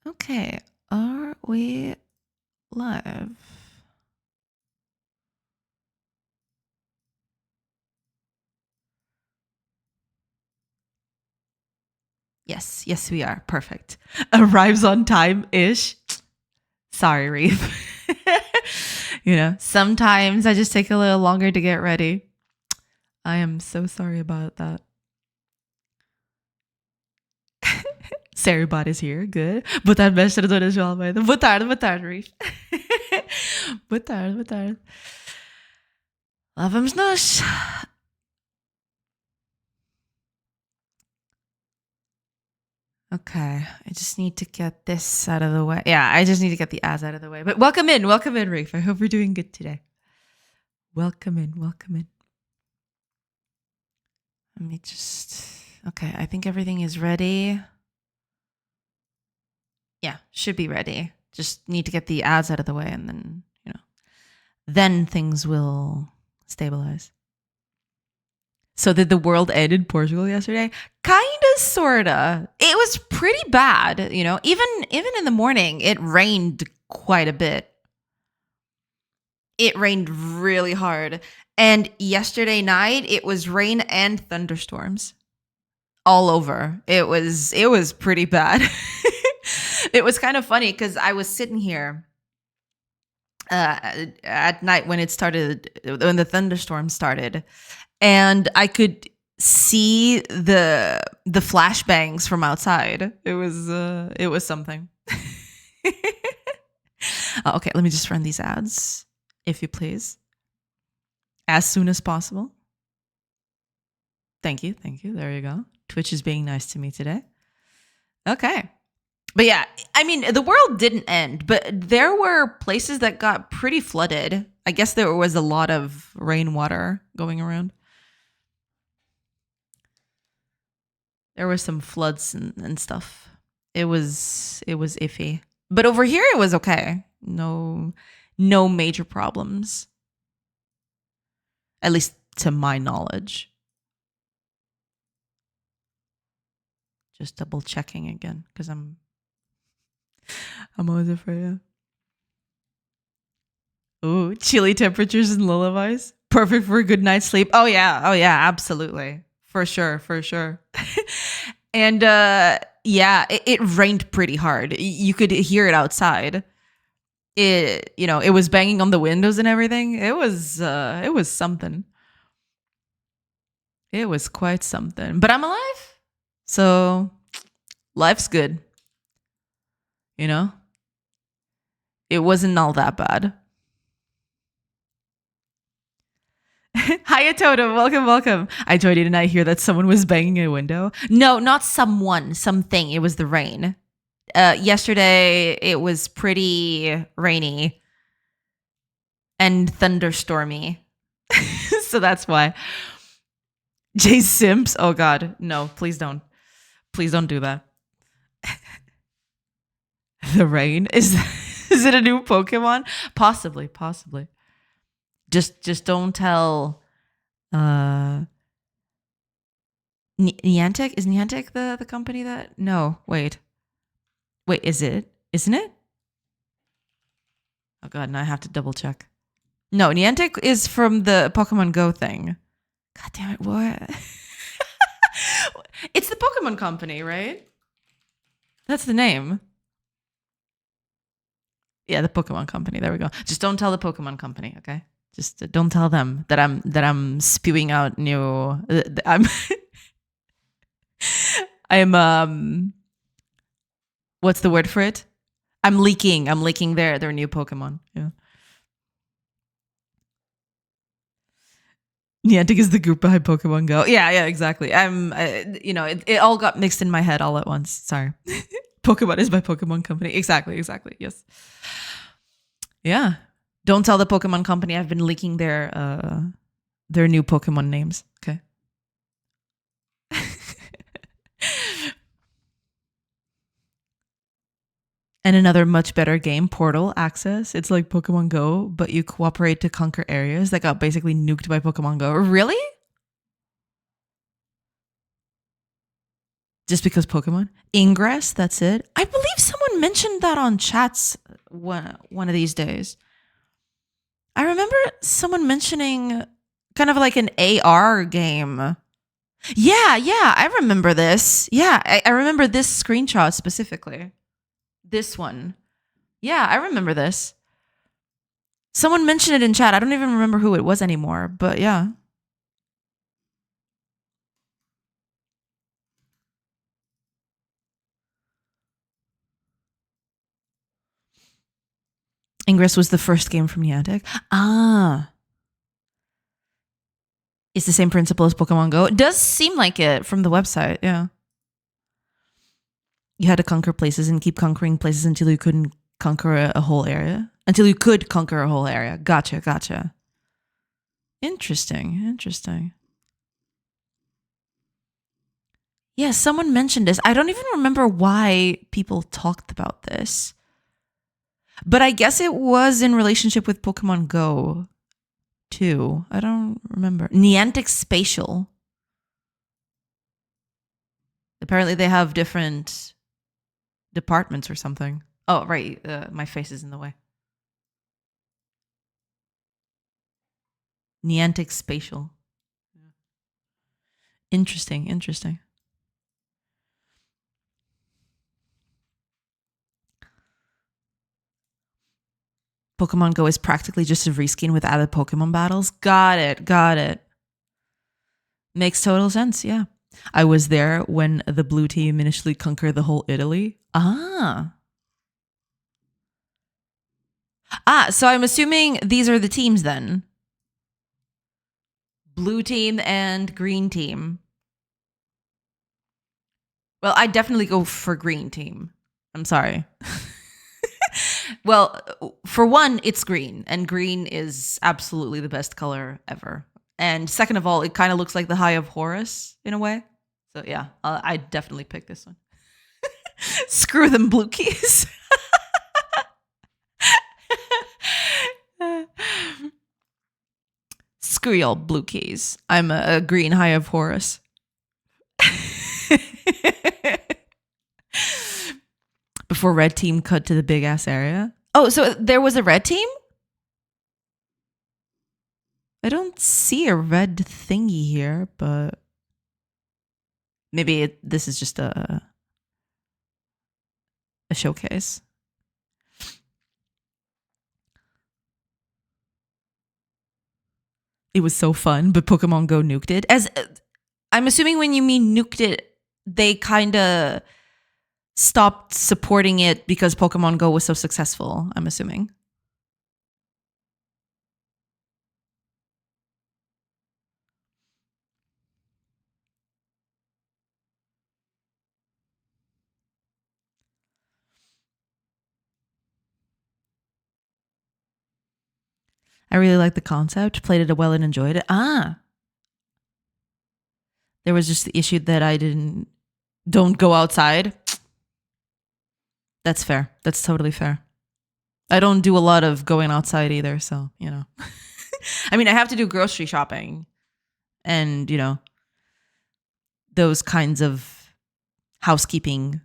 Okay, are we live? Yes, we are. Perfect. Arrives on time-ish. Sorry, Reeve. Sometimes I just take a little longer to get ready. I am so sorry about that. Saribot is here. Good. Boa tarde, mestre Dona João Almeida. Boa tarde, Reeve. boa tarde. Lá vamos nós. Okay, I just need to get this out of the way. Yeah, I just need to get the ads out of the way. But welcome in, Reef. I hope we're doing good today. Welcome in. Let me okay, I think everything is ready. Yeah, should be ready. Just need to get the ads out of the way and then, then things will stabilize. So did the world end in Portugal yesterday? Kinda, sorta. It was pretty bad, Even in the morning, it rained quite a bit. It rained really hard. And yesterday night, it was rain and thunderstorms all over. It was pretty bad. It was kind of funny because I was sitting here at night when the thunderstorm started, and I could see the flashbangs from outside. It was something. Okay, let me just run these ads, if you please, as soon as possible. Thank you. There you go. Twitch is being nice to me today. Okay. But yeah, I mean, the world didn't end, but there were places that got pretty flooded. I guess there was a lot of rainwater going around. There were some floods and stuff. It was iffy. But over here it was okay. No major problems. At least to my knowledge. Just double checking again because I'm always afraid. Ooh, chilly temperatures and lullabies. Perfect for a good night's sleep. Oh yeah, absolutely. For sure. And yeah, it rained pretty hard. You could hear it outside. It was banging on the windows and everything. It was something. It was quite something. But I'm alive. So life's good. It wasn't all that bad. Hiya, Totem. Welcome. I joined in and I hear that someone was banging a window. No, not someone, something. It was the rain. Yesterday, it was pretty rainy and thunderstormy. So that's why. Jay Simps. Oh, God. No, please don't. Please don't do that. The rain? Is it a new Pokemon? Possibly. Just don't tell Niantic. Is Niantic the company that? No, wait, is it? Isn't it? Oh god, now I have to double check. No, Niantic is from the Pokemon Go thing. God damn it, what? It's the Pokemon company, right? That's the name. Yeah, the Pokemon company. There we go. Just don't tell the Pokemon company, okay? Just don't tell them that I'm spewing out new. I'm what's the word for it? I'm leaking their new Pokemon. Yeah. Niantic is the group behind Pokemon Go. Yeah, exactly. It all got mixed in my head all at once. Sorry. Pokemon is my Pokemon company. Exactly. Yes. Yeah. Don't tell the Pokemon company I've been leaking their new Pokemon names. Okay. And another much better game, Portal Access. It's like Pokemon Go, but you cooperate to conquer areas that got basically nuked by Pokemon Go. Really? Just because Pokemon? Ingress, that's it. I believe someone mentioned that on chats one of these days. I remember someone mentioning kind of like an AR game. Yeah, I remember this. Yeah, I remember this screenshot specifically. This one. Yeah, I remember this. Someone mentioned it in chat. I don't even remember who it was anymore, but yeah. Ingress was the first game from Niantic. Ah. It's the same principle as Pokemon Go. It does seem like it from the website, yeah. You had to conquer places and keep conquering places until you couldn't conquer a whole area. Until you could conquer a whole area. Gotcha. Interesting. Yeah, someone mentioned this. I don't even remember why people talked about this. But I guess it was in relationship with Pokemon Go, too. I don't remember. Niantic Spatial. Apparently they have different departments or something. Oh, right. My face is in the way. Niantic Spatial. Interesting. Pokemon Go is practically just a reskin with added Pokemon battles. Got it. Makes total sense, yeah. I was there when the blue team initially conquered the whole Italy. So I'm assuming these are the teams then. Blue team and green team. Well, I definitely go for green team. I'm sorry. Well, for one, it's green, and green is absolutely the best color ever. And second of all, it kind of looks like the High of Horus in a way. So yeah, I definitely pick this one. Screw them blue keys. Screw y'all blue keys. I'm a green High of Horus. Before red team cut to the big ass area. Oh, so there was a red team? I don't see a red thingy here, but maybe this is just a showcase. It was so fun, but Pokemon Go nuked it. As I'm assuming when you mean nuked it, they kind of stopped supporting it because Pokemon Go was so successful, I'm assuming. I really liked the concept, played it well and enjoyed it. There was just the issue that I don't go outside. That's fair. That's totally fair. I don't do a lot of going outside either, so, you know. I mean, I have to do grocery shopping and, you know, those kinds of housekeeping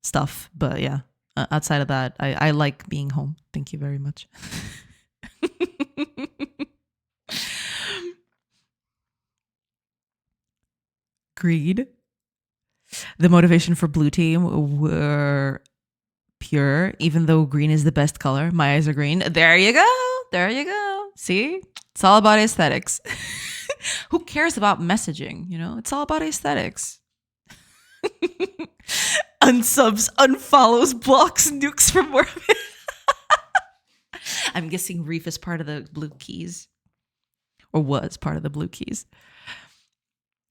stuff. But yeah, outside of that, I like being home. Thank you very much. Greed. The motivation for blue team were pure, even though green is the best color. My eyes are green. There you go. See? It's all about aesthetics. Who cares about messaging? You know, it's all about aesthetics. Unsubs, unfollows, blocks, nukes for more of it. I'm guessing Reef is part of the blue keys. Or was part of the blue keys.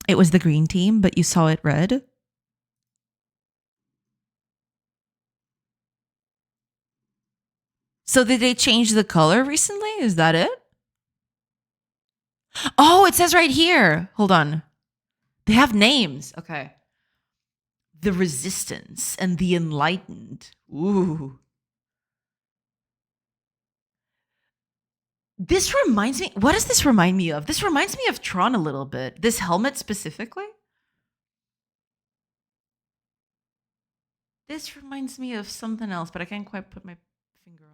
It was the green team, but you saw it red. So did they change the color recently? Is that it? Oh, it says right here. Hold on. They have names. Okay. The Resistance and the Enlightened. Ooh. This reminds me. What does this remind me of? This reminds me of Tron a little bit. This helmet specifically. This reminds me of something else, but I can't quite put my finger on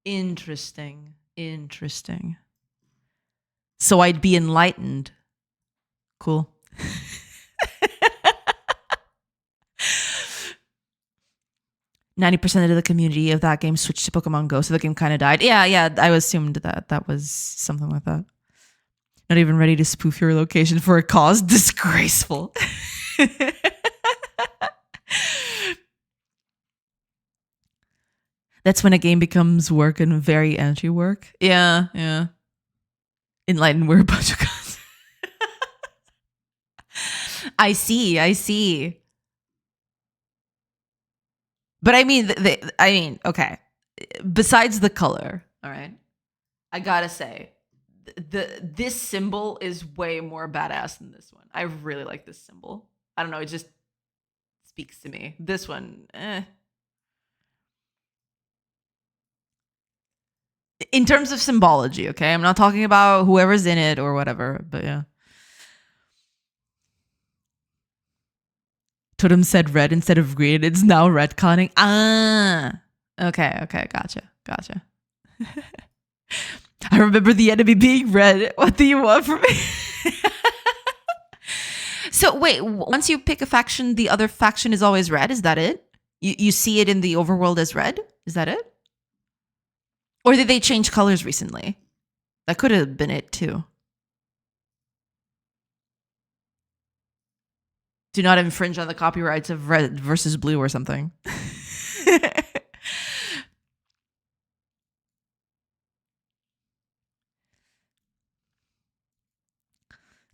it. Interesting. Interesting. So I'd be enlightened. Cool. 90% of the community of that game switched to Pokemon Go, so the game kind of died. Yeah, I assumed that was something like that. Not even ready to spoof your location for a cause? Disgraceful. That's when a game becomes work and very anti-work. Yeah. Enlightened, we're a bunch of cons. I see. But I mean, okay. Besides the color, all right, I gotta say, this symbol is way more badass than this one. I really like this symbol. I don't know, it just speaks to me. This one, in terms of symbology, okay? I'm not talking about whoever's in it or whatever, but yeah. Totem said red instead of green. It's now retconning. Okay, gotcha. I remember the enemy being red. What do you want from me? So wait, once you pick a faction, the other faction is always red. Is that it? You see it in the overworld as red? Is that it? Or did they change colors recently? That could have been it too. Do not infringe on the copyrights of red versus blue or something.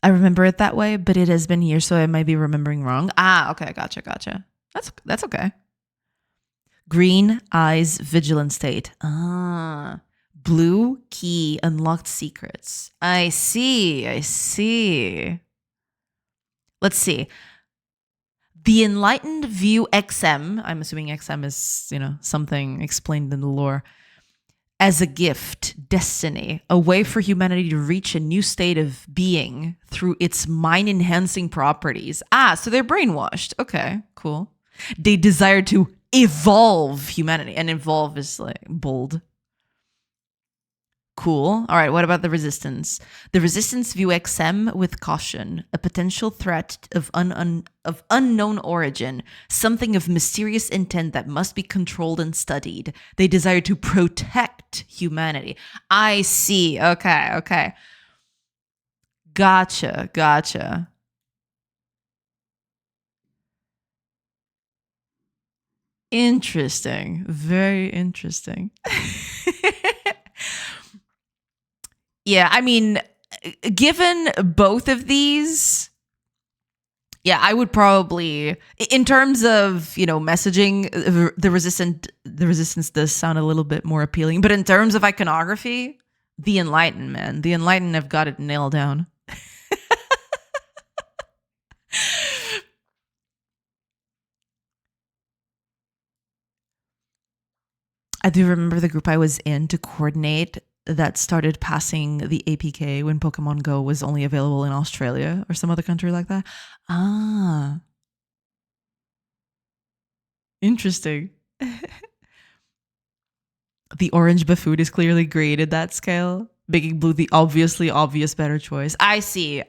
I remember it that way, but it has been years, so I might be remembering wrong. Okay, gotcha. That's okay. Green eyes, vigilant state. Blue key, unlocked secrets. I see. Let's see. The enlightened view XM. I'm assuming XM is, something explained in the lore. As a gift, destiny, a way for humanity to reach a new state of being through its mind-enhancing properties. So they're brainwashed. Okay, cool. They desire to evolve humanity, and evolve is like bold. Cool. All right, what about the resistance? The resistance view XM with caution, a potential threat of unknown origin, something of mysterious intent that must be controlled and studied. They desire to protect humanity. I see. Okay. Gotcha. Interesting. Very interesting. Yeah, I mean, given both of these, yeah, I would probably, in terms of, messaging, the resistance does sound a little bit more appealing. But in terms of iconography, the Enlightened, man. The Enlightened have got it nailed down. I do remember the group I was in to coordinate that started passing the APK when Pokemon Go was only available in Australia or some other country like that. Interesting. The orange buffoon is clearly green at that scale, making blue the obvious better choice. I see.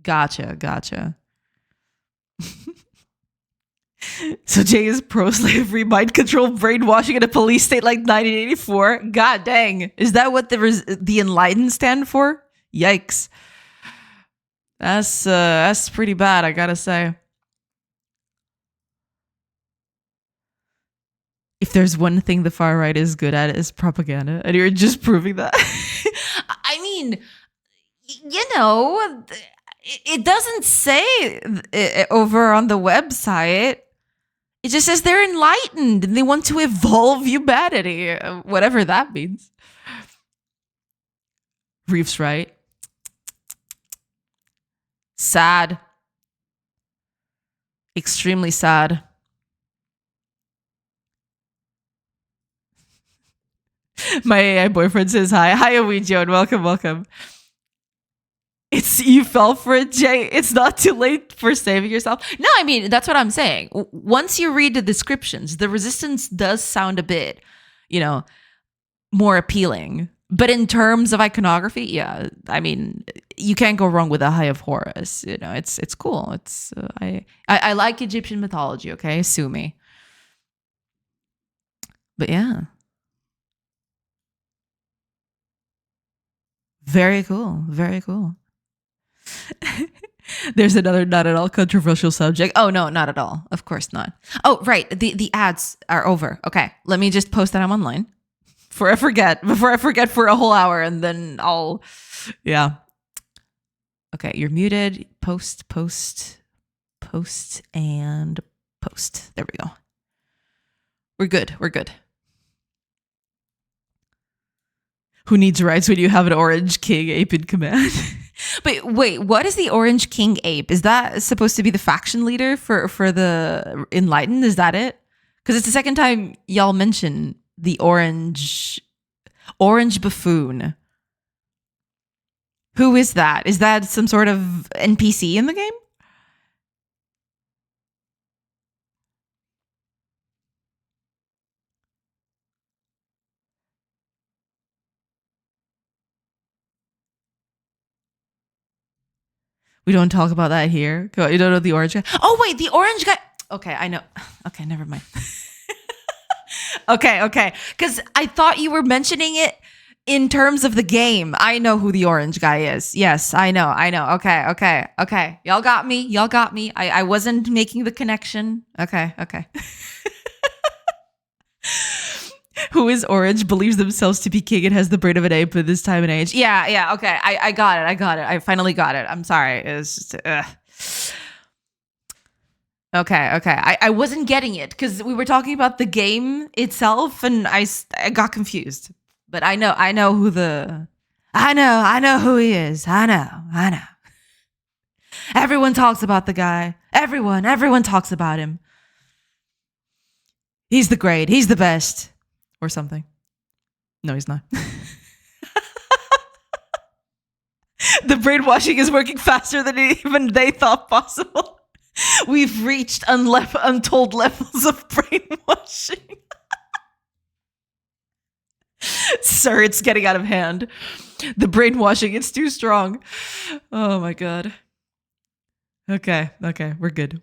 Gotcha. So Jay is pro-slavery, mind control, brainwashing in a police state like 1984. God dang. Is that what the Enlightened stand for? Yikes. That's pretty bad, I gotta say. If there's one thing the far right is good at, it's propaganda, and you're just proving that. I mean, it doesn't say it over on the website. It just says they're enlightened and they want to evolve humanity, whatever that means. Reef's right. Sad. Extremely sad. My AI boyfriend says hi. Hi, Ouija, and welcome. You fell for it, Jay. It's not too late for saving yourself. No, I mean, that's what I'm saying. Once you read the descriptions, the resistance does sound a bit, you know, more appealing. But in terms of iconography, yeah, I mean, you can't go wrong with the Eye of Horus. You know, it's cool. It's I like Egyptian mythology. Okay, sue me. But yeah, very cool. Very cool. There's another not at all controversial subject. Oh no, not at all. Of course not. Oh right, the ads are over. Okay, let me just post that I'm online before I forget for a whole hour, and then yeah. Okay, you're muted. Post, and post. There we go. We're good. We're good. Who needs rights when you have an orange king ape in command? But wait, what is the orange king ape? Is that supposed to be the faction leader for the Enlightened? Is that it? Because it's the second time y'all mention the orange buffoon. Who is that? Is that some sort of NPC in the game? We don't talk about that here. You don't know the orange guy? Oh, wait, the orange guy. Okay, I know. Okay, never mind. Okay. Because I thought you were mentioning it in terms of the game. I know who the orange guy is. Yes, I know. Okay. Y'all got me. I wasn't making the connection. Okay. Who is orange, believes themselves to be king, and has the brain of an ape at this time and age. Yeah. Okay, I got it. I finally got it. I'm sorry. It's just, Okay. I wasn't getting it because we were talking about the game itself, and I got confused. But I know who I know who he is. I know. Everyone talks about the guy. Everyone talks about him. He's the great. He's the best. Or something. No, he's not. The brainwashing is working faster than even they thought possible. We've reached untold levels of brainwashing. Sir, it's getting out of hand. The brainwashing, it's too strong. Oh my god. Okay, we're good.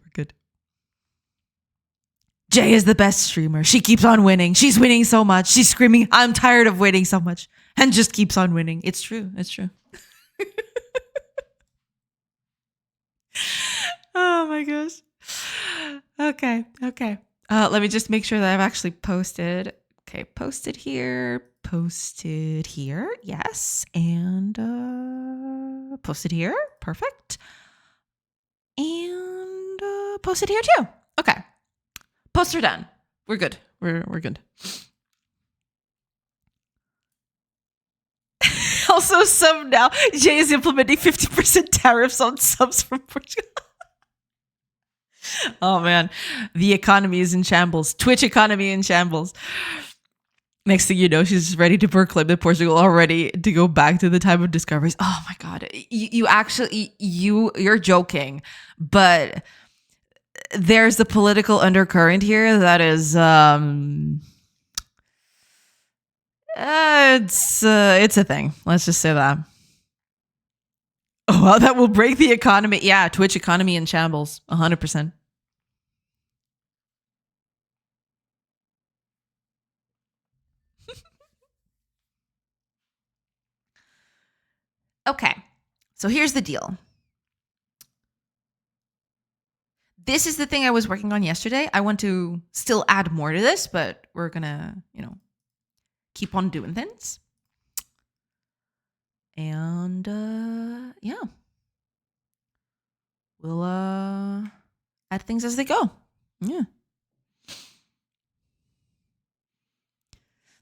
Jay is the best streamer. She keeps on winning. She's winning so much. She's screaming, I'm tired of winning so much. And just keeps on winning. It's true. Oh my gosh. Okay. Let me just make sure that I've actually posted. Okay, posted here. Yes. And posted here. Perfect. And posted here too. Okay. Posts are done. We're good. We're good. Also, some now. Jay is implementing 50% tariffs on subs from Portugal. Oh man, the economy is in shambles. Twitch economy in shambles. Next thing you know, she's ready to proclaim that Portugal already to go back to the time of discoveries. Oh my god, you're joking, but there's a political undercurrent here that is it's a thing. Let's just say that. Oh wow, that will break the economy. Yeah, Twitch economy in shambles. 100%. Okay, so here's the deal. This is the thing I was working on yesterday. I want to still add more to this, but we're gonna, keep on doing things. And yeah, we'll add things as they go. Yeah.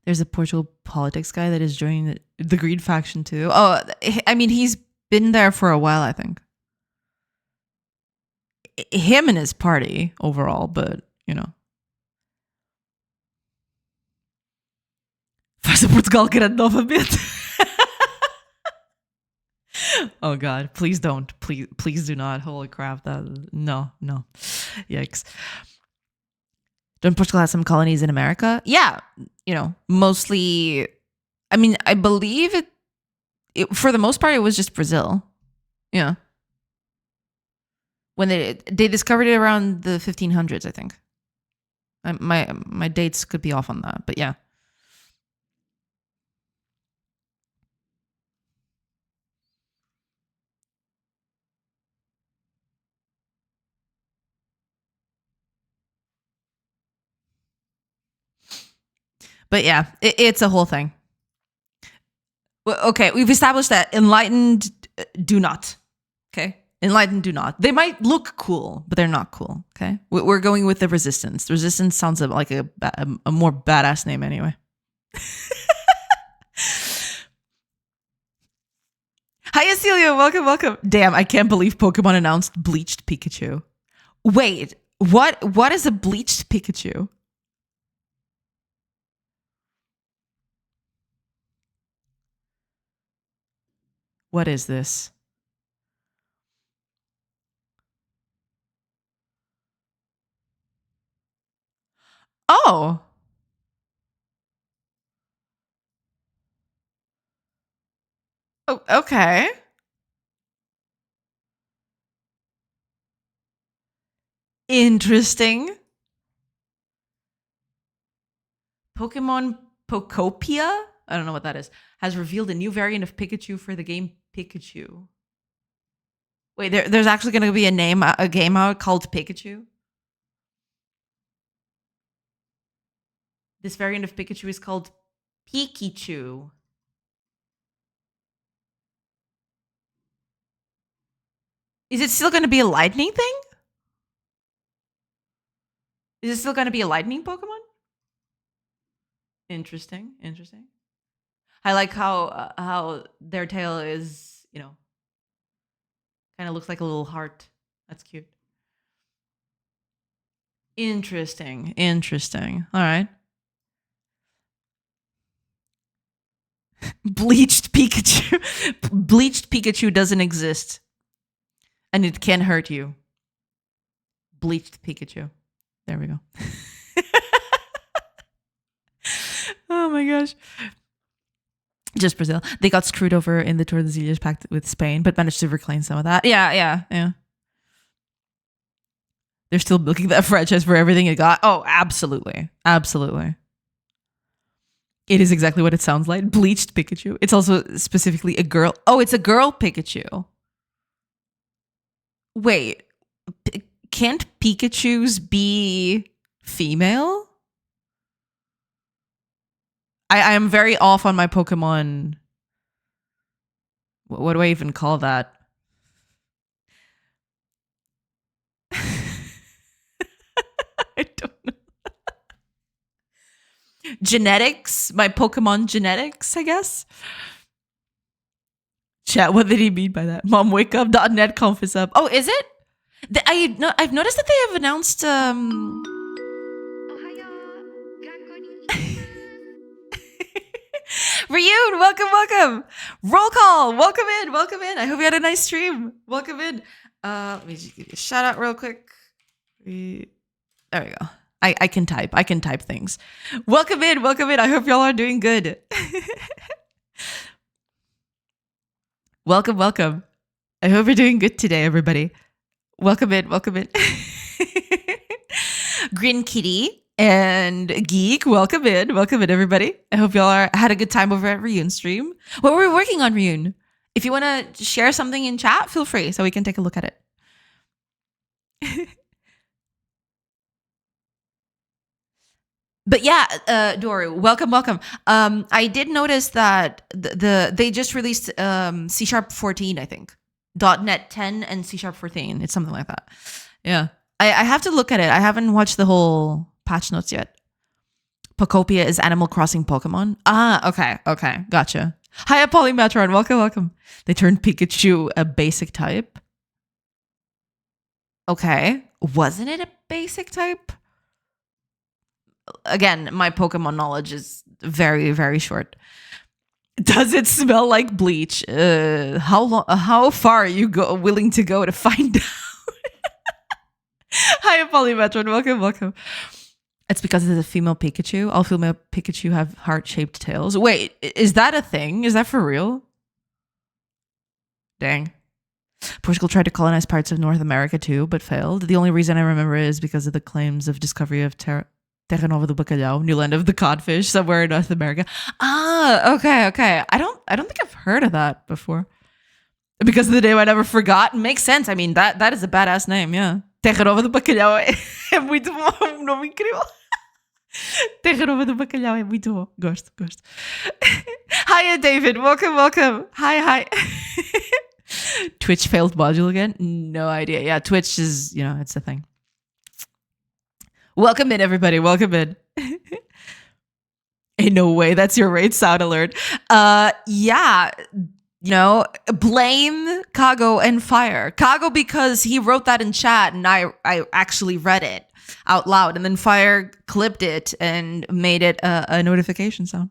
There's a Portugal politics guy that is joining the Green faction too. Oh, I mean, he's been there for a while, I think. Him and his party overall, but Faz a Portugal grande novamente. Oh God, please don't. Please do not. Holy crap. No. Yikes. Don't Portugal have some colonies in America? Yeah. Mostly, I mean, I believe it for the most part, it was just Brazil. Yeah. When they discovered it around the 1500s, I think. My dates could be off on that, but yeah. But yeah, it's a whole thing. Well, okay, we've established that enlightened do not. Okay, enlightened do not. They might look cool, but they're not cool. Okay, we're going with the resistance. The resistance sounds like a more badass name anyway. Hi, Celia. Welcome. Damn, I can't believe Pokemon announced bleached Pikachu. Wait, what is a bleached Pikachu? What is this? Oh. Oh, okay. Interesting. Pokemon Pokopia, I don't know what that is, has revealed a new variant of Pikachu for the game Pikachu. Wait, there's actually going to be a game out called Pikachu? This variant of Pikachu is called Pikachu. Is it still going to be a lightning thing? Is it still going to be a lightning Pokemon? Interesting. I like how their tail is, kind of looks like a little heart. That's cute. Interesting. All right. Bleached Pikachu. Bleached Pikachu doesn't exist. And it can hurt you. Bleached Pikachu. There we go. Oh my gosh. Just Brazil. They got screwed over in the Tordesillas pact with Spain, but managed to reclaim some of that. Yeah. They're still milking that franchise for everything it got. Oh, absolutely. It is exactly what it sounds like. Bleached Pikachu. It's also specifically a girl. Oh, it's a girl Pikachu. Wait. Can't Pikachus be female? I am very off on my Pokemon. What do I even call that? I don't know. Genetics? My Pokemon genetics, I guess? Chat, what did he mean by that? Mom, wake up. .net conf is up. Oh, is it? I've noticed that they have announced... Ryun, welcome. Roll call. Welcome in. I hope you had a nice stream. Welcome in. Let me just give you a shout out real quick. There we go. I can type things. Welcome in. I hope y'all are doing good. Welcome. I hope you're doing good today, everybody. Welcome in. Green Kitty and Geek, welcome in, everybody. I hope y'all had a good time over at Ryun's stream. What were we working on, Ryun? If you want to share something in chat, feel free so we can take a look at it. But yeah, Doru, welcome. I did notice that they just released C# 14, I think. .NET 10 and C# 14. It's something like that. Yeah. I have to look at it. I haven't watched the whole patch notes yet. Pokopia is Animal Crossing Pokemon. Okay. Gotcha. Hi, Polymetron. Welcome. They turned Pikachu a basic type. Okay. Wasn't it a basic type? Again, my Pokemon knowledge is very, very short. Does it smell like bleach? How far are you willing to go to find out? Hi, Polymetron. Welcome. It's because it's a female Pikachu. All female Pikachu have heart-shaped tails. Wait, is that a thing? Is that for real? Dang. Portugal tried to colonize parts of North America too, but failed. The only reason I remember is because of the claims of discovery of Terra Nova do Bacalhau, new land of the codfish, somewhere in North America. Ah, okay. I don't think I've heard of that before. Because of the name I never forgot. Makes sense. I mean, that is a badass name, yeah. Terra Nova do Bacalhau é muito bom, um nome incrível. Terra Nova do Bacalhau é muito bom. Gosto. Hiya, David. Welcome. Hi. Twitch failed module again? No idea. Yeah, Twitch is, it's a thing. Welcome in, everybody. Welcome in. Ain't no way. That's your raid sound alert. Yeah. Blame Kago and Fire. Kago because he wrote that in chat and I actually read it out loud, and then Fire clipped it and made it a notification sound.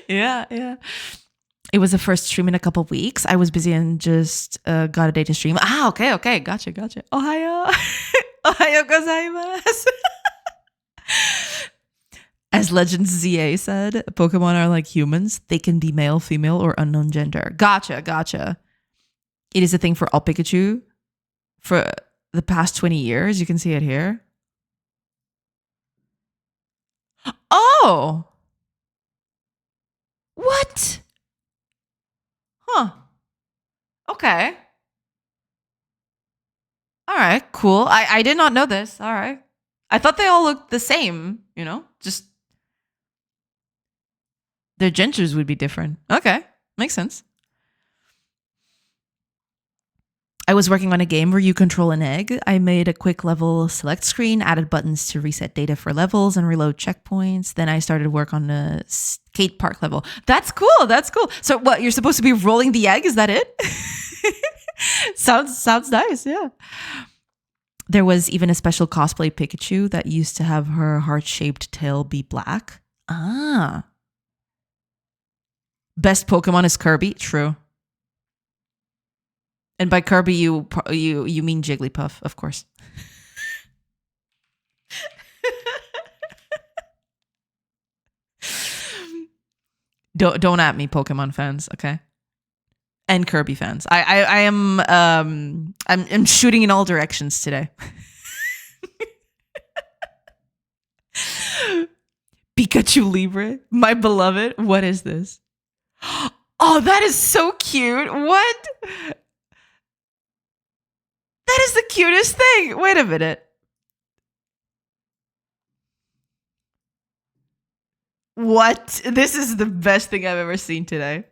Yeah. It was the first stream in a couple weeks. I was busy and just got a day to stream. Okay. Gotcha. Ohayo. Ohayo gozaimasu. As Legends ZA said, Pokemon are like humans. They can be male, female, or unknown gender. Gotcha. It is a thing for all Pikachu for the past 20 years. You can see it here. Oh! What? Huh. Okay. All right, cool. I did not know this. All right. I thought they all looked the same, just their genders would be different. Okay, makes sense. I was working on a game where you control an egg. I made a quick level select screen, added buttons to reset data for levels and reload checkpoints. Then I started work on a skate park level. That's cool. So what, you're supposed to be rolling the egg? Is that it? Sounds nice, yeah. There was even a special cosplay Pikachu that used to have her heart-shaped tail be black. Ah. Best Pokemon is Kirby. True. And by Kirby, you mean Jigglypuff, of course. Don't at me, Pokemon fans, okay? And Kirby fans. I'm shooting in all directions today. Pikachu Libre, my beloved. What is this? Oh, that is so cute. What? That is the cutest thing. Wait a minute. What? This is the best thing I've ever seen today.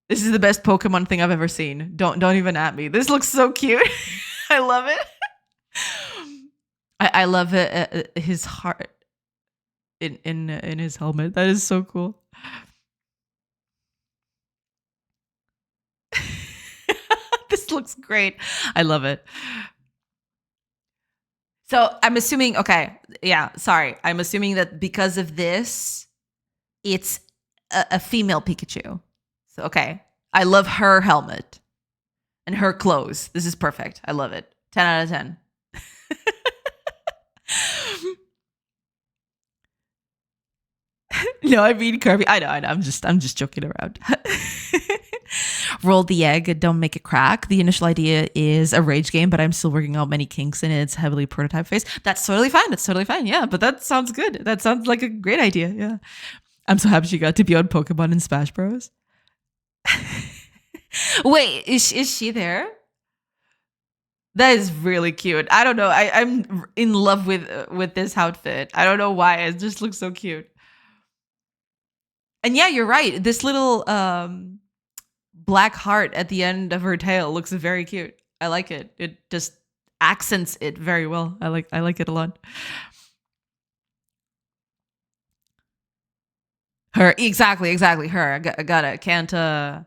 This is the best Pokemon thing I've ever seen. Don't even at me. This looks so cute. I love it. I love it. His heart in his helmet. That is so cool. This looks great. I love it. So I'm assuming, okay, yeah, sorry. I'm assuming that because of this, it's a female Pikachu. So, okay. I love her helmet and her clothes. This is perfect. I love it. 10 out of 10. No, I mean Kirby. I know. I'm just joking around. Roll the egg, don't make it crack. The initial idea is a rage game, but I'm still working out many kinks in its heavily prototype phase. That's totally fine. Yeah, but that sounds good. That sounds like a great idea. Yeah. I'm so happy she got to be on Pokemon and Smash Bros. Wait, is she there? That is really cute. I don't know. I'm in love with this outfit. I don't know why. It just looks so cute. And yeah, you're right. This little black heart at the end of her tail looks very cute. I like it. It just accents it very well. I like it a lot. Her, exactly. Her. I got it. Can't, Now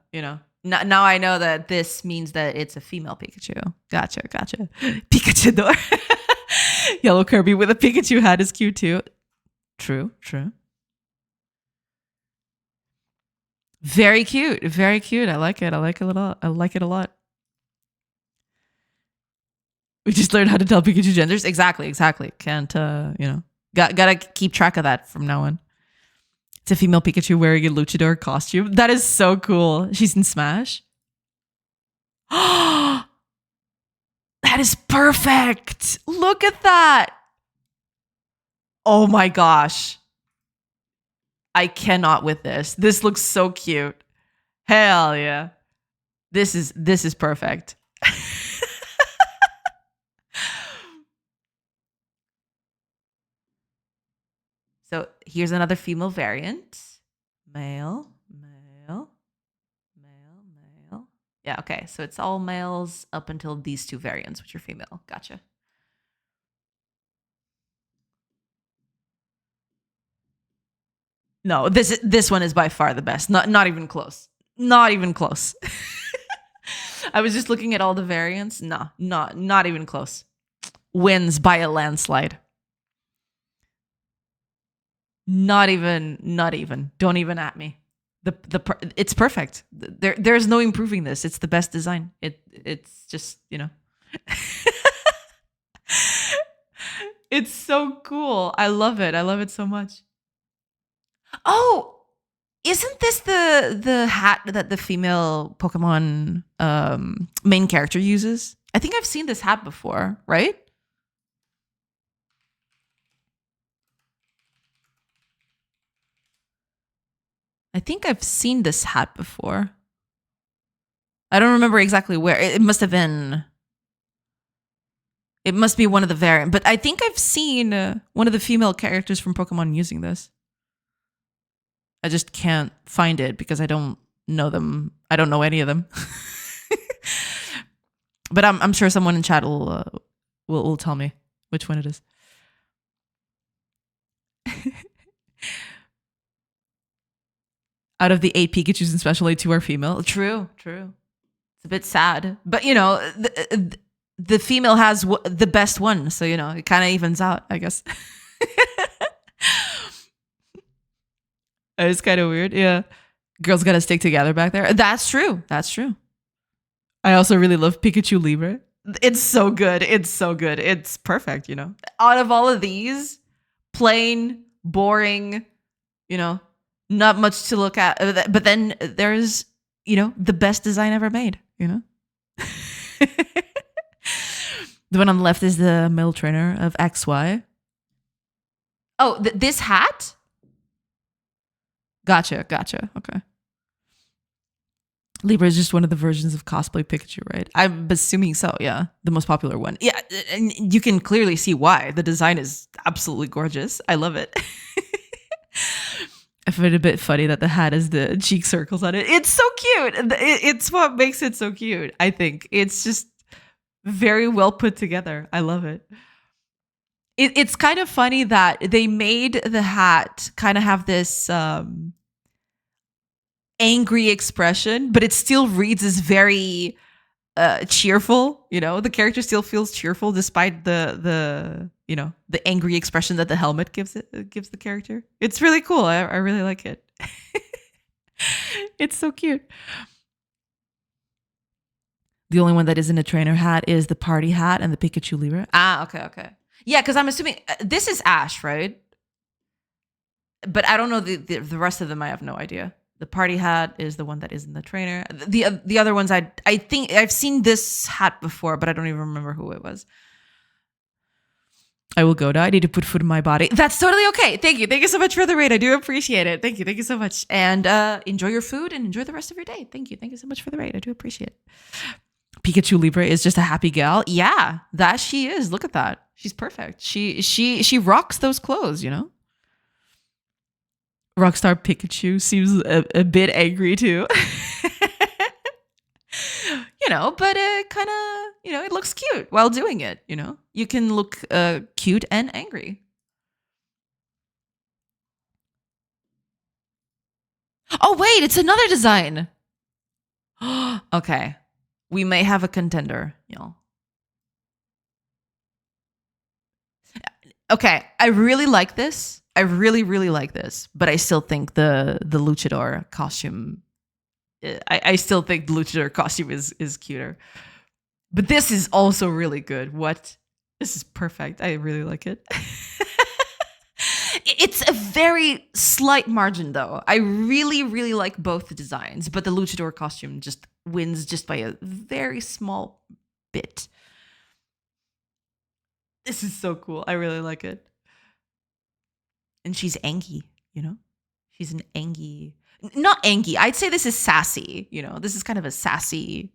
I know that this means that it's a female Pikachu. Gotcha. Pikachu door. Yellow Kirby with a Pikachu hat is cute too. True. True. Very cute. Very cute. I like it. I like it a lot. I like it a lot. We just learned how to tell Pikachu genders. Exactly. Exactly. Can't, gotta keep track of that from now on. It's a female Pikachu wearing a luchador costume. That is so cool. She's in Smash. That is perfect. Look at that. Oh my gosh. I cannot with this. This looks so cute. Hell yeah. This is perfect. So here's another female variant. Male, male, male, male. Yeah, okay. So it's all males up until these two variants, which are female. Gotcha. No, this one is by far the best. Not even close. Not even close. I was just looking at all the variants. No, not even close. Wins by a landslide. Not even. Don't even at me. It's perfect. There's no improving this. It's the best design. It's just, It's so cool. I love it. I love it so much. Oh, isn't this the hat that the female Pokemon main character uses? I think I've seen this hat before, right? I think I've seen this hat before. I don't remember exactly where. It must have been. It must be one of the variant, but I think I've seen one of the female characters from Pokemon using this. I just can't find it because I don't know them. I don't know any of them. But I'm sure someone in chat will tell me which one it is. Out of the 8 Pikachus in Special A, 2 are female. True. It's a bit sad, but the female has the best one, so it kind of evens out, I guess. It's kind of weird. Yeah, girls gotta stick together back there. That's true. I also really love Pikachu Libre. It's so good. It's perfect. Out of all of these, plain, boring, not much to look at. But then there's, the best design ever made. The one on the left is the male trainer of XY. Oh, this hat? Gotcha. Okay. Libra is just one of the versions of cosplay Pikachu, right? I'm assuming so, yeah. The most popular one. Yeah, and you can clearly see why. The design is absolutely gorgeous. I love it. I find it a bit funny that the hat has the cheek circles on it. It's so cute. It's what makes it so cute, I think. It's just very well put together. I love it. It's kind of funny that they made the hat kind of have this angry expression, but it still reads as very cheerful. The character still feels cheerful despite the angry expression that the helmet gives the character. It's really cool. I really like it. It's so cute. The only one that isn't a trainer hat is the party hat and the Pikachu Libre. Okay. Yeah, because I'm assuming this is Ash, right? But I don't know the rest of them. I have no idea. The party hat is the one that is in the trainer. The other ones, I think I've seen this hat before, but I don't even remember who it was. I will go now. I need to put food in my body. That's totally okay. Thank you so much for the raid. I do appreciate it. Thank you so much. And enjoy your food and enjoy the rest of your day. Thank you so much for the raid. I do appreciate it. Pikachu Libre is just a happy gal. Yeah, that she is. Look at that. She's perfect. She rocks those clothes, Rockstar Pikachu seems a bit angry too. But it kind of, it looks cute while doing it, You can look cute and angry. Oh, wait, it's another design. Okay. We may have a contender, Okay, I really like this. I really, really like this, but I still think the luchador costume. I still think the luchador costume is cuter. But this is also really good. What? This is perfect. I really like it. It's a very slight margin, though. I really, really like both designs, but the luchador costume just wins just by a very small bit. This is so cool. I really like it. And she's Angie, you know? She's an Angie. Not Angie. I'd say this is sassy, you know? This is kind of a sassy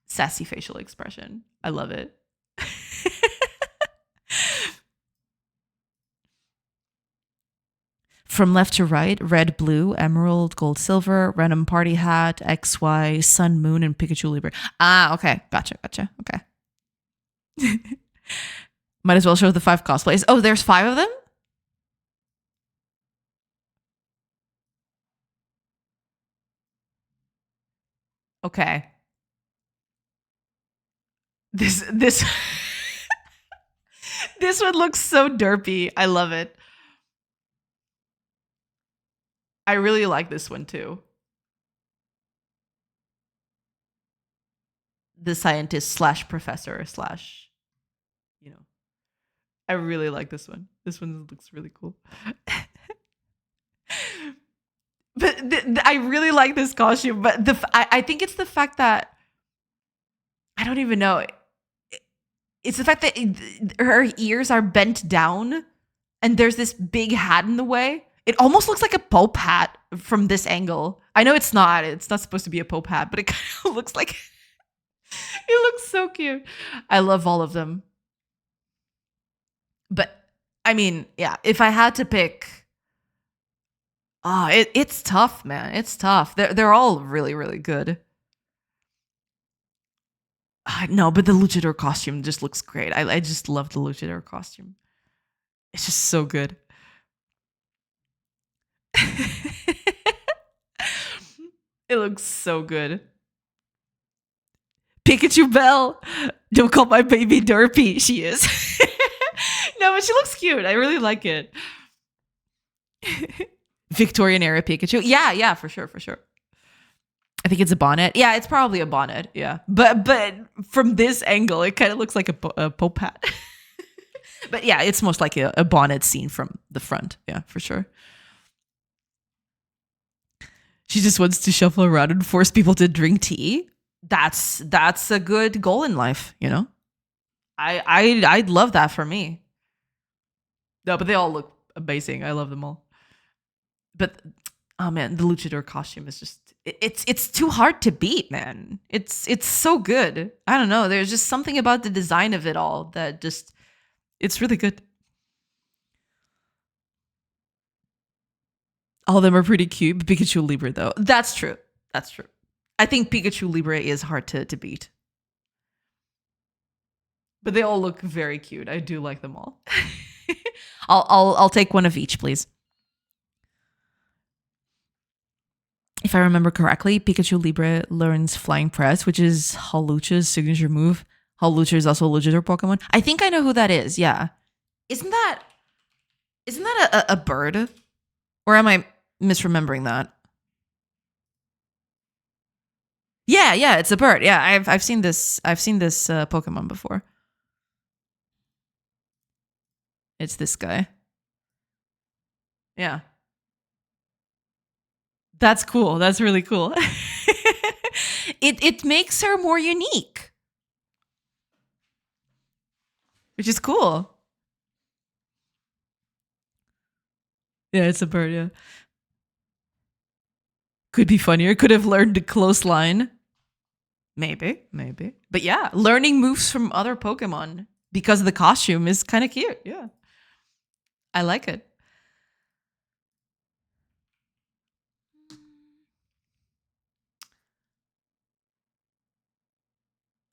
facial expression. I love it. From left to right, red, blue, emerald, gold, silver, random party hat, XY, sun, moon, and Pikachu Libre. Ah, okay. Gotcha. Okay. Might as well show the 5 cosplays. Oh, there's 5 of them? Okay. This this one looks so derpy. I love it. I really like this one too. The scientist slash professor slash, you know. I really like this one. This one looks really cool. But I really like this costume. But I think it's the fact that I don't even know. It's the fact that her ears are bent down, and there's this big hat in the way. It almost looks like a Pope hat from this angle. I know it's not. It's not supposed to be a Pope hat, but it kind of looks like. It looks so cute. I love all of them. But I mean, yeah, if I had to pick, it's tough, man. It's tough. They're all really, really good. No, but the luchador costume just looks great. I just love the luchador costume. It's just so good. It looks so good. Pikachu Belle. Don't call my baby Derpy. She is. No, but she looks cute. I really like it. Victorian era Pikachu. Yeah, for sure. I think it's a bonnet. Yeah, it's probably a bonnet. Yeah, but from this angle, it kind of looks like a Pope hat. But yeah, it's most like a bonnet seen from the front. Yeah, for sure. She just wants to shuffle around and force people to drink tea. That's a good goal in life, you know. I'd love that for me. No, but they all look amazing. I love them all. But oh man, the luchador costume is just it's too hard to beat, man. It's so good. I don't know. There's just something about the design of it all that just it's really good. All of them are pretty cute. But Pikachu Libre though. That's true. I think Pikachu Libre is hard to beat. But they all look very cute. I do like them all. I'll take one of each, please. If I remember correctly, Pikachu Libre learns Flying Press, which is Hawlucha's signature move. Hawlucha is also a luchador Pokemon. I think I know who that is. Yeah, isn't that a bird, or am I misremembering that? Yeah, it's a bird. Yeah, I've seen this Pokemon before. It's this guy. Yeah. That's cool. That's really cool. It makes her more unique, which is cool. Yeah, it's a bird, yeah. Could be funnier. Could have learned a close line. Maybe. But yeah, learning moves from other Pokemon because of the costume is kind of cute. Yeah. I like it.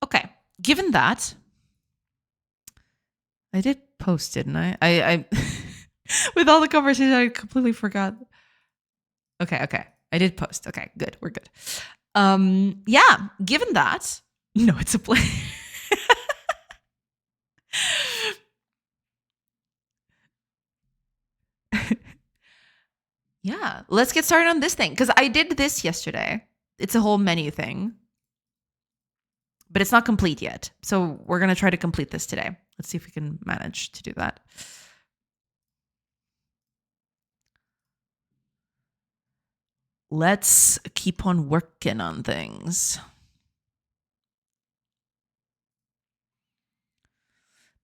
Okay. Given that, I did post, didn't I? I with all the conversation, I completely forgot. Okay. I did post. Okay, good. We're good. Yeah, given that, no, it's a play. Yeah, let's get started on this thing because I did this yesterday. It's a whole menu thing, but it's not complete yet. So we're going to try to complete this today. Let's see if we can manage to do that. Let's keep on working on things.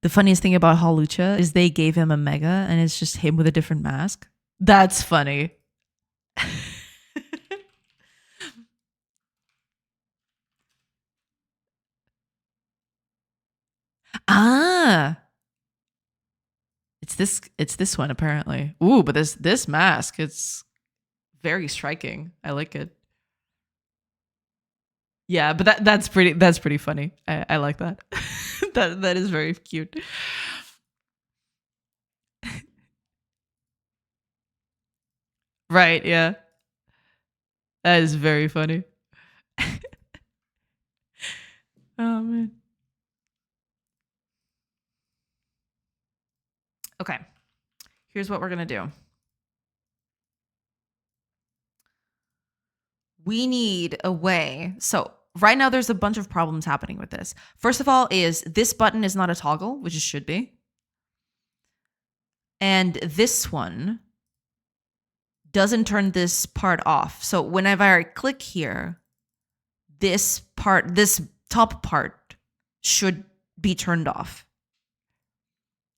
The funniest thing about Halucha is they gave him a mega and it's just him with a different mask. That's funny. Ah, it's this one apparently. Ooh, but this mask, it's very striking. I like it. Yeah, but that's pretty funny. I like that. that is very cute. Right, yeah. That is very funny. Oh man. Okay. Here's what we're going to do. We need a way. So right now there's a bunch of problems happening with this. First of all is this button is not a toggle, which it should be. And this one doesn't turn this part off. So whenever I click here, this top part should be turned off.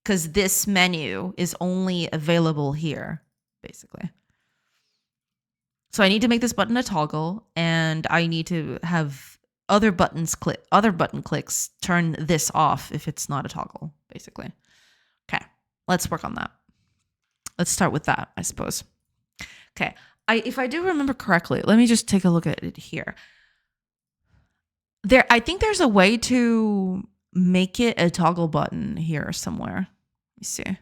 Because this menu is only available here, basically. So I need to make this button a toggle, and I need to have other button clicks turn this off if it's not a toggle, basically. Okay, let's work on that. Let's start with that, I suppose. Okay, if I do remember correctly, let me just take a look at it here. I think there's a way to make it a toggle button here somewhere. Let me see.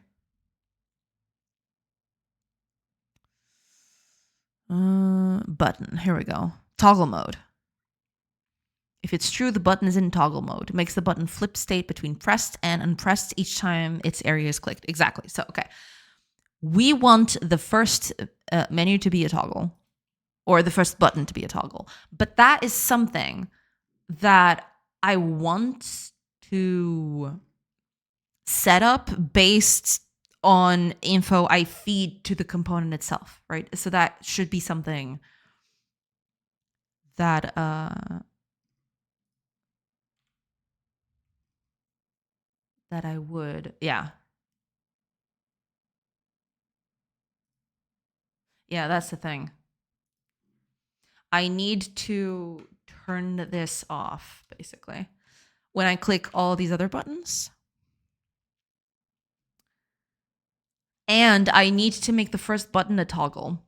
Button. Here we go. Toggle mode. If it's true, the button is in toggle mode. It makes the button flip state between pressed and unpressed each time its area is clicked. Exactly. So, okay. We want the first menu to be a toggle, or the first button to be a toggle. But that is something that I want to set up based on info I feed to the component itself, right? So that should be something that that I would, yeah. Yeah, that's the thing. I need to turn this off, basically. When I click all these other buttons. And I need to make the first button a toggle.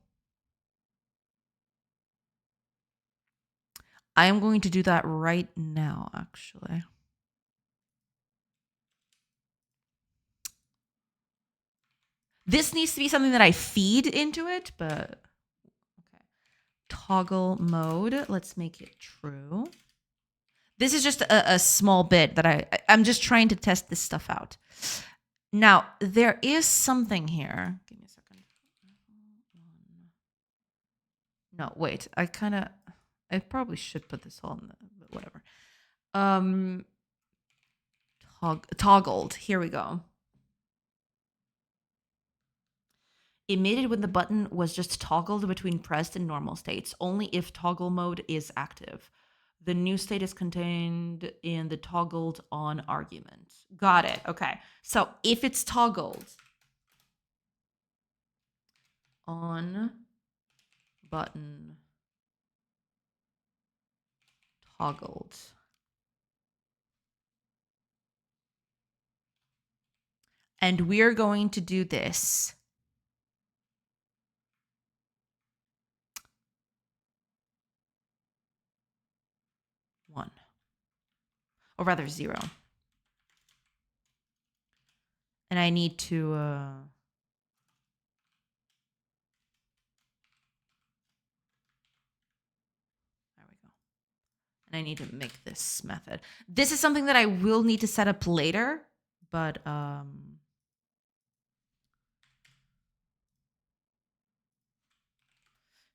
I am going to do that right now, actually. This needs to be something that I feed into it, but okay. Toggle mode. Let's make it true. This is just a small bit that I'm just trying to test this stuff out. Now, there is something here. Give me a second. No, wait. I probably should put this on, but whatever. Toggled. Here we go. Emitted when the button was just toggled between pressed and normal states, only if toggle mode is active. The new state is contained in the toggled on argument. Got it. Okay. So if it's toggled on button toggled. And we're going to do this. One. Or rather 0. And I need to there we go. And I need to make this method. This is something that I will need to set up later, but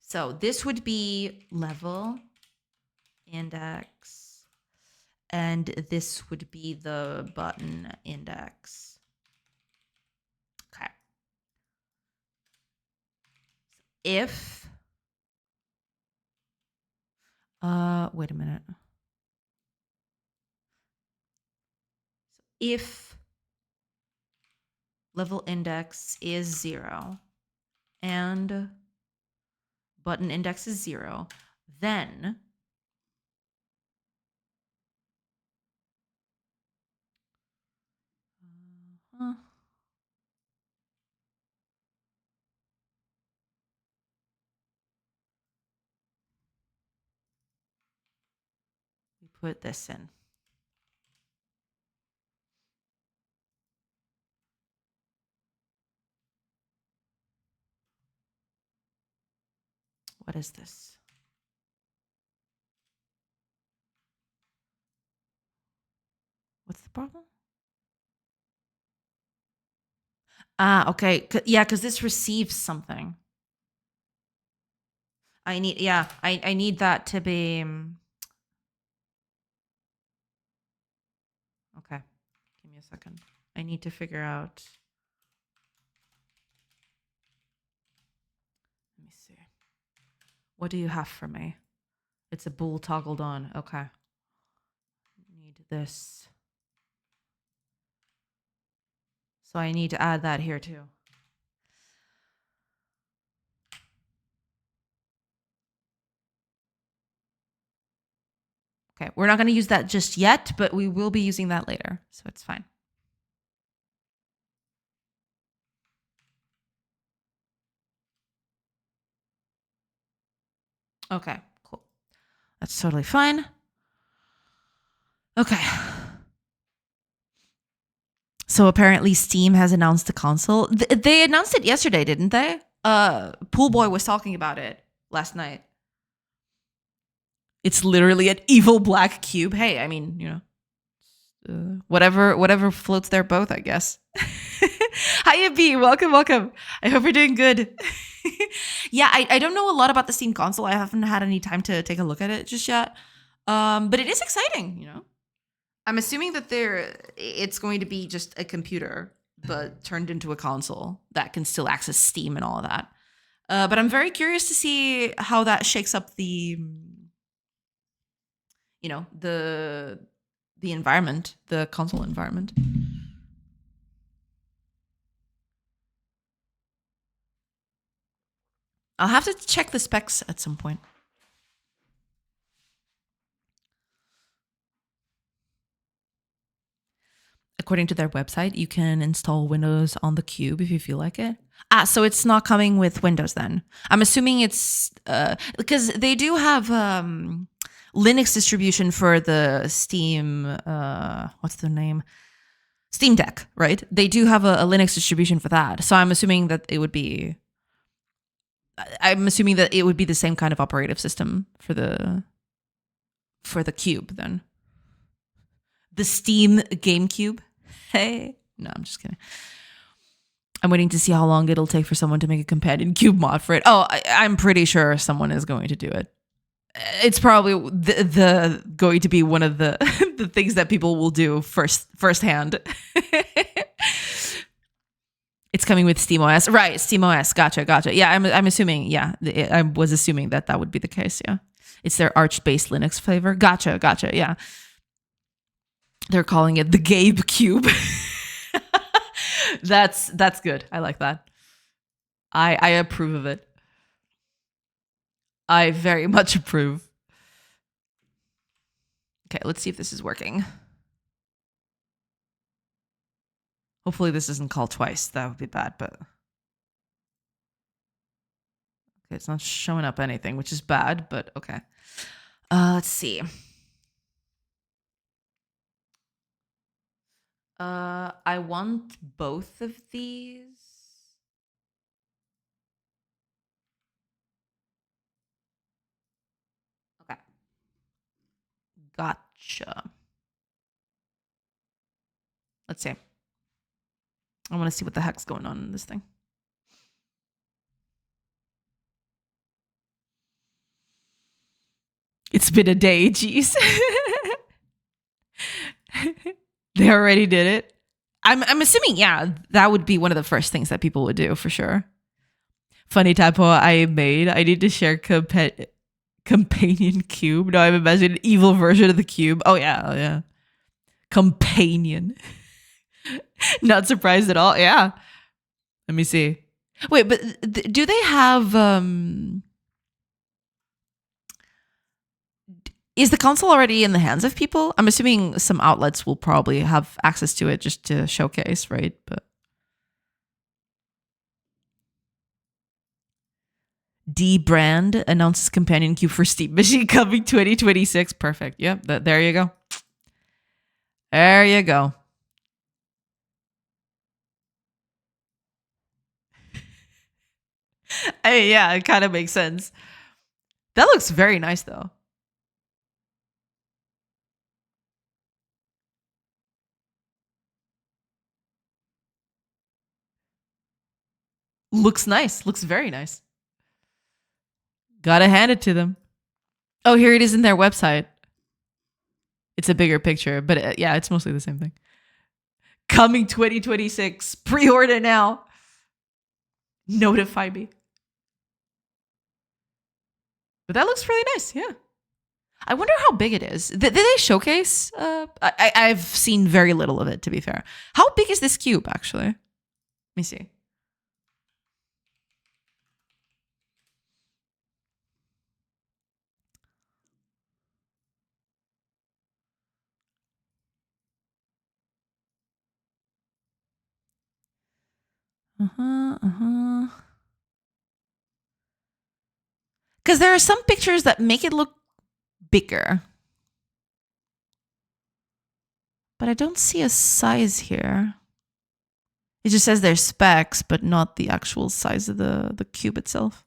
So this would be level index, and this would be the button index. Okay. If wait a minute. If level index is 0 and button index is 0, then we put this in. What is this? What's the problem? Ah, okay. Yeah, because this receives something. I need, yeah, I need that to be, okay. Give me a second. I need to figure out. Let me see. What do you have for me? It's a bool toggled on. Okay. Need this. So I need to add that here too. Okay, we're not going to use that just yet, but we will be using that later, so it's fine. Okay, cool. That's totally fine. Okay. So apparently Steam has announced the console. They announced it yesterday, didn't they? Pool Boy was talking about it last night. It's literally an evil black cube. Hey, I mean, you know, whatever floats their boat, I guess. Hiya B, welcome. I hope you're doing good. Yeah, I don't know a lot about the Steam console. I haven't had any time to take a look at it just yet. But it is exciting, you know. I'm assuming that it's going to be just a computer, but turned into a console that can still access Steam and all of that. But I'm very curious to see how that shakes up the, you know, the environment, the console environment. I'll have to check the specs at some point. According to their website, you can install Windows on the Cube if you feel like it. Ah, so it's not coming with Windows then. I'm assuming it's because they do have Linux distribution for the Steam. What's the name? Steam Deck, right? They do have a Linux distribution for that. So I'm assuming that it would be. I'm assuming that it would be the same kind of operative system for the Cube then. The Steam GameCube. Hey, no, I'm just kidding. I'm waiting to see how long it'll take for someone to make a companion cube mod for it. Oh, I'm pretty sure someone is going to do it. It's probably the going to be one of the the things that people will do firsthand. It's coming with SteamOS, right? SteamOS, gotcha. Yeah, I'm assuming. Yeah, I was assuming that would be the case. Yeah, it's their Arch-based Linux flavor. Gotcha. Yeah, they're calling it the Gabe Cube. That's good. I like that. I approve of it. I very much approve. Okay, let's see if this is working. Hopefully this isn't called twice. That would be bad, but okay, it's not showing up anything, which is bad, but okay. Let's see. I want both of these. Okay. Gotcha. Let's see. I want to see what the heck's going on in this thing. It's been a day, jeez. They already did it. I'm assuming, yeah, that would be one of the first things that people would do for sure. Funny typo I made. I need to share companion cube. No, I'm imagining an evil version of the cube. Oh yeah. Companion. Not surprised at all. Yeah. Let me see. Wait, but do they have is the console already in the hands of people? I'm assuming some outlets will probably have access to it just to showcase, right? But D Brand announces companion cube for Steam Machine coming 2026. Perfect. Yep. There you go. There you go. Yeah, it kind of makes sense. That looks very nice, though. Looks nice. Looks very nice. Gotta hand it to them. Oh, here it is in their website. It's a bigger picture, but yeah, it's mostly the same thing. Coming 2026. Pre-order now. Notify me. But that looks really nice, yeah. I wonder how big it is. Did they showcase? I've seen very little of it, to be fair. How big is this cube, actually? Let me see. Because there are some pictures that make it look bigger. But I don't see a size here. It just says there's specs, but not the actual size of the cube itself.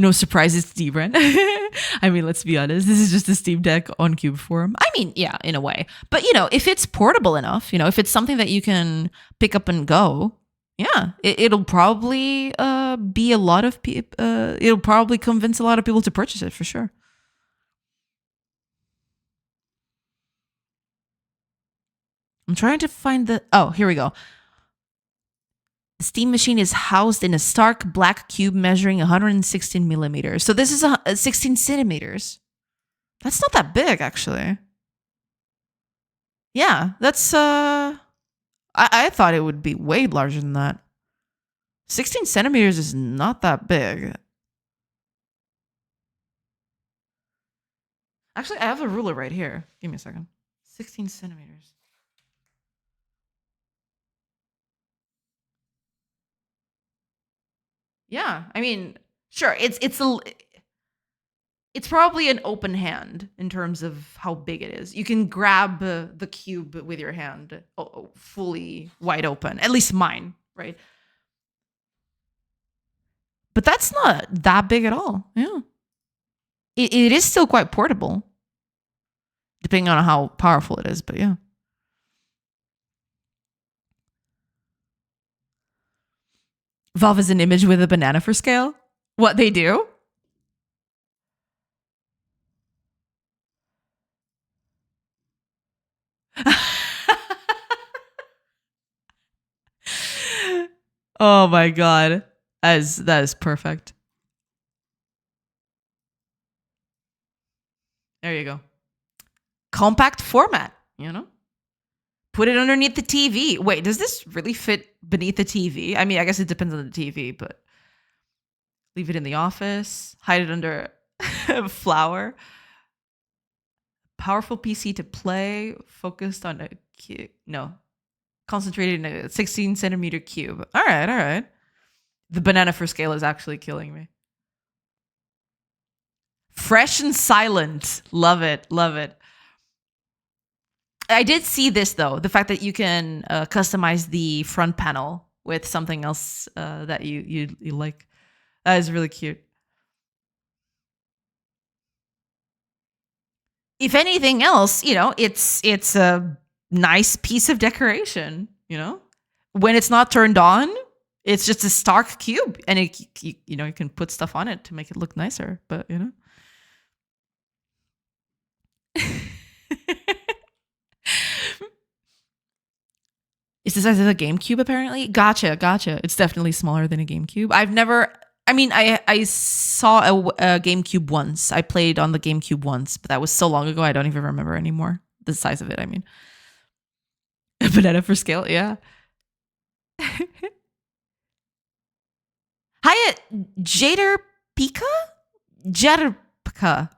No surprise, it's D-Brand. I mean, let's be honest. This is just a Steam Deck on cube form. I mean, yeah, in a way. But, if it's portable enough, if it's something that you can pick up and go, yeah, it'll probably be a lot of people. It'll probably convince a lot of people to purchase it for sure. I'm trying to find the... Oh, here we go. The Steam Machine is housed in a stark black cube measuring 116 millimeters. So this is a 16 centimeters. That's not that big, actually. Yeah, that's... I thought it would be way larger than that. 16 centimeters is not that big. Actually, I have a ruler right here. Give me a second. 16 centimeters. Yeah, I mean, sure, it's probably an open hand in terms of how big it is. You can grab the cube with your hand fully wide open. At least mine, right? But that's not that big at all. Yeah. It is still quite portable, depending on how powerful it is, but yeah. Valve is an image with a banana for scale. What they do? Oh my god. That is perfect. There you go. Compact format, Put it underneath the TV. Wait, does this really fit beneath the TV? I mean, I guess it depends on the TV, but leave it in the office, hide it under a flower. Powerful PC to play, focused on a cube. No, concentrated in a 16 centimeter cube. All right. The banana for scale is actually killing me. Fresh and silent. Love it. I did see this, though. The fact that you can customize the front panel with something else that you like. That is really cute. If anything else, it's a nice piece of decoration, When it's not turned on, It's just a stark cube, and you can put stuff on it to make it look nicer. But it's the size of a GameCube, apparently. Gotcha. It's definitely smaller than a GameCube. I've never. I mean, I saw a GameCube once. I played on the GameCube once, but that was so long ago. I don't even remember anymore the size of it. I mean, a banana for scale. Yeah. Hyatt Jaderpika? Jaderpika.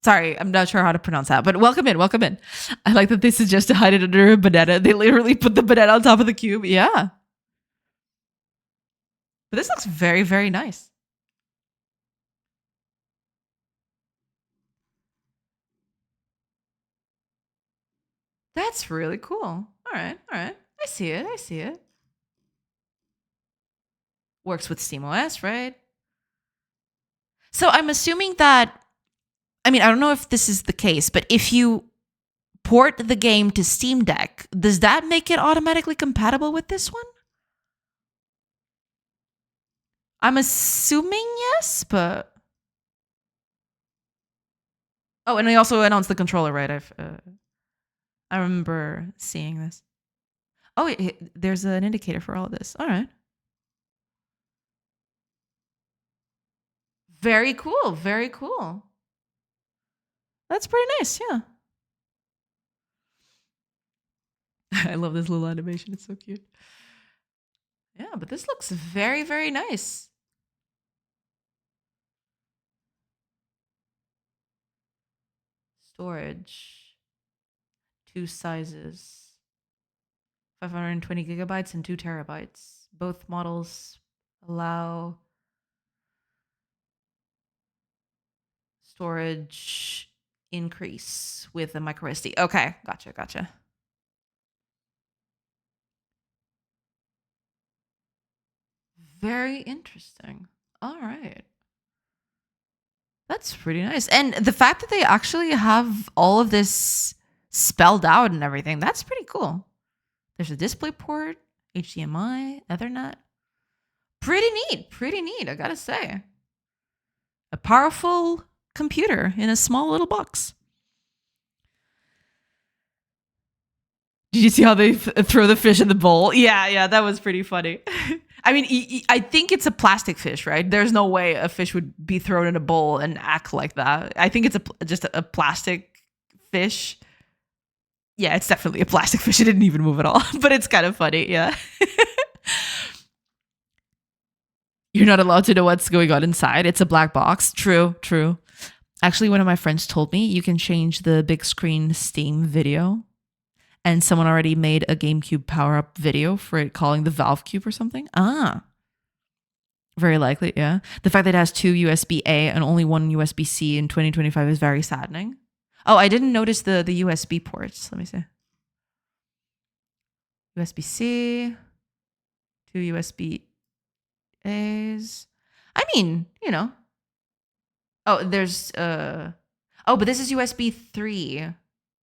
Sorry, I'm not sure how to pronounce that, but welcome in. I like that they suggest to hide it under a banana. They literally put the banana on top of the cube. Yeah. But this looks very, very nice. That's really cool. All right. I see it. Works with SteamOS, right? So I'm assuming that, I mean, I don't know if this is the case, but if you port the game to Steam Deck, does that make it automatically compatible with this one? I'm assuming yes, but... Oh, and they also announced the controller, right? I remember seeing this. Oh, there's an indicator for all of this. All right. Very cool. That's pretty nice, yeah. I love this little animation. It's so cute. Yeah, but this looks very, very nice. Storage. 2 sizes. 520 gigabytes and 2 terabytes. Both models allow storage increase with a micro SD. Okay, gotcha. Very interesting. All right. That's pretty nice. And the fact that they actually have all of this spelled out and everything, that's pretty cool. There's a display port, HDMI, Ethernet. Pretty neat, I gotta say. A powerful computer in a small little box. Did you see how they throw the fish in the bowl? Yeah, that was pretty funny. I mean, I think it's a plastic fish, right? There's no way a fish would be thrown in a bowl and act like that. I think it's just a plastic fish. Yeah, it's definitely a plastic fish. It didn't even move at all, but it's kind of funny. Yeah. You're not allowed to know what's going on inside. It's a black box. True. Actually, one of my friends told me you can change the big screen Steam video. And someone already made a GameCube power-up video for it, calling the Valve Cube or something. Very likely, yeah. The fact that it has 2 USB-A and only 1 USB-C in 2025 is very saddening. Oh, I didn't notice the USB ports. Let me see. USB-C, 2 USB-As. I mean, Oh, there's but this is USB 3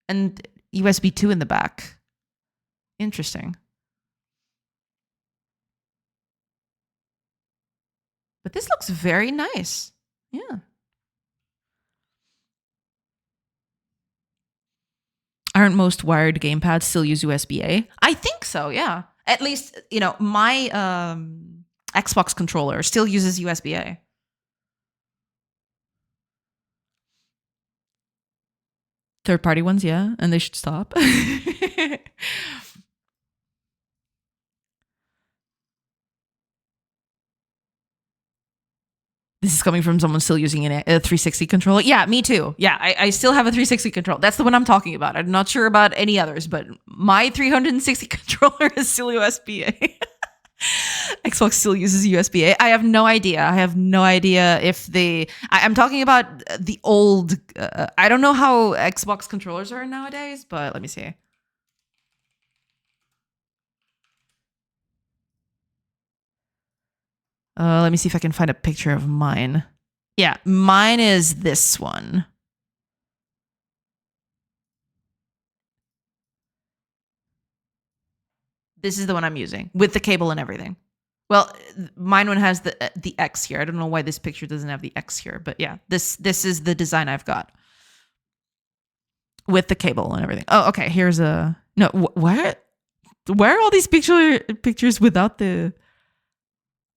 and USB 2 in the back. Interesting. But this looks very nice. Yeah. Aren't most wired gamepads still use USB-A? I think so, yeah. At least, my Xbox controller still uses USB-A. Third-party ones, yeah, and they should stop. This is coming from someone still using a 360 controller. Yeah, me too. Yeah, I still have a 360 controller. That's the one I'm talking about. I'm not sure about any others, but my 360 controller is still USB-A. Xbox still uses USB-A. I have no idea if they... I'm talking about the old... I don't know how Xbox controllers are nowadays, but let me see. Let me see if I can find a picture of mine. Yeah, mine is this one. This is the one I'm using with the cable and everything. Well, mine one has the X here. I don't know why this picture doesn't have the X here, but yeah, this is the design I've got with the cable and everything. Oh, okay. Here's a no. What? Why are all these pictures without the?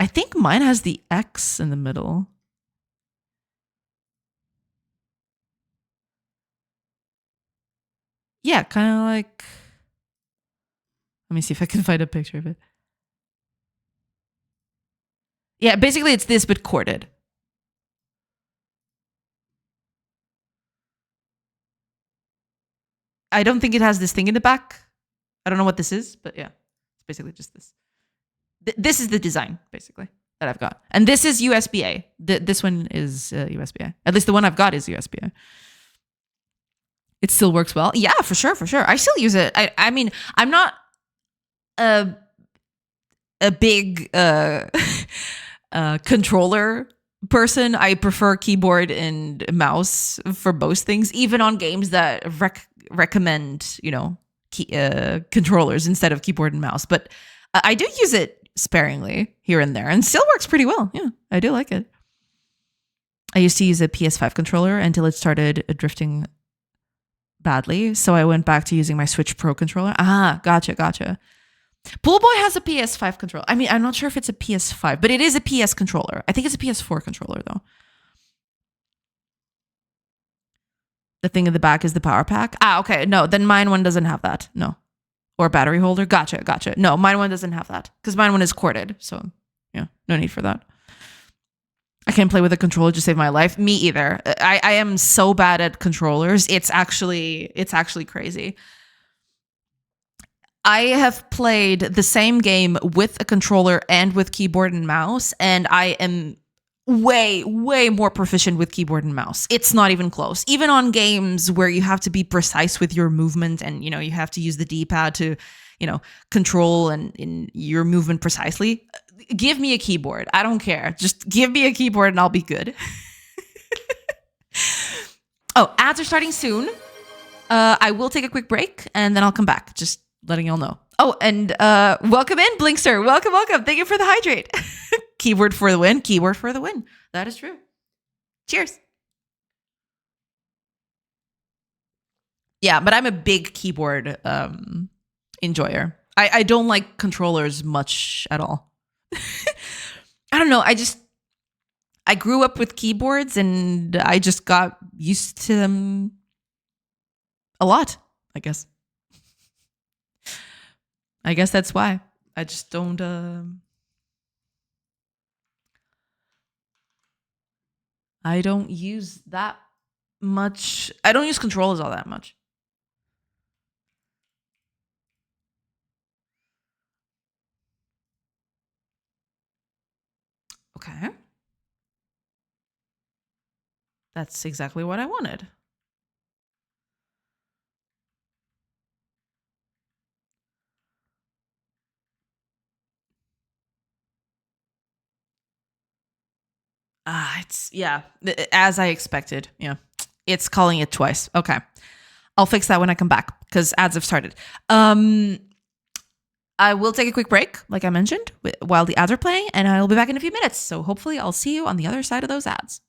I think mine has the X in the middle. Yeah, kind of like. Let me see if I can find a picture of it. Yeah, basically it's this but corded. I don't think it has this thing in the back. I don't know what this is, but yeah, it's basically just this. This is the design basically that I've got, and this is USB-A. This one is USB-A. At least the one I've got is USB-A. It still works well. Yeah, for sure, for sure. I still use it. I mean, I'm not a big controller person. I prefer keyboard and mouse for most things, even on games that recommend, controllers instead of keyboard and mouse. But I do use it sparingly here and there, and still works pretty well. Yeah, I do like it. I used to use a PS5 controller until it started drifting badly, so I went back to using my Switch Pro controller. Ah, gotcha. Pool Boy has a PS5 controller. I mean, I'm not sure if it's a PS5, but it is a PS controller. I think it's a PS4 controller, though. The thing in the back is the power pack. Ah, okay. No, then mine one doesn't have that. No. Or battery holder. Gotcha. No, mine one doesn't have that because mine one is corded. So, yeah, no need for that. I can't play with a controller to save my life. Me either. I am so bad at controllers. It's actually crazy. I have played the same game with a controller and with keyboard and mouse, and I am way more proficient with keyboard and mouse. It's not even close. Even on games where you have to be precise with your movement and you have to use the D-pad to control and in your movement precisely, give me a keyboard. I don't care. Just give me a keyboard and I'll be good. Oh, ads are starting soon. I will take a quick break and then I'll come back. Just letting y'all know. Oh, and welcome in, Blinkster. Welcome. Thank you for the hydrate. Keyword for the win. That is true. Cheers. Yeah, but I'm a big keyboard enjoyer. I don't like controllers much at all. I don't know. I grew up with keyboards and I just got used to them a lot, I guess. I guess that's why. I just don't I don't use that much. I don't use controllers all that much. Okay. That's exactly what I wanted. It's as I expected. Yeah. It's calling it twice. Okay. I'll fix that when I come back because ads have started. I will take a quick break, like I mentioned, while the ads are playing, and I'll be back in a few minutes. So hopefully I'll see you on the other side of those ads.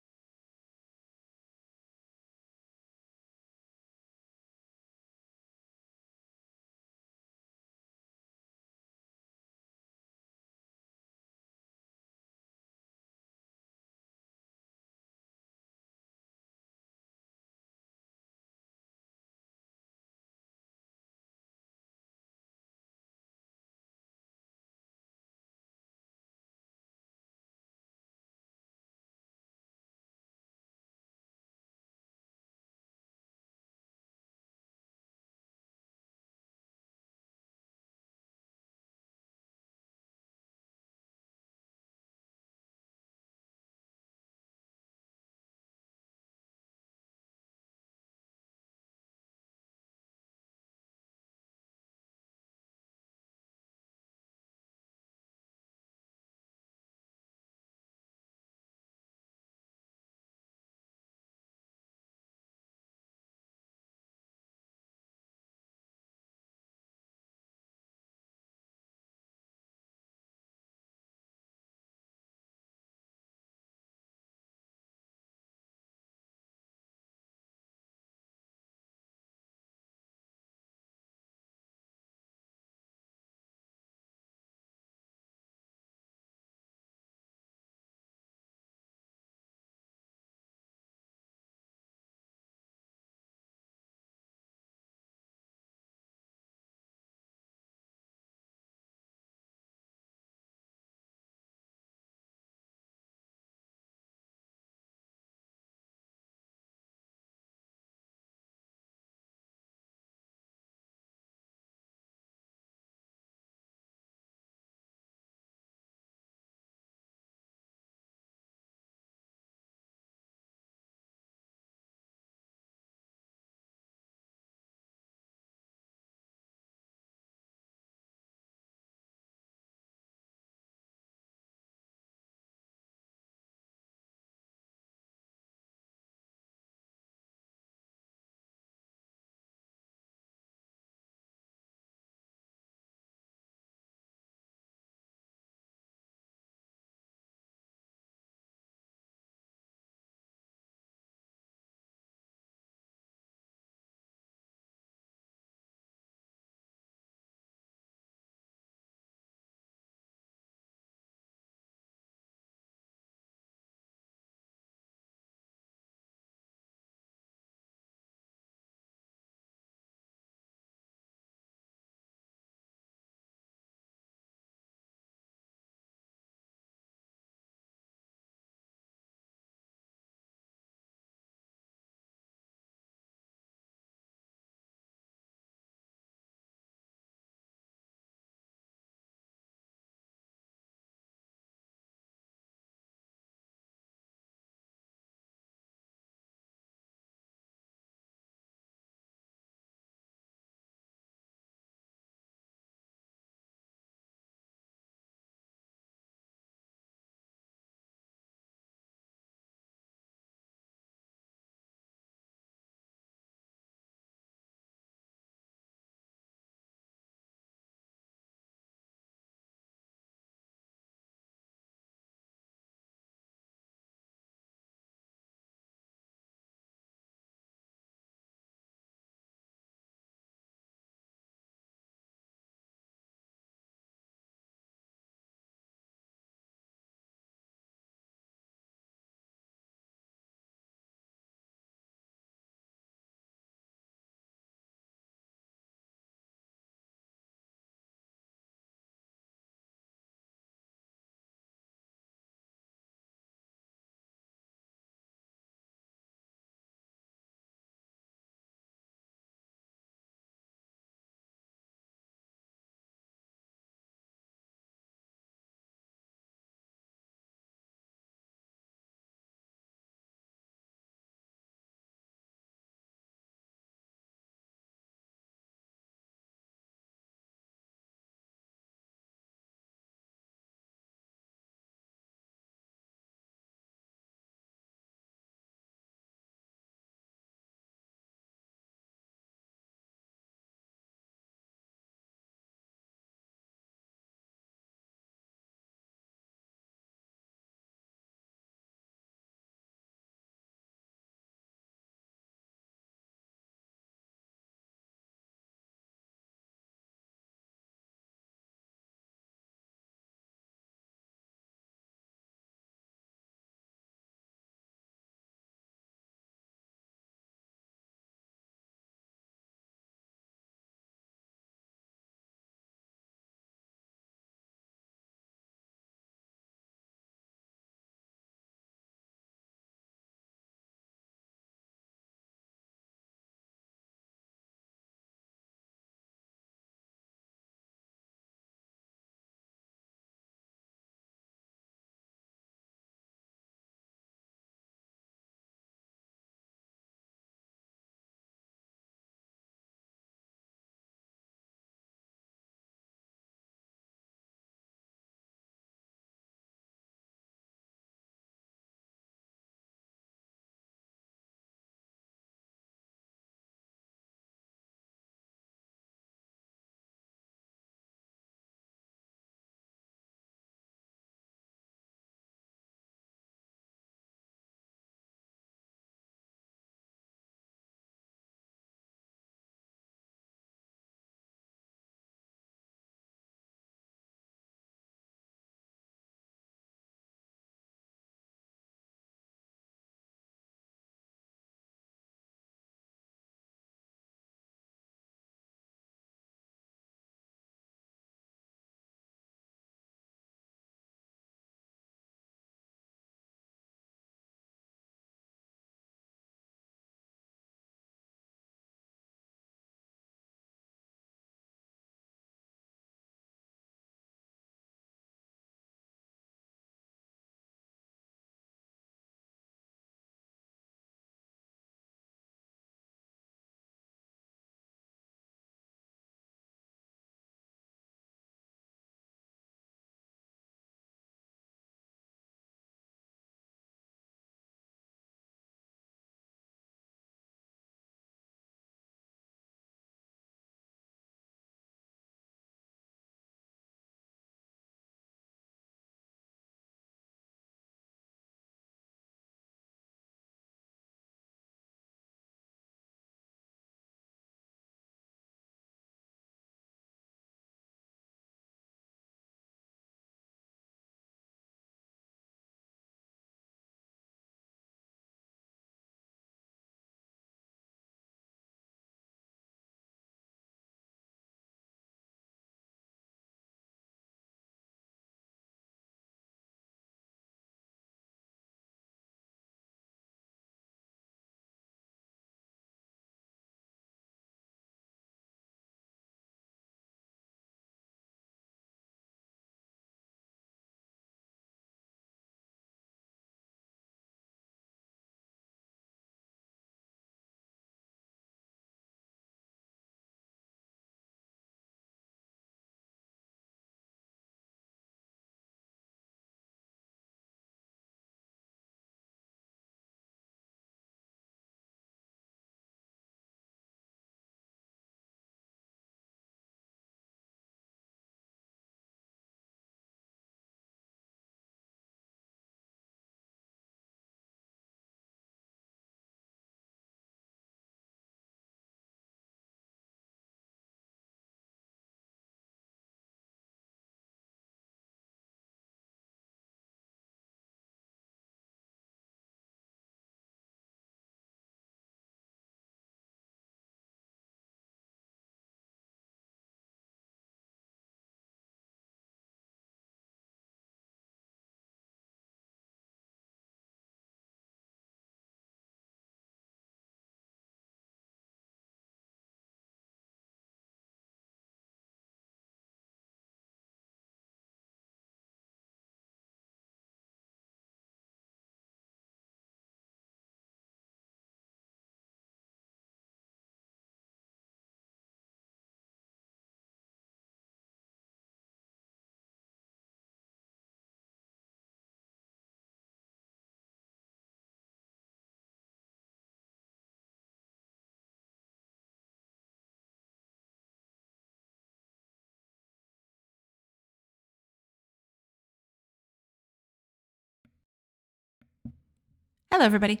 Hello, everybody.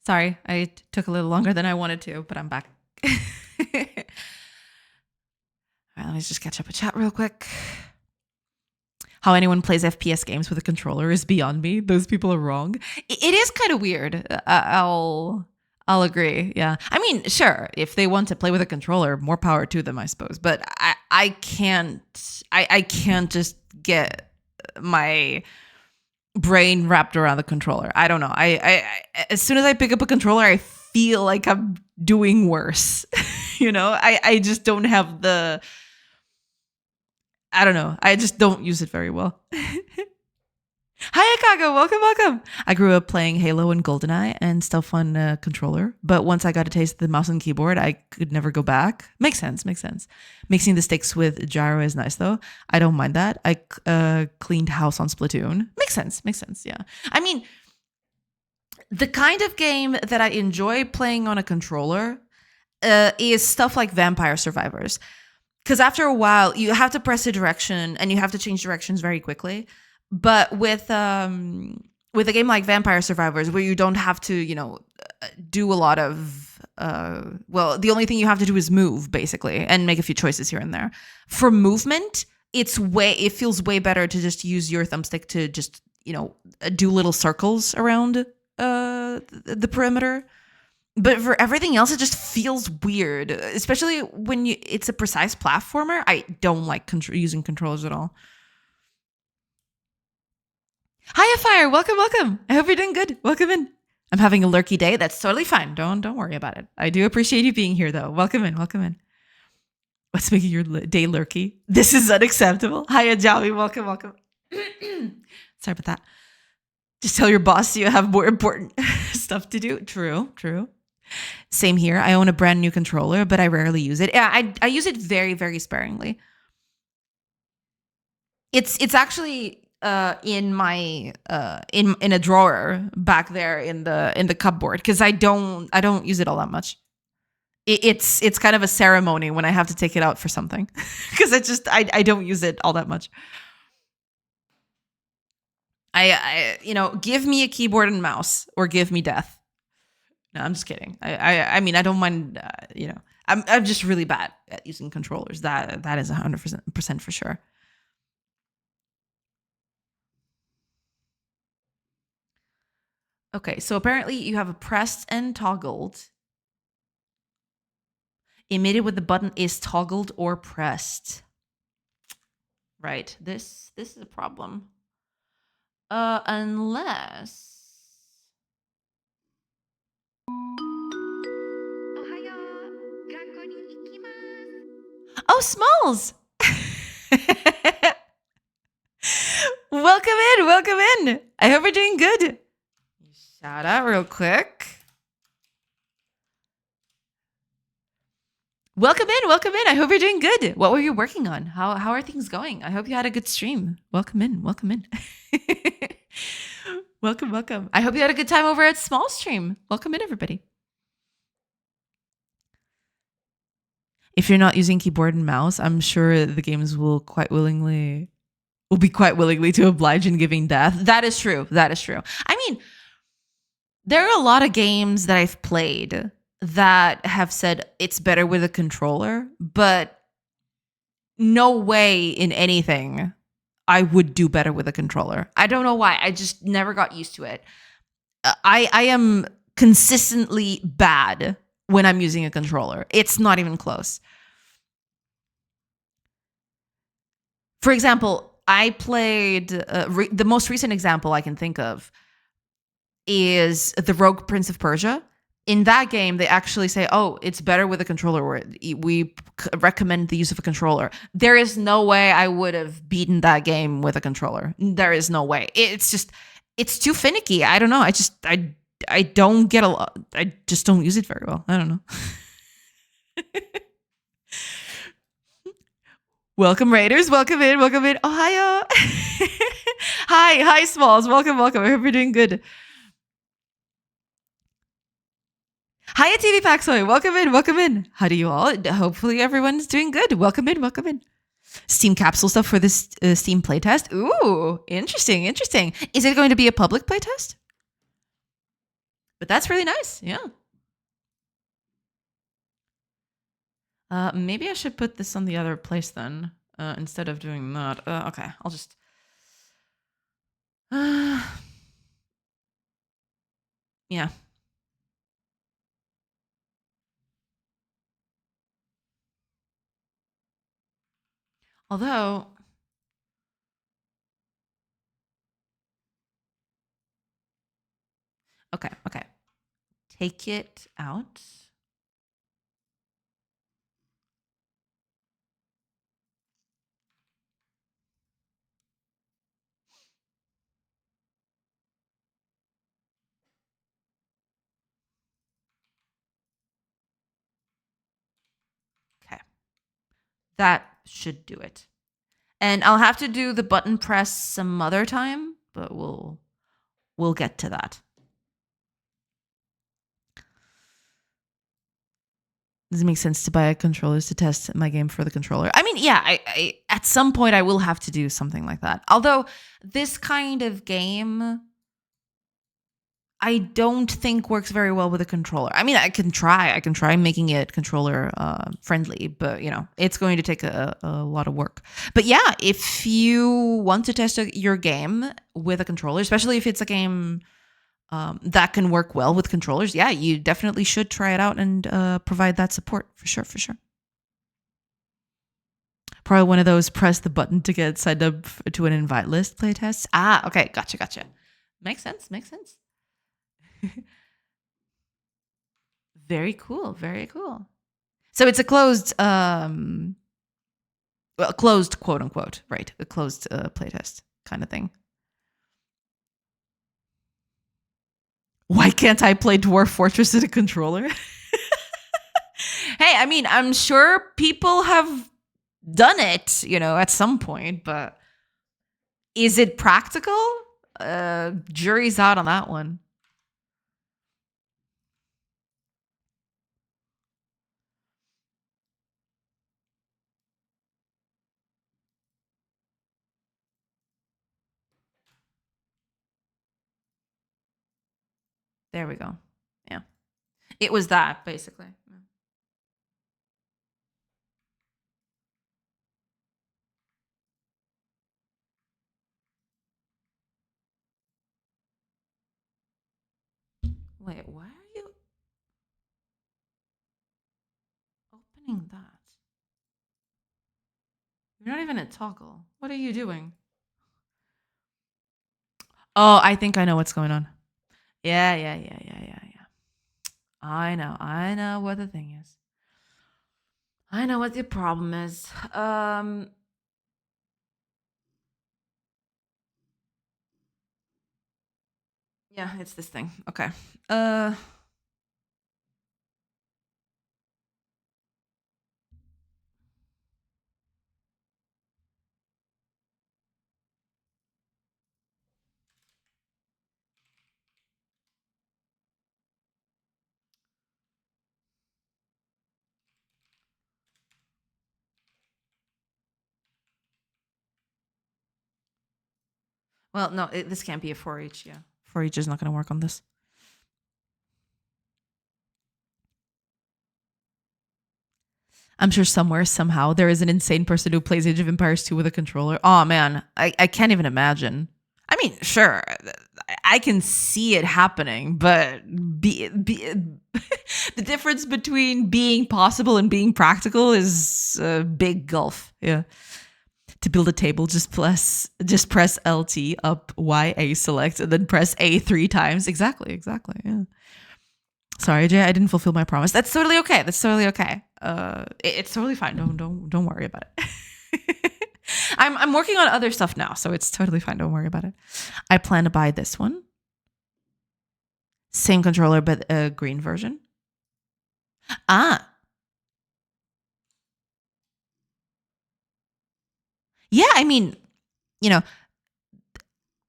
Sorry, I took a little longer than I wanted to, but I'm back. All right, let me just catch up a chat real quick. How anyone plays FPS games with a controller is beyond me. Those people are wrong. It is kind of weird. I'll agree. Yeah. I mean, sure, if they want to play with a controller, more power to them, I suppose. But I can't just get my brain wrapped around the controller. I don't know. I as soon as I pick up a controller, I feel like I'm doing worse. I just don't have the, I don't know. I just don't use it very well. Hi, Akago. Welcome. I grew up playing Halo and GoldenEye and stuff on a controller. But once I got a taste of the mouse and keyboard, I could never go back. Makes sense. Mixing the sticks with gyro is nice, though. I don't mind that. I cleaned house on Splatoon. Makes sense. Yeah. I mean, the kind of game that I enjoy playing on a controller is stuff like Vampire Survivors. Because after a while, you have to press a direction and you have to change directions very quickly. But with a game like Vampire Survivors, where you don't have to, do a lot of, the only thing you have to do is move, basically, and make a few choices here and there. For movement, it feels way better to just use your thumbstick to just, do little circles around the perimeter. But for everything else, it just feels weird, especially when it's a precise platformer. I don't like using controllers at all. Hiya, Fire. Welcome. I hope you're doing good. Welcome in. I'm having a lurky day. That's totally fine. Don't worry about it. I do appreciate you being here, though. Welcome in. What's making your day lurky? This is unacceptable. Hiya, Jawi. Welcome. Sorry about that. Just tell your boss you have more important stuff to do. True. Same here. I own a brand new controller, but I rarely use it. Yeah, I use it very, very sparingly. It's actually in my in a drawer back there in the cupboard, because I don't use it all that much. It's kind of a ceremony when I have to take it out for something, because I don't use it all that much. I give me a keyboard and mouse or give me death. No, I'm just kidding. I mean, I don't mind. I'm just really bad at using controllers. That is 100% for sure. Okay, so apparently you have a pressed and toggled. Emitted with the button is toggled or pressed. Right. This is a problem. Unless. Oh, Smalls! Welcome in. I hope you're doing good. Shout out real quick. Welcome in. I hope you're doing good. What were you working on? How are things going? I hope you had a good stream. Welcome in. welcome. I hope you had a good time over at Small Stream. Welcome in, everybody. If you're not using keyboard and mouse, I'm sure the games will be quite willingly to oblige in giving death. That is true. I mean, there are a lot of games that I've played that have said it's better with a controller, but no way in anything I would do better with a controller. I don't know why. I just never got used to it. I am consistently bad when I'm using a controller. It's not even close. For example, I played the most recent example I can think of is the Rogue Prince of Persia. In that game, they actually say, oh, it's better with a controller, or we recommend the use of a controller. There is no way I would have beaten that game with a controller. There is no way. It's too finicky. I don't know. I don't get a lot. I just don't use it very well. I don't know. Welcome, Raiders. Welcome in. Ohio. Hi, Smalls. Welcome. I hope you're doing good. Hiya, TV Paxoy. Welcome in. How do you all? Hopefully everyone's doing good. Welcome in. Steam capsule stuff for this Steam playtest. Ooh, interesting. Is it going to be a public playtest? But that's really nice. Yeah. Maybe I should put this on the other place then, instead of doing that. Okay, I'll just. Yeah. Although, okay. Take it out. Okay. That should do it. And I'll have to do the button press some other time, but we'll get to that. Does it make sense to buy controllers to test my game for the controller? I mean, yeah, I at some point I will have to do something like that. Although this kind of game, I don't think works very well with a controller. I mean, I can try making it controller friendly, but it's going to take a lot of work. But yeah, if you want to test your game with a controller, especially if it's a game that can work well with controllers, yeah, you definitely should try it out and provide that support for sure. Probably one of those press the button to get signed up to an invite list playtest. Okay, gotcha. Makes sense. Very cool. So it's a closed, closed quote unquote, right? A closed playtest kind of thing. Why can't I play Dwarf Fortress in a controller? Hey, I mean, I'm sure people have done it, at some point, but is it practical? Jury's out on that one. There we go. Yeah. It was that, basically. Wait, why are you opening that? You're not even at toggle. What are you doing? Oh, I think I know what's going on. Yeah. I know what the thing is. I know what the problem is. Yeah, it's this thing. Okay. Well, no, this can't be a 4H. Yeah, 4H is not going to work on this. I'm sure somewhere, somehow, there is an insane person who plays Age of Empires 2 with a controller. Oh, man. I can't even imagine. I mean, sure, I can see it happening, but the difference between being possible and being practical is a big gulf. Yeah. To build a table, just press LT, up, Y, A, select, and then press A 3 times. Exactly. Yeah. Sorry, Jay, I didn't fulfill my promise. That's totally okay. It's totally fine. Don't worry about it. I'm working on other stuff now, so it's totally fine. Don't worry about it. I plan to buy this one. Same controller, but a green version. Yeah, I mean,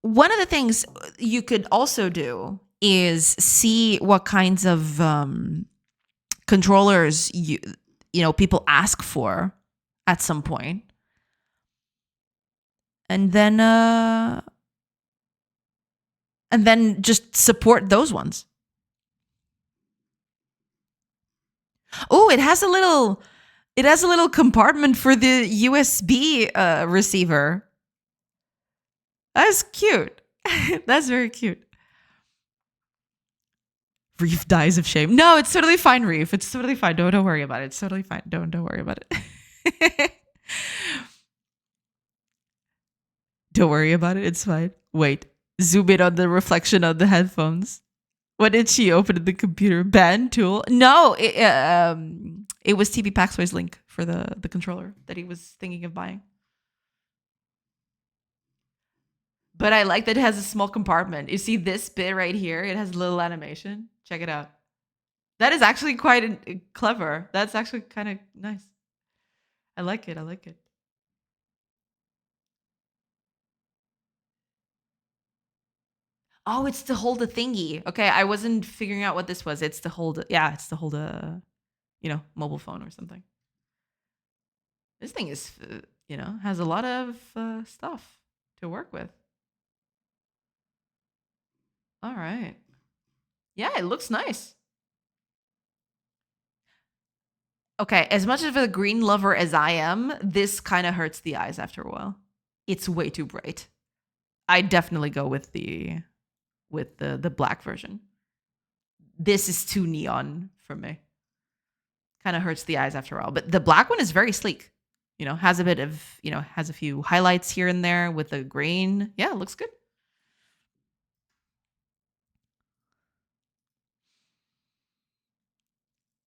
one of the things you could also do is see what kinds of controllers people ask for at some point, and then just support those ones. Oh, it has a little compartment for the USB receiver. That's cute. That's very cute. Reef dies of shame. No, it's totally fine, Reef. It's totally fine. Don't worry about it. It's totally fine. Don't worry about it. Don't worry about it. It's fine. Wait. Zoom in on the reflection of the headphones. What did she open in the computer? Band tool? No, it was TP Paxway's link for the controller that he was thinking of buying. But I like that it has a small compartment. You see this bit right here? It has a little animation. Check it out. That is actually quite clever. That's actually kind of nice. I like it. I like it. Oh, it's to hold a thingy. Okay, I wasn't figuring out what this was. It's to hold. Yeah, it's to hold a, mobile phone or something. This thing is, has a lot of stuff to work with. All right. Yeah, it looks nice. Okay, as much of a green lover as I am, this kind of hurts the eyes after a while. It's way too bright. I definitely go with the black version. This is too neon for me. Kind of hurts the eyes after a while. But the black one is very sleek. Has a bit of, has a few highlights here and there with the green. Yeah, it looks good.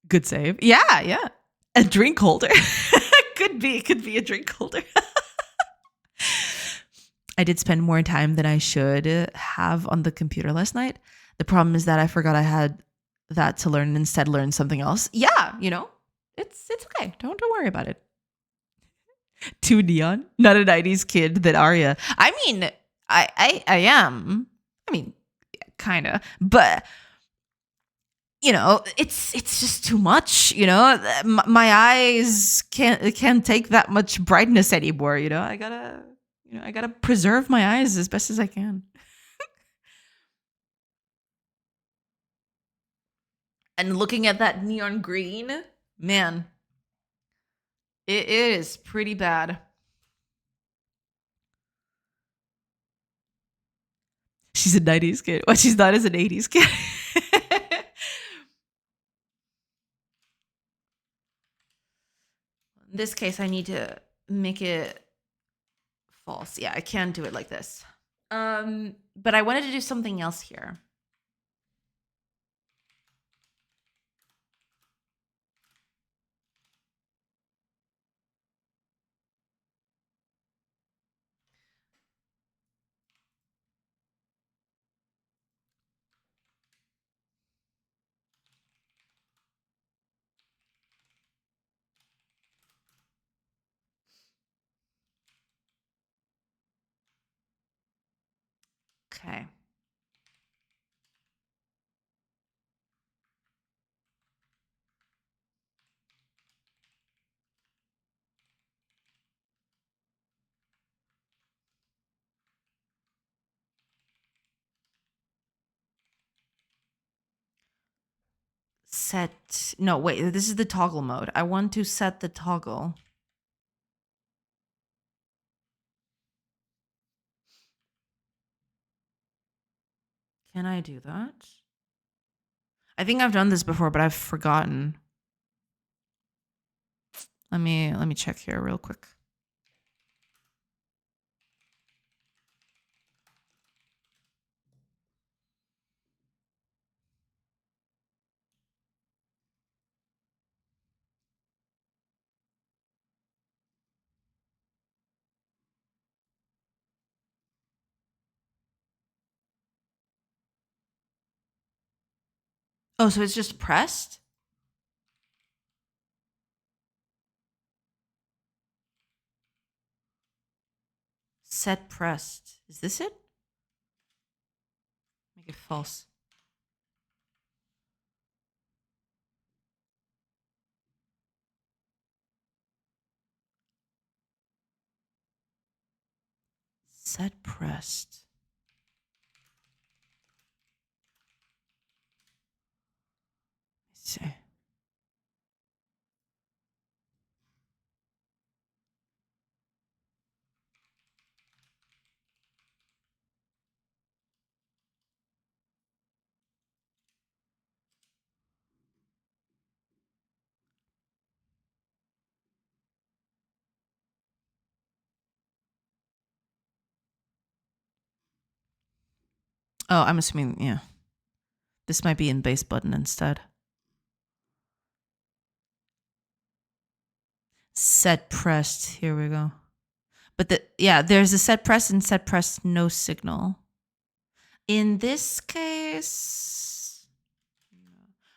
Good save. Yeah, yeah. A drink holder. could be a drink holder. I did spend more time than I should have on the computer last night. The problem is that I forgot I had that to learn and instead learned something else. Yeah, it's okay. Don't worry about it. Too neon. Not a 90s kid that Arya. I mean, I am. I mean, kind of. But it's just too much. My eyes can't take that much brightness anymore. I gotta preserve my eyes as best as I can. And looking at that neon green, man, it is pretty bad. She's a 90s kid. What she's not is an 80s kid. In this case, I need to make it false. Yeah, I can't do it like this. But I wanted to do something else here. Okay. No, wait, this is the toggle mode. I want to set the toggle. Can I do that? I think I've done this before, but I've forgotten. Let me check here real quick. Oh, so it's just pressed? Set pressed. Is this it? Make it false. Set pressed. Let's see. Oh, I'm assuming, yeah. This might be in base button instead. Set pressed. Here we go. But there's a set pressed and set pressed no signal. In this case,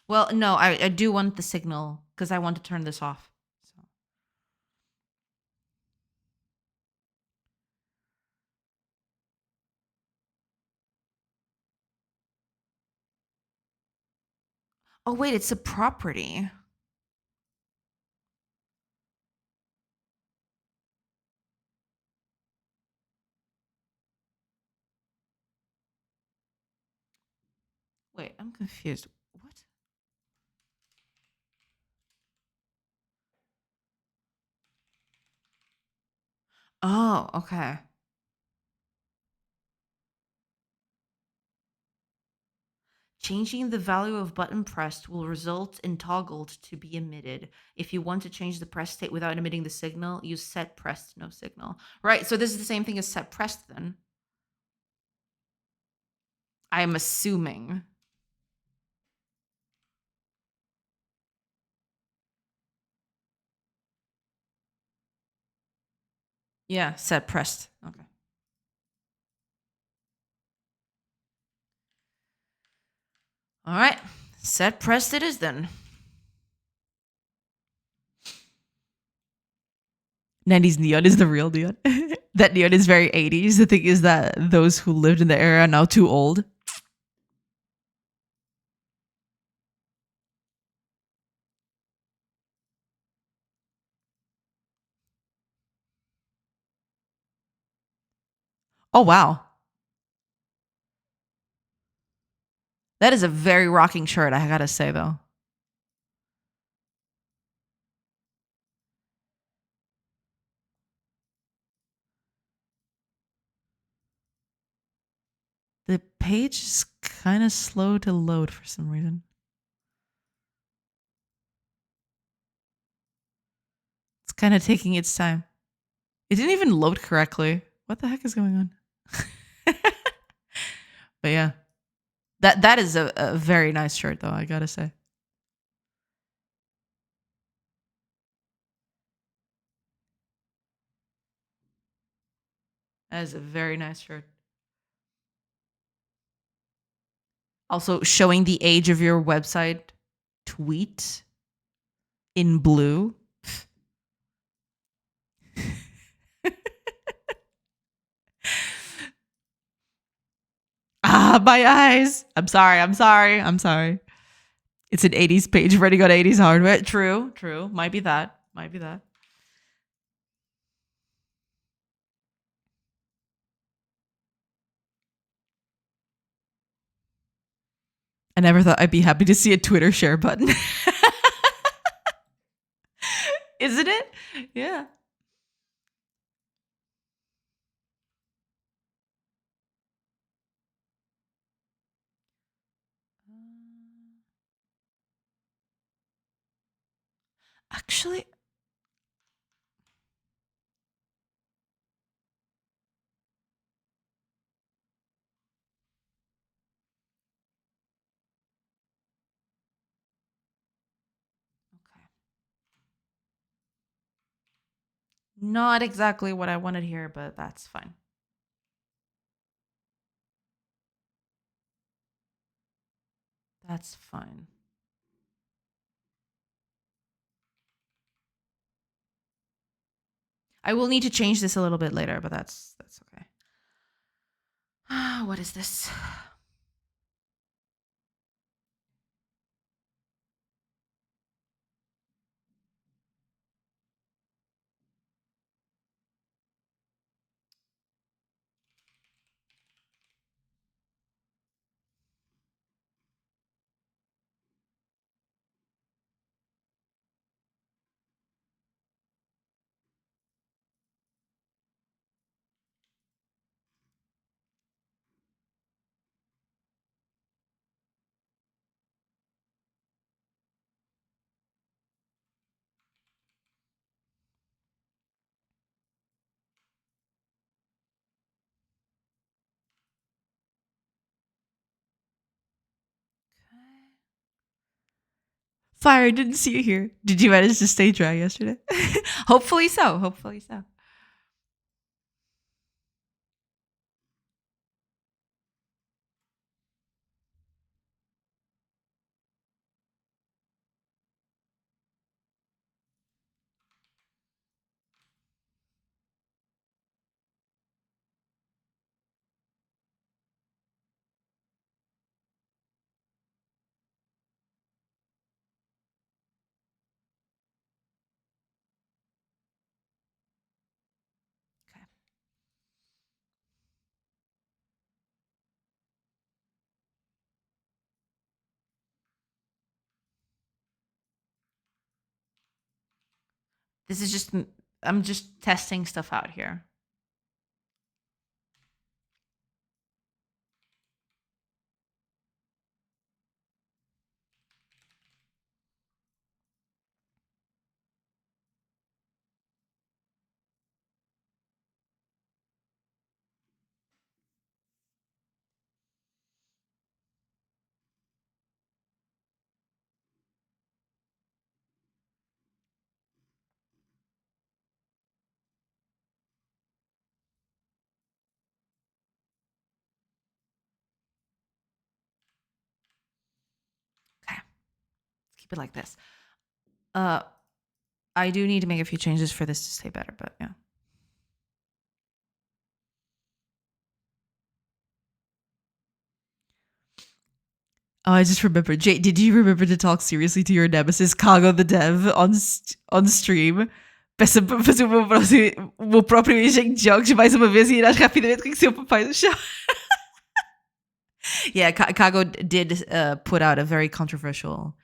well, no, I do want the signal because I want to turn this off. So. Oh, wait, it's a property. Wait, I'm confused. What? Oh, okay. Changing the value of button pressed will result in toggled to be emitted. If you want to change the press state without emitting the signal, use set pressed no signal. Right, so this is the same thing as set pressed then. I'm assuming. Yeah, set pressed. Okay. All right. Set pressed it is then. 90s neon is the real neon. That neon is very 80s. The thing is that those who lived in the era are now too old. Oh, wow. That is a very rocking shirt, I gotta say, though. The page is kind of slow to load for some reason. It's kind of taking its time. It didn't even load correctly. What the heck is going on? But yeah, that is a very nice shirt, though, I gotta say. That is a very nice shirt. Also, showing the age of your website tweet in blue. My eyes. I'm sorry. I'm sorry. I'm sorry. It's an 80s page running on 80s hardware. True. True. Might be that. Might be that. I never thought I'd be happy to see a Twitter share button. Isn't it? Yeah. Actually, okay. Not exactly what I wanted here, but that's fine. That's fine. I will need to change this a little bit later, but that's okay. What is this? Fire, I didn't see you here. Did you manage to stay dry yesterday? Hopefully so. Hopefully so. Okay. This is just, I'm just testing stuff out here. Okay. Let's keep it like this. I do need to make a few changes for this to stay better, but yeah. Oh, I just remembered. Jay, did you remember to talk seriously to your nemesis, Kago the Dev, on stream? Peça para fazer o meu próprio engenho de jogos mais uma vez e irás rapidamente conhecer o papai do chão. Yeah, Kago did put out a very controversial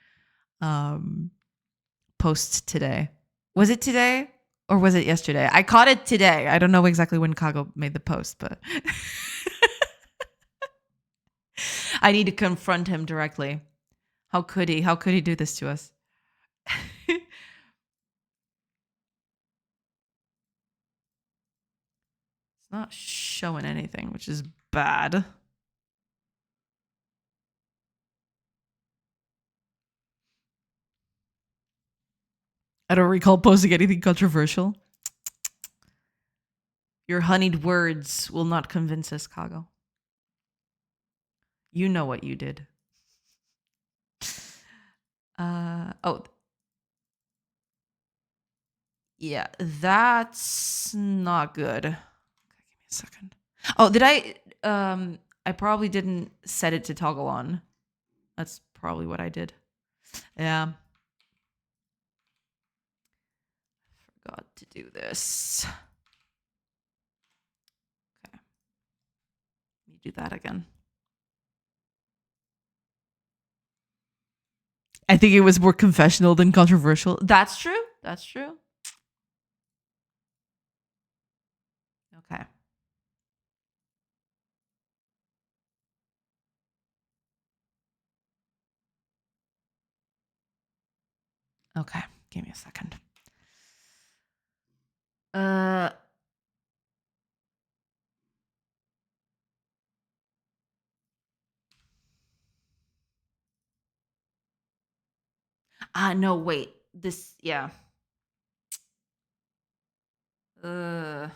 post today. Was it today or was it yesterday? I caught it today. I don't know exactly when Kago made the post, but I need to confront him directly. How could he? How could he do this to us? It's not showing anything, which is bad. I don't recall posting anything controversial. Your honeyed words will not convince us, Kago. You know what you did. Oh. Yeah, that's not good. Okay, give me a second. Oh, did I probably didn't set it to toggle on. That's probably what I did. Yeah. Forgot to do this. Okay. Let me do that again. I think it was more confessional than controversial. That's true. That's true. Okay. Okay. Give me a second. No, wait. This, yeah. Uh,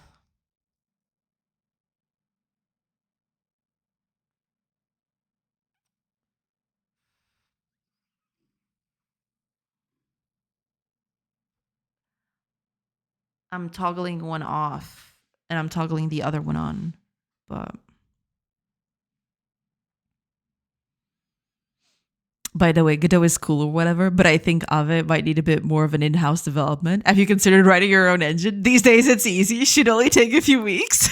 I'm toggling one off and I'm toggling the other one on, but by the way, Godot is cool or whatever, but I think Ave might need a bit more of an in-house development. Have you considered writing your own engine? These days it's easy. It should only take a few weeks.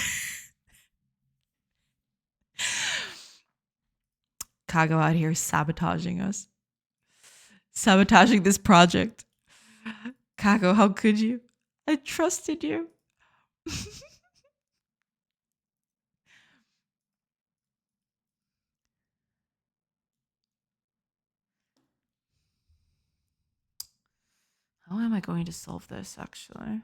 Kago out here sabotaging us. Sabotaging this project. Kago, how could you? I trusted you. How am I going to solve this, actually?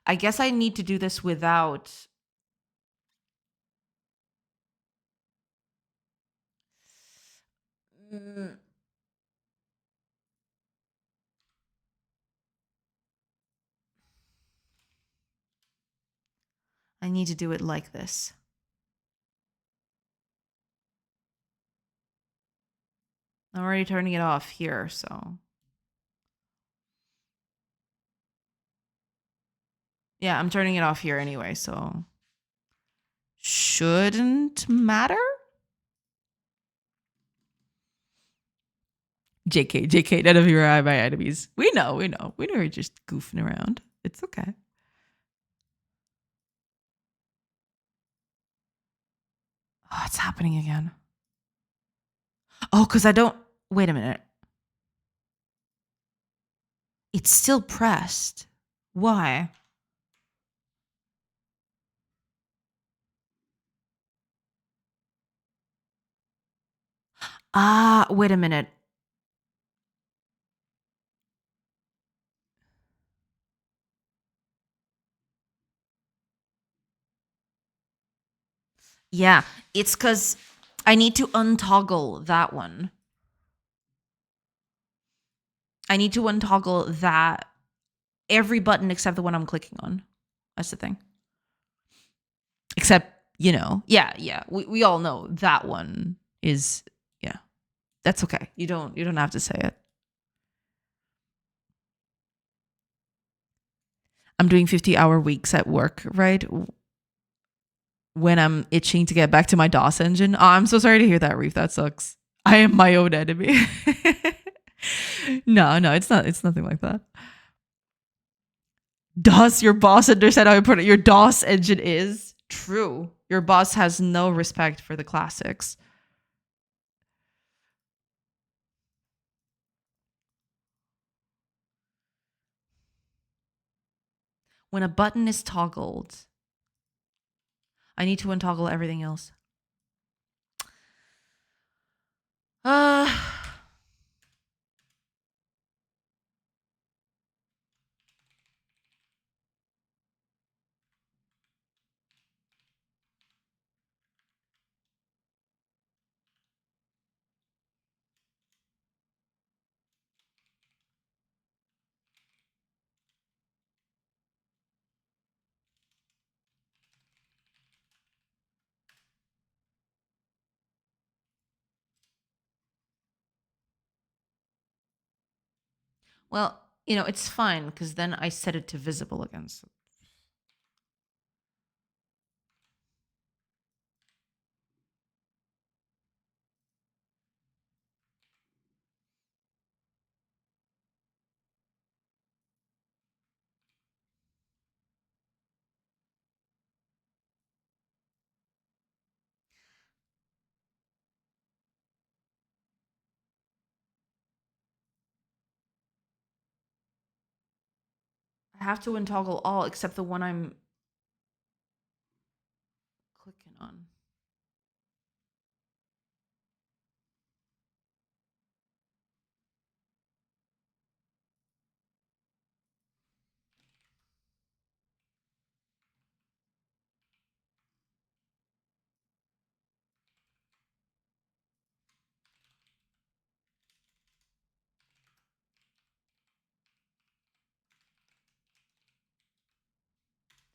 I guess I need to do this without I need to do it like this. I'm already turning it off here, so. Yeah, I'm turning it off here anyway, so. Shouldn't matter? JK, none of you are my enemies. We know. We know you're just goofing around. It's okay. Oh, it's happening again. Oh, because I don't. Wait a minute. It's still pressed. Why? Ah, wait a minute. Yeah, it's because I need to untoggle that one. I need to untoggle that every button except the one I'm clicking on. That's the thing. Except, yeah. We all know that one is, yeah. That's okay. You don't have to say it. I'm doing 50-hour weeks at work, right? When I'm itching to get back to my DOS engine. Oh, I'm so sorry to hear that, Reef. That sucks. I am my own enemy. No, it's not. It's nothing like that. Does your boss understand how important your DOS engine is? True. Your boss has no respect for the classics. When a button is toggled, I need to untoggle everything else. Well, it's fine because then I set it to visible again. So I have to untoggle all except the one I'm clicking on.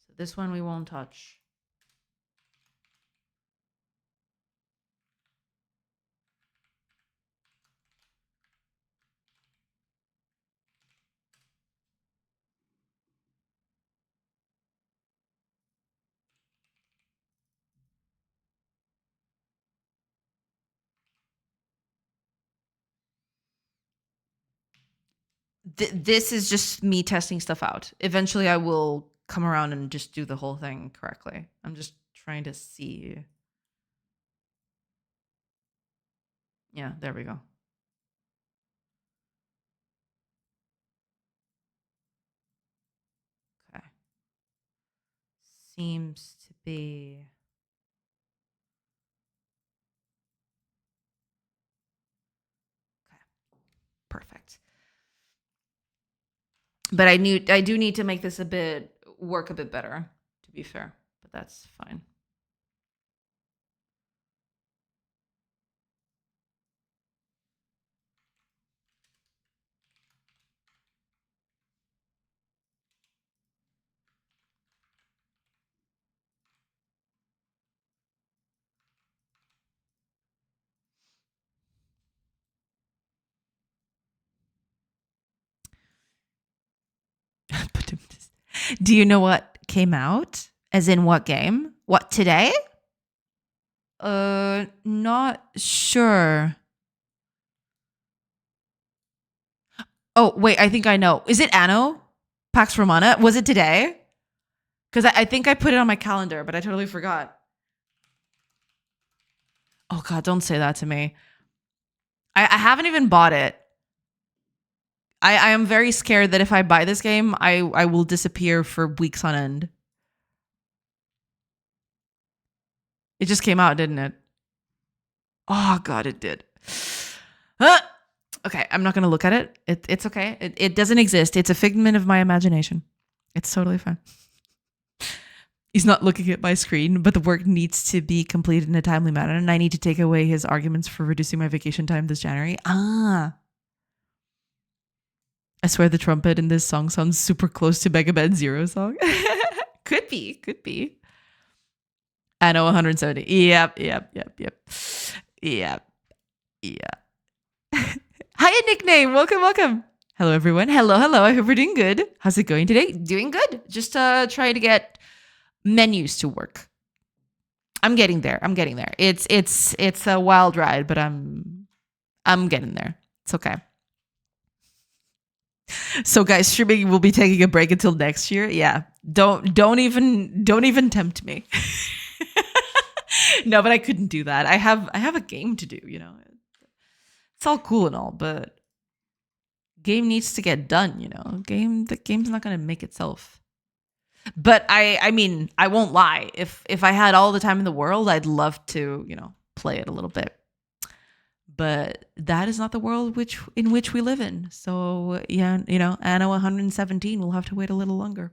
So this one we won't touch. This is just me testing stuff out. Eventually, I will come around and just do the whole thing correctly. I'm just trying to see. Yeah, there we go. Okay. Seems to be. Okay. Perfect. But I do need to make this work a bit better, to be fair. But that's fine. Do you know what came out? As in what game? What, today? Not sure. Oh, wait, I think I know. Is it Anno? Pax Romana? Was it today? Because I think I put it on my calendar, but I totally forgot. Oh God, don't say that to me. I haven't even bought it. I am very scared that if I buy this game, I will disappear for weeks on end. It just came out, didn't it? Oh God, it did. Okay, I'm not gonna look at it. It's okay. It doesn't exist. It's a figment of my imagination. It's totally fine. He's not looking at my screen, but the work needs to be completed in a timely manner, and I need to take away his arguments for reducing my vacation time this January. I swear the trumpet in this song sounds super close to Mega Man Zero song. Could be. I know 170. Yep. Hiya, nickname. Welcome. Hello, everyone. Hello. I hope we're doing good. How's it going today? Doing good. Just trying to get menus to work. I'm getting there. It's a wild ride, but I'm getting there. It's okay. So guys, streaming will be taking a break until next year. Yeah. Don't even tempt me. No, but I couldn't do that. I have a game to do, you know. It's all cool and all, but game needs to get done, you know. The game's not going to make itself. But I mean, I won't lie. If I had all the time in the world, I'd love to, you know, play it a little bit. But that is not the world in which we live in. So, yeah, you know, Anno 117 will have to wait a little longer.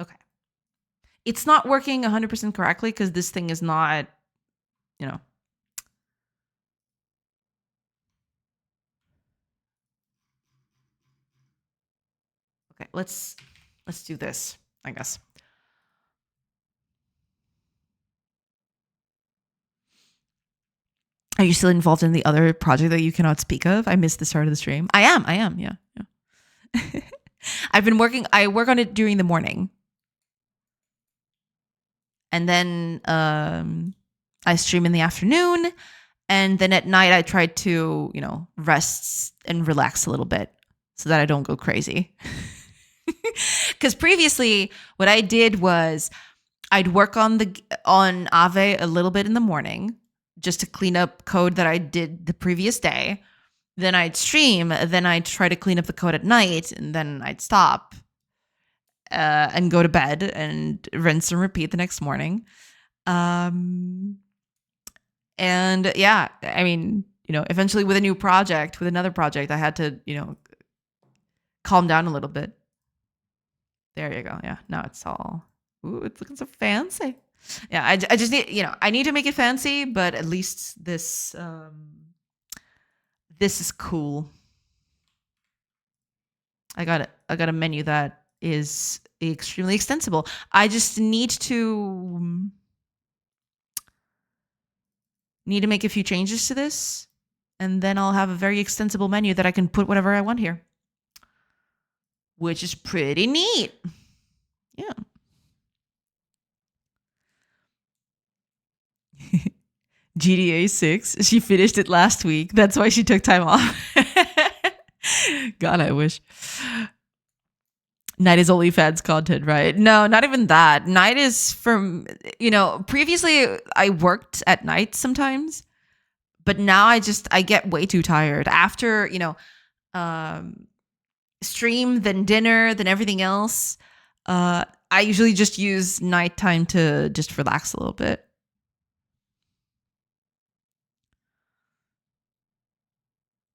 Okay. It's not working 100% correctly because this thing is not, you know. Okay, let's do this, I guess. Are you still involved in the other project that you cannot speak of? I missed the start of the stream. I am, yeah. I work on it during the morning. And then I stream in the afternoon. And then at night I try to, you know, rest and relax a little bit so that I don't go crazy. Because previously what I did was I'd work on Aave a little bit in the morning just to clean up code that I did the previous day. Then I'd stream, then I'd try to clean up the code at night, and then I'd stop and go to bed and rinse and repeat the next morning. And yeah, I mean, you know, eventually with another project, I had to, you know, calm down a little bit. There you go. Yeah, now it's all, ooh, it's looking so fancy. Yeah, I just need, you know, I need to make it fancy, but at least this is cool. I got a menu that is extremely extensible. I just need to make a few changes to this, and then I'll have a very extensible menu that I can put whatever I want here, which is pretty neat. Yeah. GTA 6. She finished it last week. That's why she took time off. God, I wish. Night is OnlyFans content, right? No, not even that. Night is from, you know, previously I worked at night sometimes, but now I get way too tired after, you know, stream, then dinner, then everything else. I usually just use nighttime to just relax a little bit.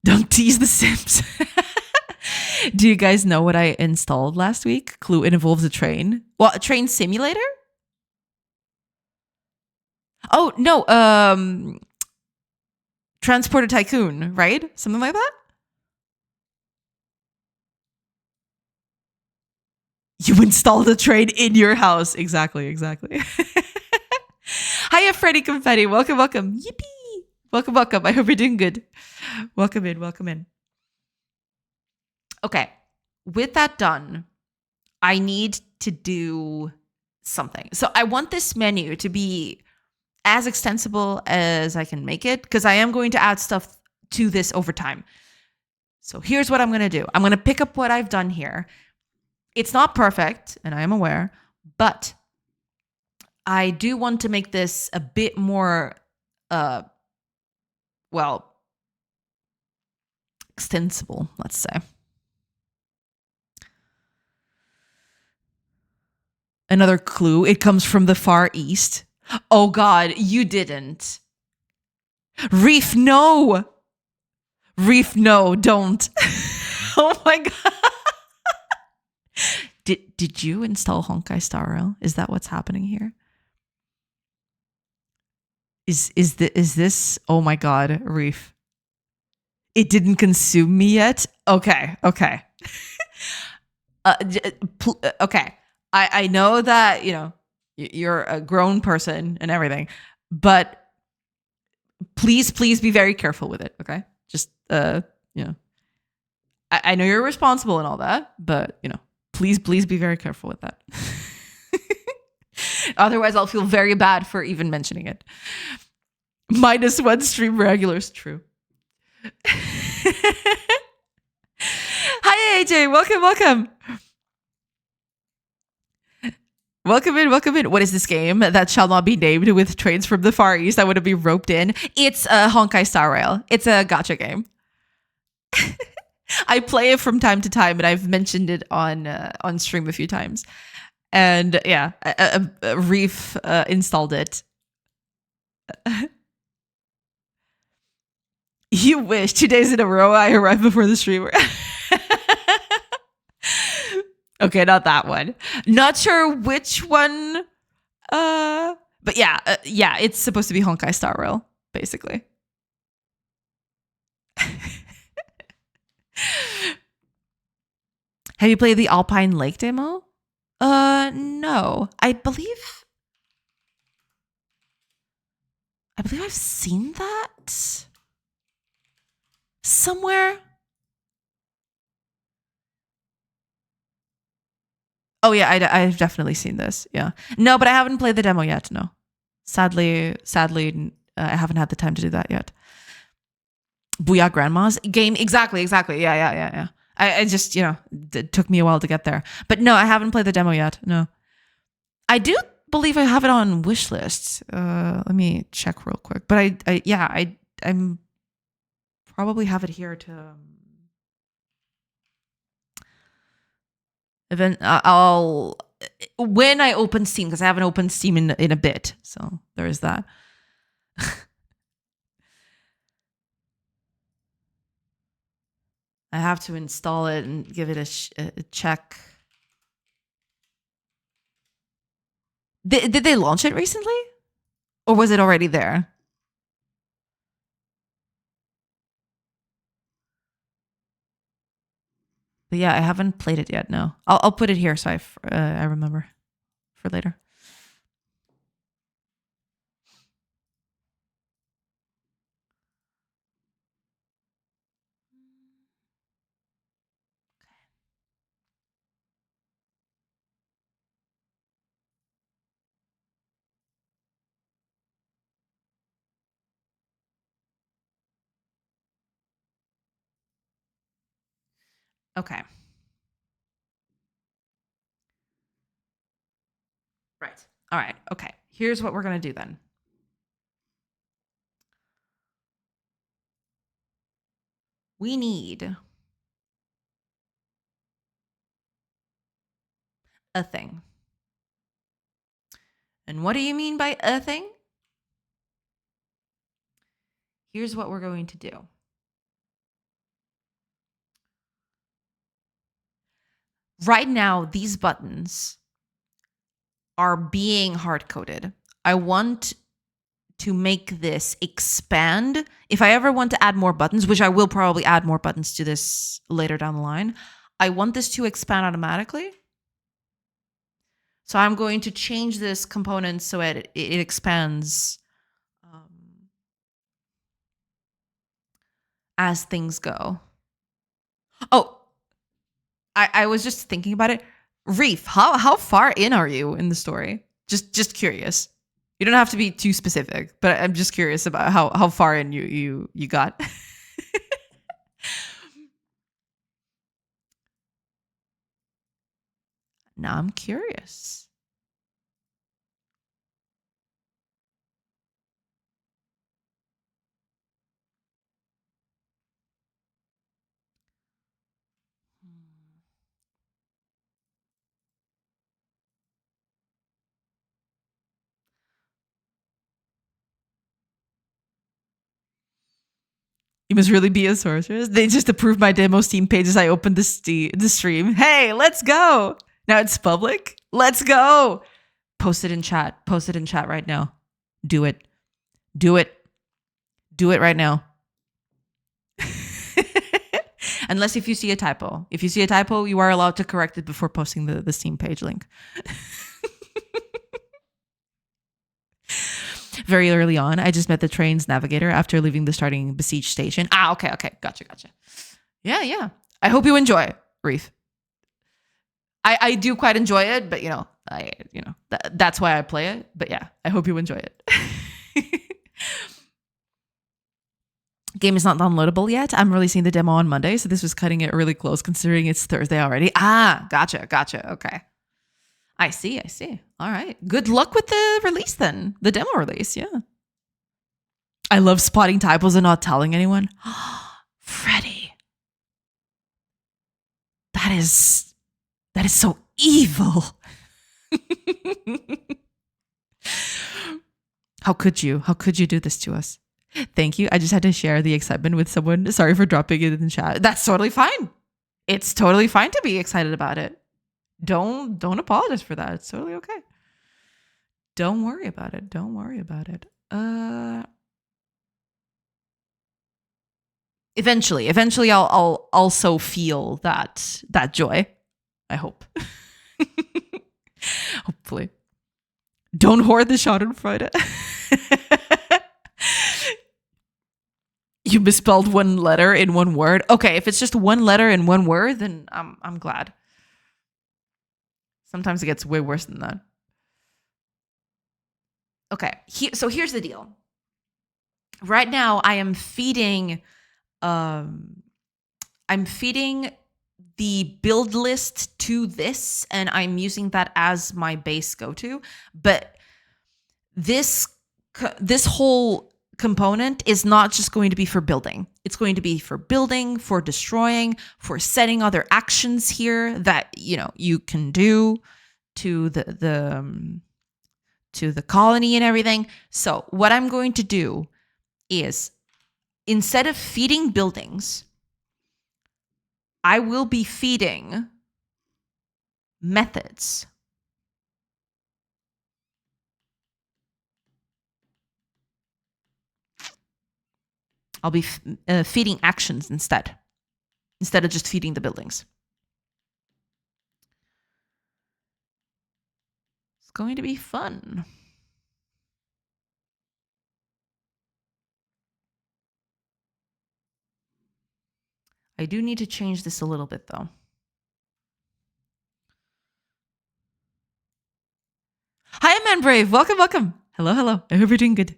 Don't tease the Sims. Do you guys know what I installed last week? Clue, it involves a train. Well, a train simulator? Oh, no. Transporter Tycoon, right? Something like that? You installed a train in your house. Exactly. Hiya, Hi, Freddy Confetti. Welcome, welcome. Yippee. Welcome, welcome. I hope you're doing good. Welcome in, welcome in. Okay. With that done, I need to do something. So I want this menu to be as extensible as I can make it, because I am going to add stuff to this over time. So here's what I'm going to do. I'm going to pick up what I've done here. It's not perfect, and I am aware, but I do want to make this a bit more, extensible, let's say. Another clue, it comes from the Far East. Oh God, you didn't. Reef, no. Reef, no, don't. Oh my God. Did you install Honkai Star Rail? Is that what's happening here? Is this? Oh my God, Reef. It didn't consume me yet. Okay. Okay. I know that you're a grown person and everything, but please be very careful with it. Okay, just I know you're responsible and all that, but please be very careful with that. Otherwise, I'll feel very bad for even mentioning it. -1 stream regulars, true. Hi AJ, welcome. Welcome in. What is this game that shall not be named with trains from the Far East? I want to be roped in. It's a Honkai Star Rail. It's a gacha game. I play it from time to time, and I've mentioned it on stream a few times. And yeah, Reef installed it. You wish. 2 days in a row I arrived before the streamer. Okay, not that one. Not sure which one. But yeah, it's supposed to be Honkai Star Rail, basically. Have you played the Alpine Lake demo? No. I believe I've seen that somewhere. Oh yeah, I've definitely seen this. Yeah. No, but I haven't played the demo yet. No. Sadly, I haven't had the time to do that yet. Booyah Grandma's game. Exactly. Yeah. I just, it took me a while to get there. But no, I haven't played the demo yet. No. I do believe I have it on wish lists. Let me check real quick. But I'm probably have it here to event. I'll when I open Steam, because I haven't opened Steam in a bit. So there is that. I have to install it and give it a check. Did they launch it recently? Or was it already there? But yeah, I haven't played it yet, no. I'll put it here so I remember for later. Okay. Right. All right. Okay. Here's what we're going to do then. We need a thing. And what do you mean by a thing? Here's what we're going to do. Right now, these buttons are being hard-coded. I want to make this expand. If I ever want to add more buttons, which I will probably add more buttons to this later down the line, I want this to expand automatically. So I'm going to change this component so it expands as things go. Oh, I was just thinking about it. Reef, how far in are you in the story? Just curious. You don't have to be too specific, but I'm just curious about how far in you got. Now I'm curious. You must really be a sorceress. They just approved my demo Steam page as I opened the stream. Hey, let's go. Now it's public. Let's go. Post it in chat. Post it in chat right now. Do it. Do it. Do it right now. Unless if you see a typo. If you see a typo, you are allowed to correct it before posting the Steam page link. Very early on, I just met the train's navigator after leaving the starting besieged station. Okay. Gotcha. Yeah. I hope you enjoy, Reef. I do quite enjoy it, but that's why I play it. But yeah, I hope you enjoy it. Game is not downloadable yet. I'm releasing the demo on Monday, so this was cutting it really close considering it's Thursday already. Gotcha. Okay. I see. All right. Good luck with the release then. The demo release, yeah. I love spotting typos and not telling anyone. Freddy. That is so evil. How could you? How could you do this to us? Thank you. I just had to share the excitement with someone. Sorry for dropping it in the chat. That's totally fine. It's totally fine to be excited about it. Don't apologize for that. It's totally okay. Don't worry about it. Eventually I'll also feel that joy. I hope. Hopefully. Don't hoard the Schadenfreude. You misspelled one letter in one word. Okay, if it's just one letter in one word, then I'm glad. Sometimes it gets way worse than that. Okay, so here's the deal. Right now, I am feeding. I'm feeding the build list to this, and I'm using that as my base go-to. But this whole component is not just going to be for building. It's going to be for building, for destroying, for setting other actions here that you can do to the colony and everything. So what I'm going to do is, instead of feeding buildings, I will be feeding methods. I'll be feeding actions instead of just feeding the buildings. It's going to be fun. I do need to change this a little bit, though. Hi, I'm Brave. Welcome. Hello. I hope you're doing good.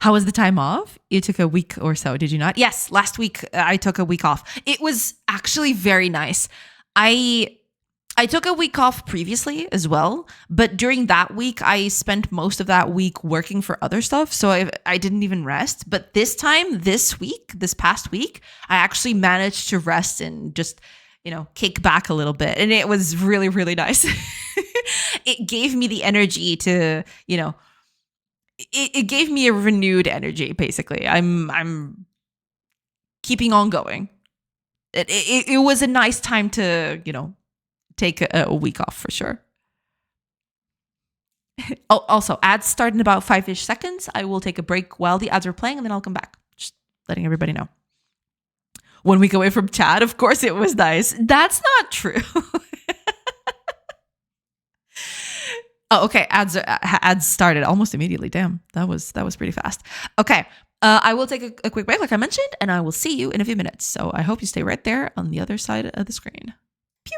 How was the time off? You took a week or so, did you not? Yes, last week I took a week off. It was actually very nice. I took a week off previously as well, but during that week, I spent most of that week working for other stuff, so I didn't even rest. But this past week, I actually managed to rest and just, kick back a little bit. And it was really, really nice. It gave me the energy to, it gave me a renewed energy, basically. I'm keeping on going. It was a nice time to, take a week off for sure. Also, ads start in about 5-ish seconds. I will take a break while the ads are playing, and then I'll come back. Just letting everybody know. 1 week away from chat, of course it was nice. That's not true. Oh, okay. Ads started almost immediately. Damn, that was pretty fast. Okay. I will take a quick break, like I mentioned, and I will see you in a few minutes. So I hope you stay right there on the other side of the screen. Pew.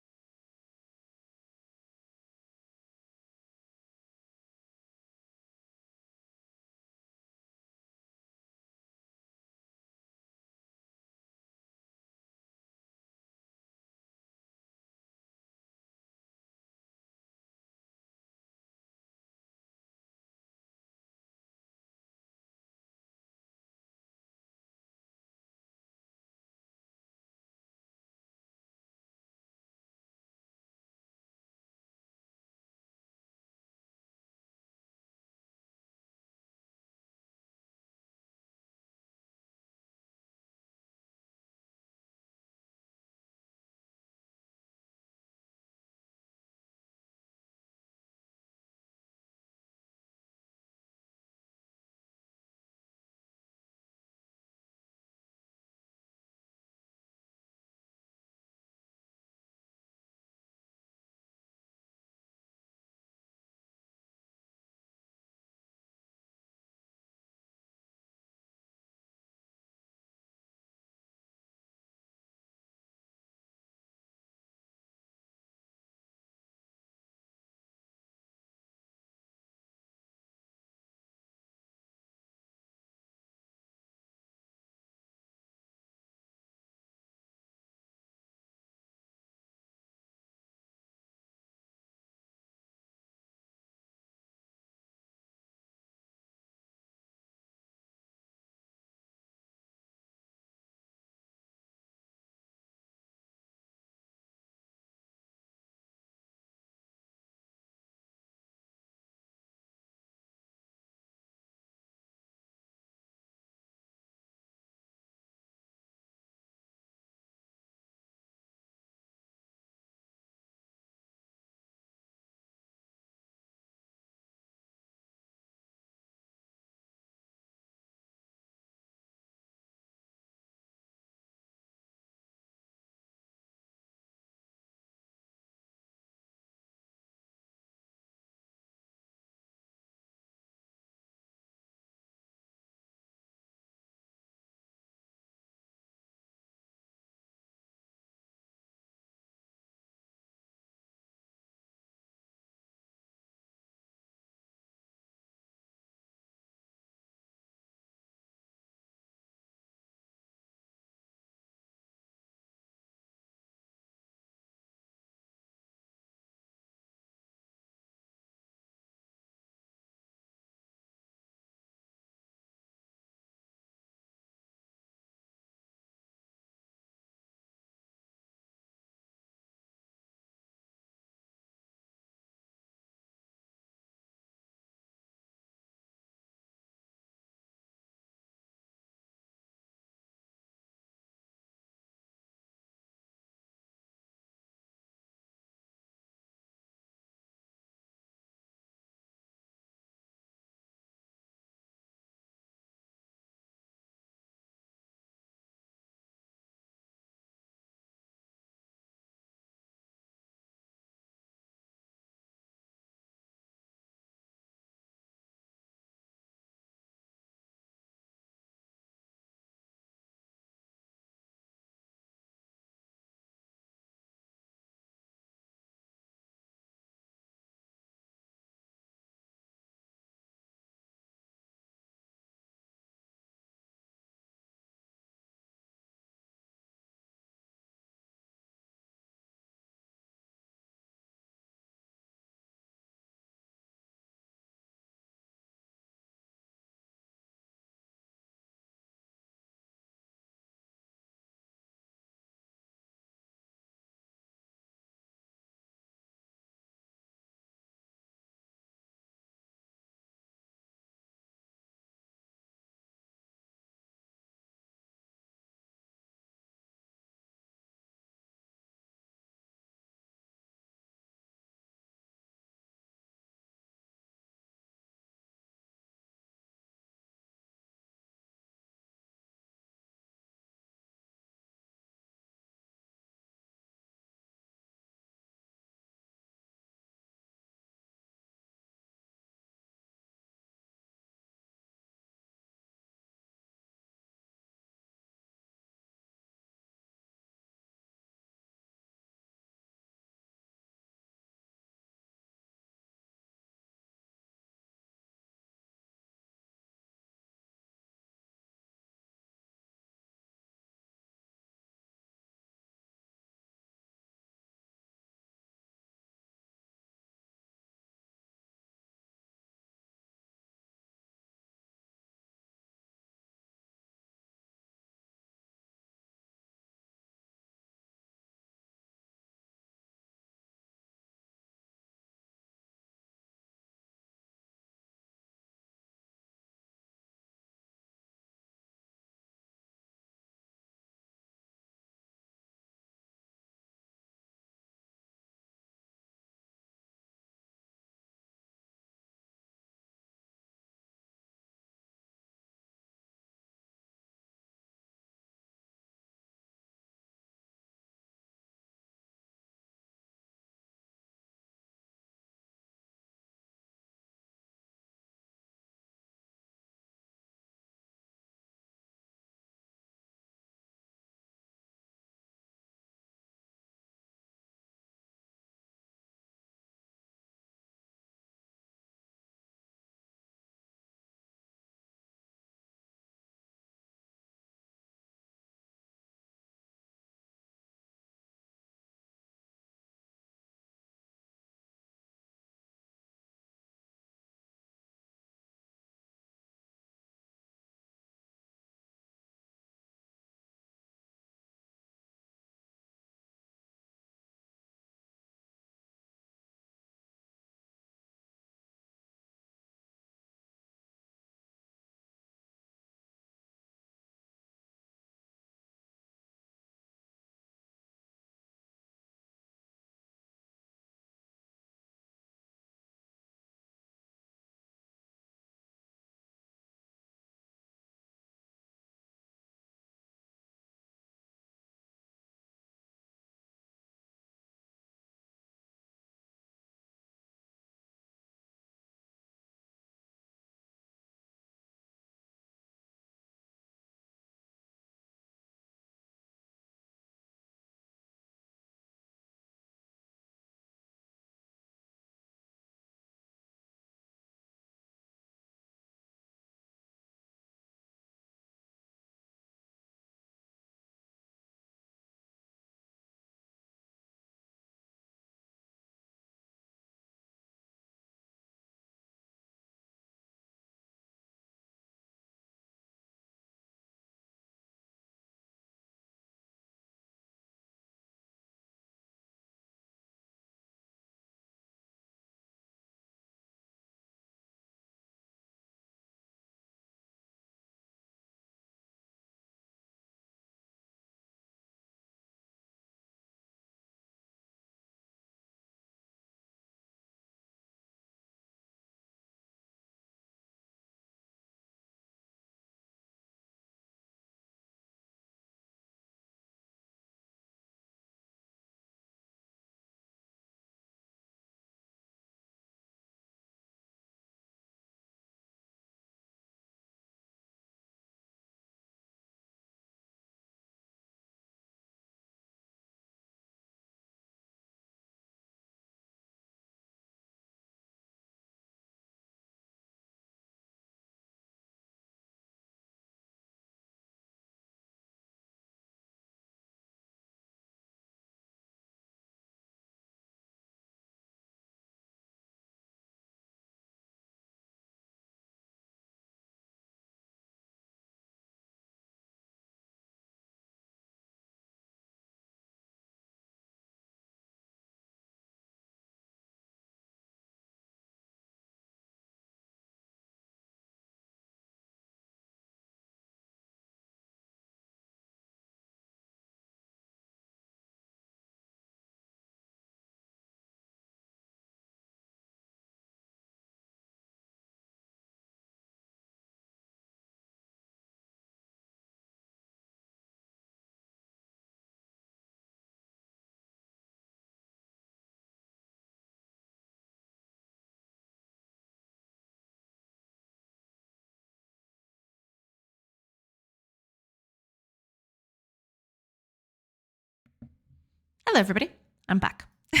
Hello, everybody. I'm back. All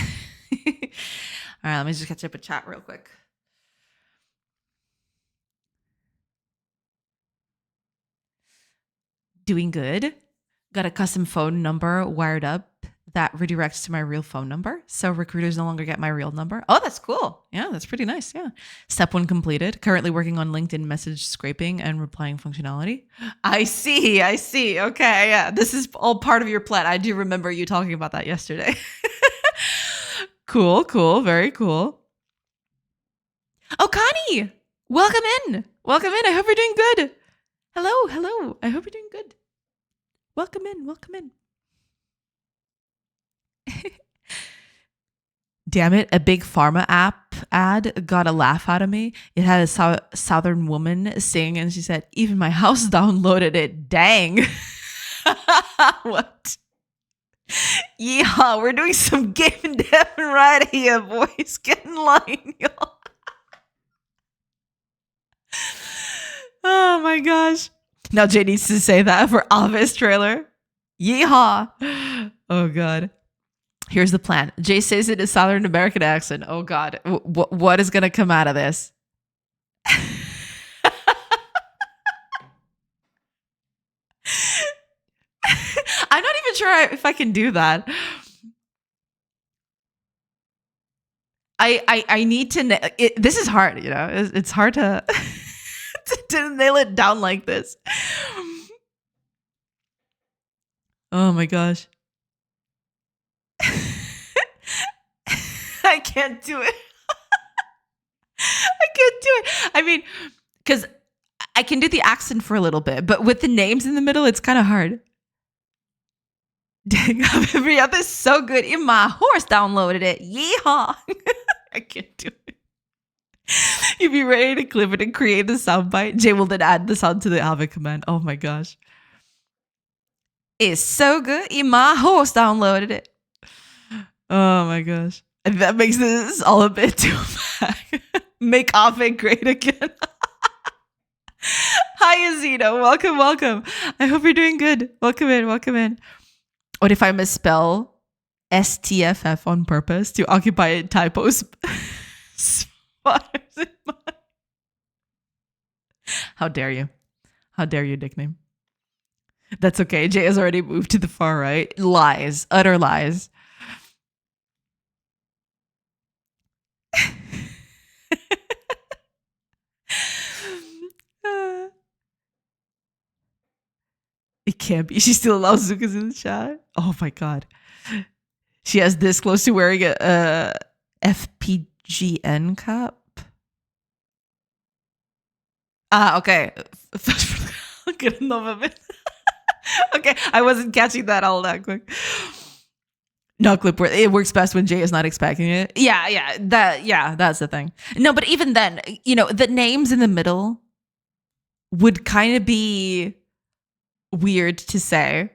right, let me just catch up a chat real quick. Doing good. Got a custom phone number wired up that redirects to my real phone number. So recruiters no longer get my real number. Oh, that's cool. Yeah, that's pretty nice. Yeah. Step 1 completed. Currently working on LinkedIn message scraping and replying functionality. I see. Okay. Yeah. This is all part of your plan. I do remember you talking about that yesterday. Cool. Very cool. Oh, Connie, welcome in. I hope you're doing good. Hello. I hope you're doing good. Welcome in. Damn it, a big pharma app ad got a laugh out of me. It had a southern woman sing and she said, even my house downloaded it. Dang. What? Yeah, we're doing some game dev right here, boys. Get in line, y'all. Oh my gosh. Now Jay needs to say that for Alvis trailer. Yeehaw. Oh god. Here's the plan. Jay says it in a Southern American accent. Oh god. What is going to come out of this? I'm not even sure if I can do that. I need to this is hard, you know. It's hard to to nail it down like this. Oh my gosh. I can't do it. I mean, because I can do the accent for a little bit, but with the names in the middle, it's kind of hard. Dang, every other's so good. Even my horse downloaded it. Yeehaw. I can't do it. You'd be ready to clip it and create the soundbite. Jay will then add the sound to the Alvin command. Oh my gosh. It's so good. Even my horse downloaded it. Oh my gosh. That makes this all a bit too back. Make Ave great again. Hi, Azino. Welcome. I hope you're doing good. Welcome in. What if I misspell STFF on purpose to occupy typos? How dare you? Nickname? That's okay. Jay has already moved to the far right. Lies. Utter lies. It can't be. She still allows Zukas in the chat. Oh my god. She has this close to wearing a FPGN cap. Okay. Good enough of it. Okay, I wasn't catching that all that quick. No clip where it works best when Jay is not expecting it. Yeah, that's the thing. No, but even then, you know, the names in the middle would kind of be weird to say.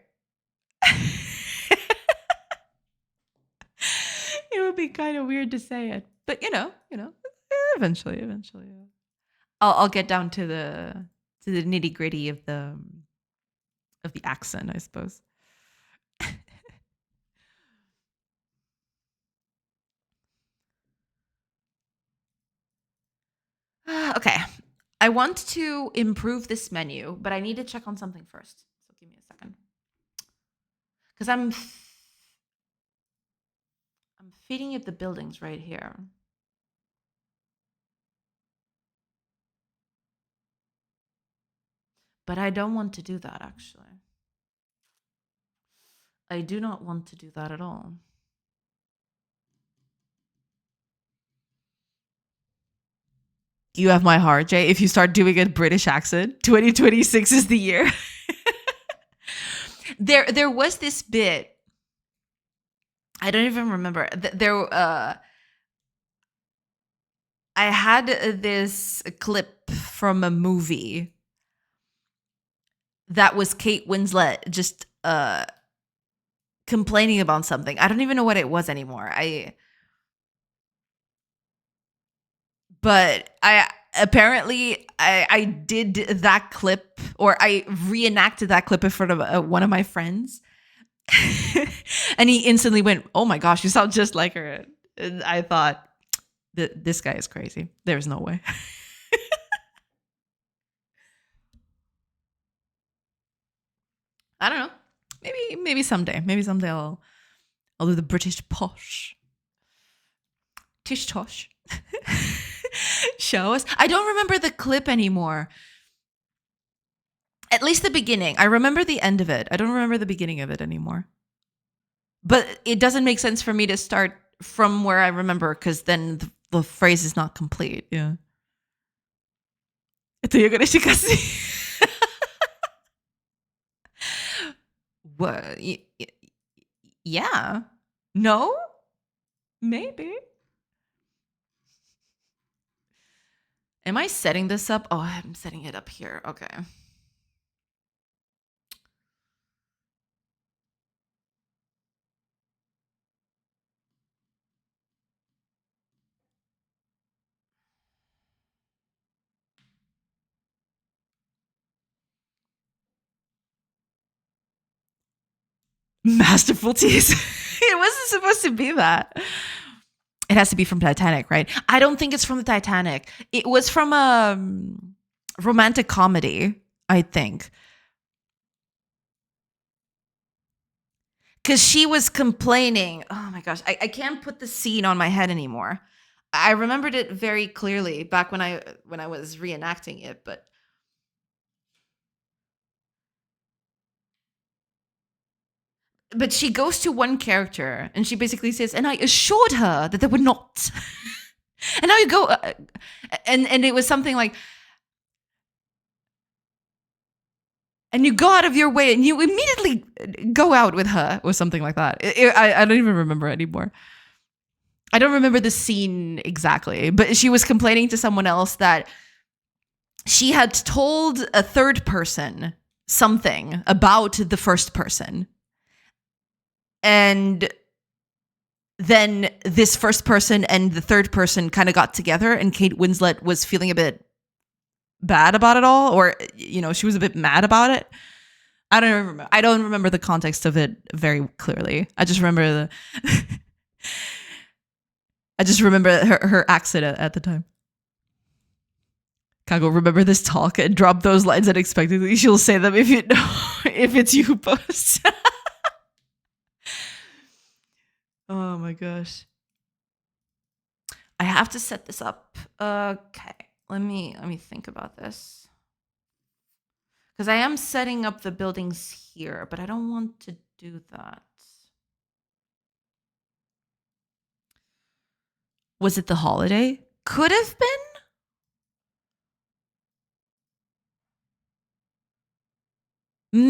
It would be kind of weird to say it, but you know, eventually, I'll get down to the nitty gritty of the accent, I suppose. Okay, I want to improve this menu, but I need to check on something first. So give me a second, because I'm feeding it the buildings right here. But I don't want to do that, actually. I do not want to do that at all. You have my heart, Jay. If you start doing a British accent, 2026 is the year. There was this bit. I don't even remember. I had this clip from a movie that was Kate Winslet just complaining about something. I don't even know what it was anymore. But I did that clip, or I reenacted that clip in front of one of my friends, And he instantly went, "Oh my gosh, you sound just like her." And I thought, this guy is crazy. There's no way. I don't know. Maybe someday. Maybe someday I'll do the British posh. Tish tosh. Show us. I don't remember the clip anymore. At least the beginning. I remember the end of it. I don't remember the beginning of it anymore. But it doesn't make sense for me to start from where I remember, because then the phrase is not complete. Yeah. Ito yung kasi. What? Yeah. No? Maybe. Am I setting this up? Oh, I'm setting it up here. Okay. Masterful tease. It wasn't supposed to be that. It has to be from Titanic, right? I don't think it's from the Titanic. It was from a romantic comedy, I think. Because she was complaining. Oh my gosh, I can't put the scene on my head anymore. I remembered it very clearly back when I was reenacting it, but she goes to one character and she basically says, "And I assured her that they would not." And now you go, and it was something like, "And you go out of your way and you immediately go out with her," or something like that. I don't even remember anymore. I don't remember the scene exactly, but she was complaining to someone else that she had told a third person something about the first person. And then this first person and the third person kind of got together, and Kate Winslet was feeling a bit bad about it all, or she was a bit mad about it. I don't remember the context of it very clearly. I just remember her accent at the time. Kago, remember this talk and drop those lines unexpectedly. She'll say them if it's you who posts. Oh my gosh. I have to set this up. Okay. Let me think about this. Because I am setting up the buildings here, but I don't want to do that. Was it the holiday? Could have been.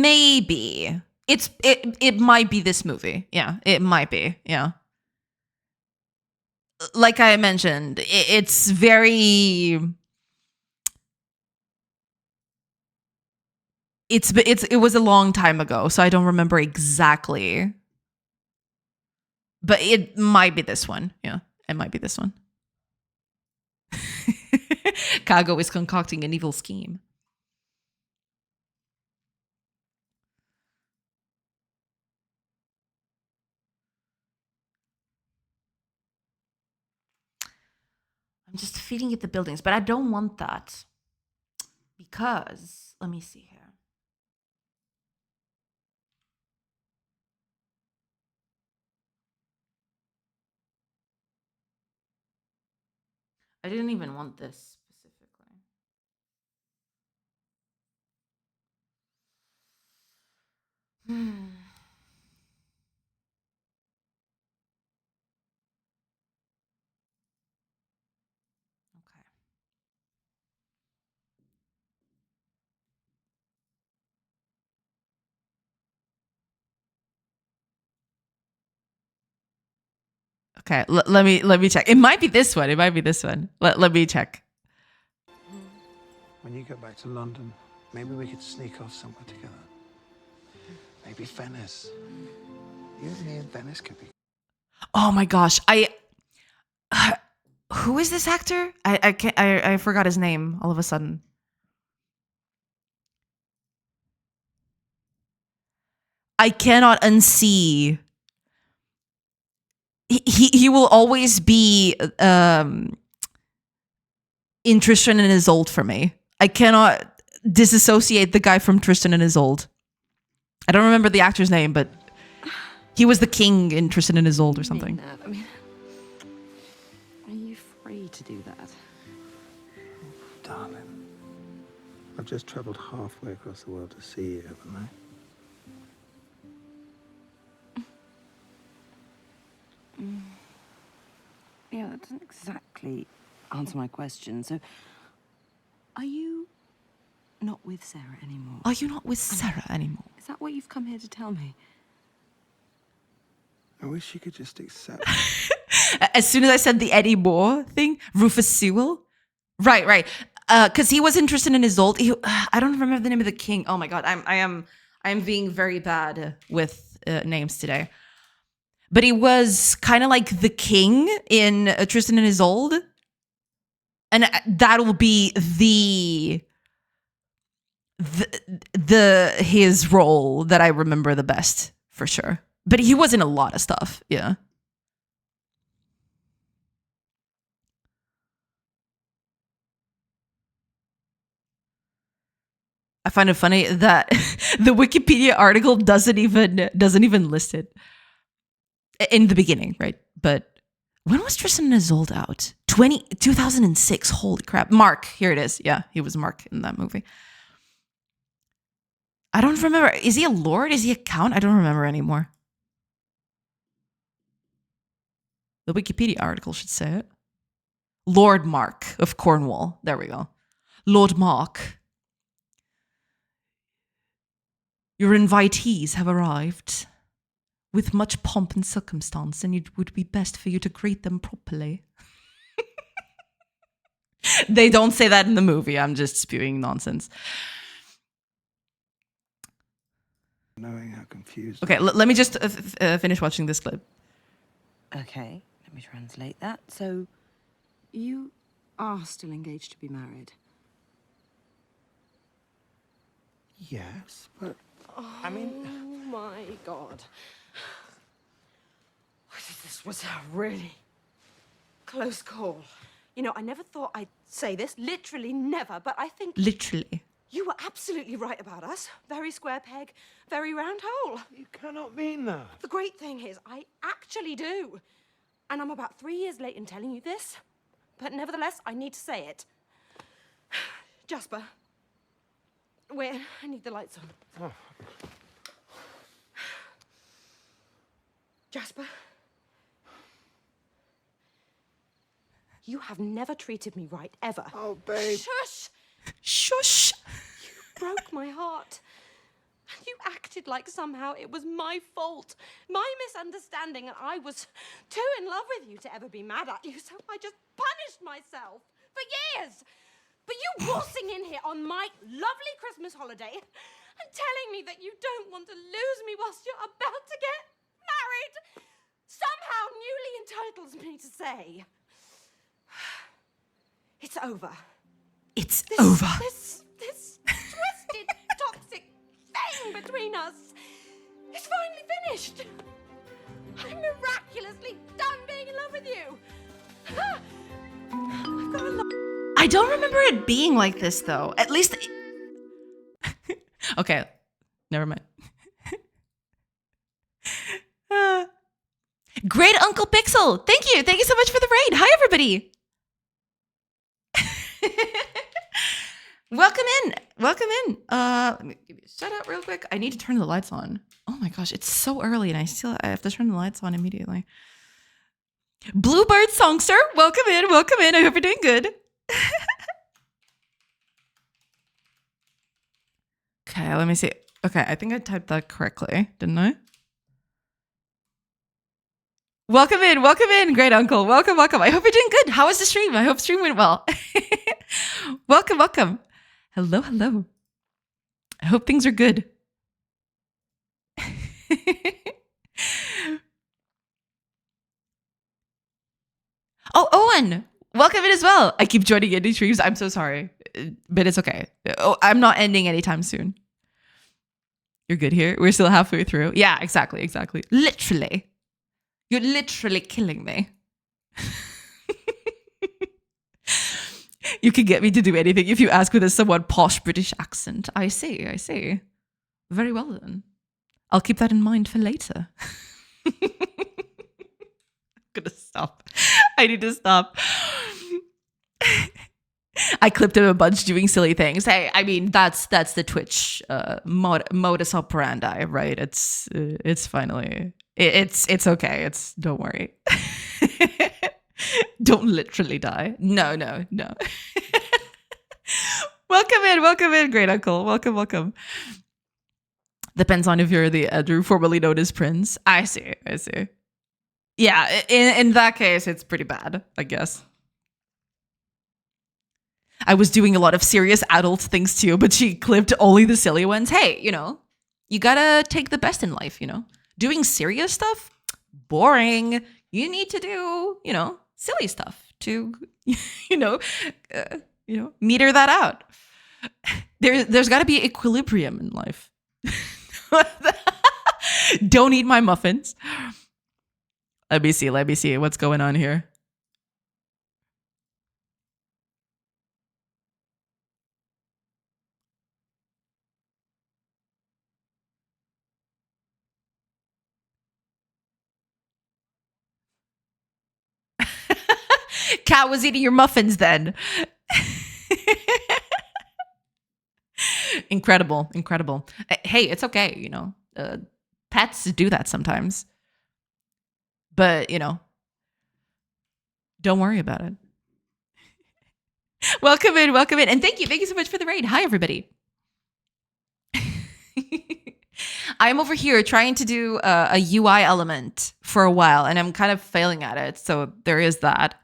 Maybe. It might be this movie. Yeah, it might be. Yeah. Like I mentioned, it's very it was a long time ago, so I don't remember exactly. But it might be this one. Yeah, it might be this one. Kago is concocting an evil scheme. I'm just feeding it the buildings, but I don't want that. Because, let me see here. I didn't even want this specifically. Okay. Okay, let me check. It might be this one. It might be this one. Let me check. When you go back to London, maybe we could sneak off somewhere together. Maybe Venice. You and me in Venice could be. Oh my gosh, who is this actor? I can't. I forgot his name all of a sudden. I cannot unsee. He will always be in Tristan and Isolde for me. I cannot disassociate the guy from Tristan and Isolde. I don't remember the actor's name, but he was the king in Tristan and Isolde or something. I mean, are you free to do that? Darling, I've just travelled halfway across the world to see you, haven't I? Yeah, that doesn't exactly answer my question. So, are you not with Sarah anymore? Are you not with Sarah anymore? Is that what you've come here to tell me? I wish you could just accept. As soon as I said the Eddie Moore thing, Rufus Sewell. Right. Because he was interested in Isolde. I don't remember the name of the king. Oh my god, I am being very bad with names today. But he was kind of like the king in Tristan and Isolde, and that will be the his role that I remember the best for sure. But he was in a lot of stuff, yeah. I find it funny that the Wikipedia article doesn't even list it in the beginning, right? But when was Tristan and Isolde out? 2006. Holy crap. Mark, here it is. Yeah, he was Mark in that movie. I don't remember. Is he a lord? Is he a count? I don't remember anymore. The Wikipedia article should say it. Lord Mark of Cornwall. There we go. Lord Mark. Your invitees have arrived with much pomp and circumstance, and it would be best for you to greet them properly. They don't say that in the movie. I'm just spewing nonsense. Knowing how confused. Okay, let me just finish watching this clip. Okay, let me translate that. So, you are still engaged to be married? Yes, but I mean. Oh my god. This was a really close call. You know, I never thought I'd say this, literally never, but I think... Literally. You were absolutely right about us. Very square peg, very round hole. You cannot mean that. The great thing is, I actually do. And I'm about 3 years late in telling you this, but nevertheless, I need to say it. Jasper. Wait, I need the lights on. Oh. Jasper. You have never treated me right, ever. Oh, babe. Shush! Shush. You broke my heart. You acted like somehow it was my fault, my misunderstanding, and I was too in love with you to ever be mad at you, so I just punished myself for years. But you waltzing in here on my lovely Christmas holiday and telling me that you don't want to lose me whilst you're about to get married somehow newly entitles me to say, it's over. It's over. This twisted, toxic thing between us is finally finished. I'm miraculously done being in love with you. I've got a lot. I don't remember it being like this, though. At least... Okay, never mind. Great Uncle Pixel! Thank you! Thank you so much for the raid! Hi, everybody! Welcome in! Welcome in! Let me give you a shout out real quick. I need to turn the lights on. Oh my gosh, it's so early and I have to turn the lights on immediately. Bluebird Songster, welcome in, welcome in. I hope you're doing good. Okay, let me see. Okay, I think I typed that correctly, didn't I? Welcome in, great uncle. Welcome, welcome. I hope you're doing good. How was the stream? I hope stream went well. Welcome, welcome. Hello, hello. I hope things are good. Oh, Owen, welcome in as well. I keep joining in these streams. I'm so sorry, but it's okay. Oh, I'm not ending anytime soon. You're good here? We're still halfway through. Yeah, exactly. Literally. You're literally killing me. You can get me to do anything if you ask with a somewhat posh British accent. I see. Very well then. I'll keep that in mind for later. I'm gonna stop. I need to stop. I clipped him a bunch doing silly things. Hey, I mean that's the Twitch modus operandi, right? It's finally it's okay. It's don't worry. Don't literally die. No. Welcome in, great uncle. Welcome. Depends on if you're the Andrew formerly known as Prince. I see. Yeah, in that case, it's pretty bad, I guess. I was doing a lot of serious adult things too, but she clipped only the silly ones. Hey, you gotta take the best in life, Doing serious stuff, boring. You need to do, silly stuff to, meter that out. There's got to be equilibrium in life. Don't eat my muffins. Let me see what's going on here. Cat was eating your muffins then. Incredible. Hey, it's okay, pets do that sometimes. But, don't worry about it. Welcome in. And thank you so much for the raid. Hi, everybody. I'm over here trying to do a UI element for a while, and I'm kind of failing at it. So there is that.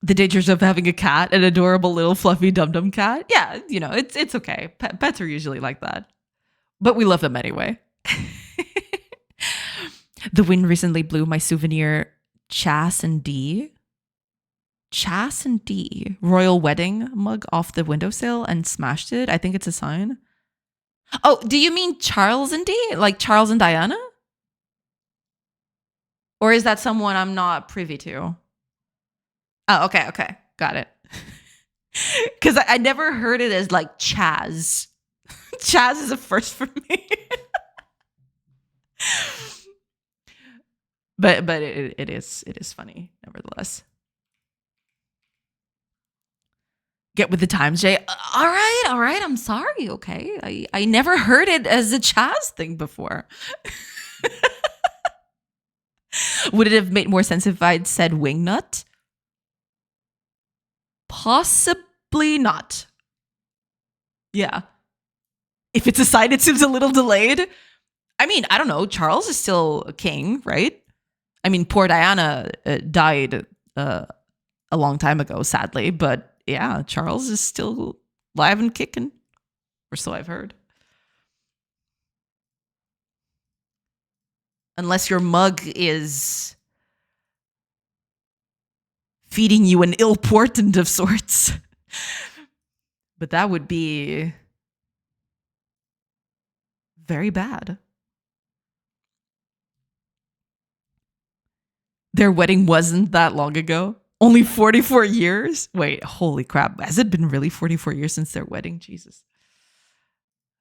The dangers of having a cat, an adorable little fluffy dum-dum cat. Yeah, it's okay. Pets are usually like that. But we love them anyway. The wind recently blew my souvenir Chas and D royal wedding mug off the windowsill and smashed it. I think it's a sign. Oh, do you mean Charles and D? Like Charles and Diana? Or is that someone I'm not privy to? Oh, okay. Got it. Because I never heard it as like Chaz. Chaz is a first for me. but it is funny, nevertheless. Get with the times, Jay. All right. I'm sorry, okay? I never heard it as a Chaz thing before. Would it have made more sense if I'd said wingnut? Possibly not. Yeah. If it's a sign, it seems a little delayed. I mean, I don't know. Charles is still a king, right? I mean, poor Diana died a long time ago, sadly. But yeah, Charles is still alive and kicking, or so I've heard. Unless your mug is feeding you an ill portent of sorts. But that would be very bad. Their wedding wasn't that long ago. Only 44 years? Wait, holy crap. Has it been really 44 years since their wedding? Jesus.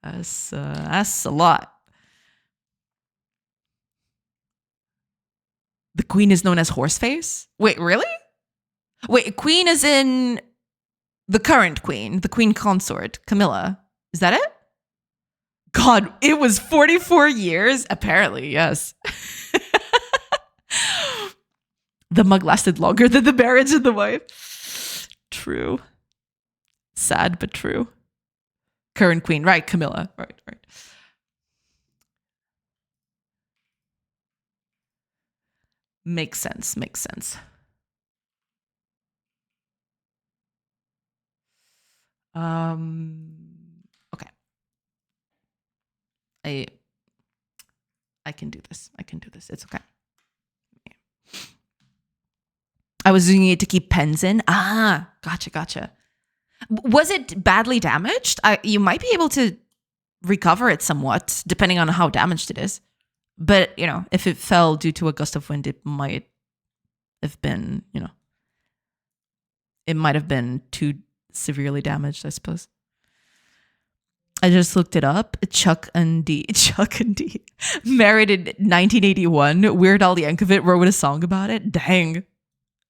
That's a lot. The queen is known as Horseface? Wait, really? Wait, queen is in the current queen, the queen consort, Camilla. Is that it? God, it was 44 years? Apparently, yes. The mug lasted longer than the marriage of the wife. True. Sad, but true. Current queen, right, Camilla. Right. Makes sense. Okay. I can do this. It's okay. I was using it to keep pens in. Ah, gotcha. Was it badly damaged? You might be able to recover it somewhat, depending on how damaged it is. But, if it fell due to a gust of wind, it might have been, it might have been too severely damaged, I suppose. I just looked it up. Chuck and D. Married in 1981. Weird Al Yankovic wrote a song about it. Dang.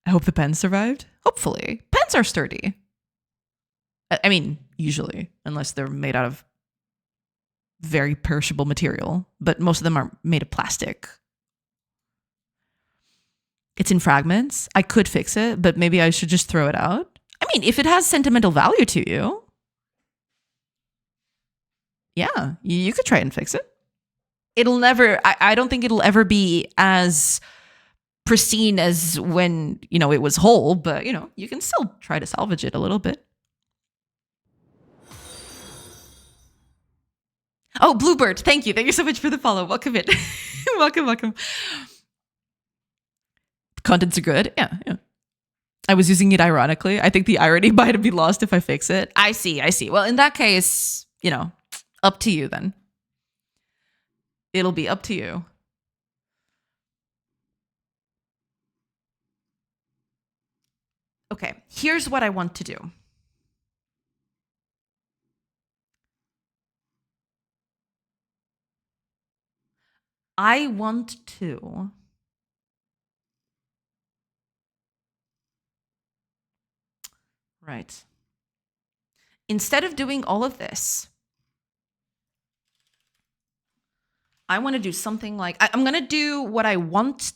I hope the pen survived. Hopefully. Pens are sturdy. I mean, usually, unless they're made out of very perishable material. But most of them are made of plastic. It's in fragments. I could fix it, but maybe I should just throw it out. I mean, if it has sentimental value to you, yeah, you could try and fix it. It'll never, I don't think it'll ever be as pristine as when, it was whole, but, you can still try to salvage it a little bit. Oh, Bluebird, thank you. Thank you so much for the follow. Welcome in. welcome. Contents are good. Yeah. I was using it ironically. I think the irony might be lost if I fix it. I see. Well, in that case, up to you then. It'll be up to you. Okay, here's what I want to do. I want to right. Instead of doing all of this, I want to do something like, I'm going to do what I want.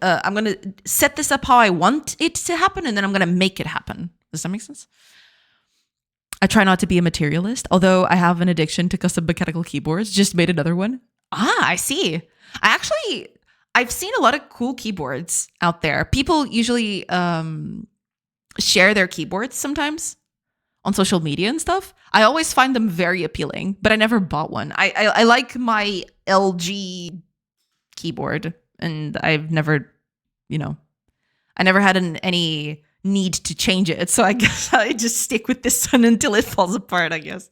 I'm going to set this up how I want it to happen, and then I'm going to make it happen. Does that make sense? I try not to be a materialist, although I have an addiction to custom mechanical keyboards. Just made another one. I see. I've seen a lot of cool keyboards out there. People usually share their keyboards sometimes on social media and stuff. I always find them very appealing, but I never bought one. I like my LG keyboard, and I've never, I never had any need to change it. So I guess I just stick with this one until it falls apart, I guess.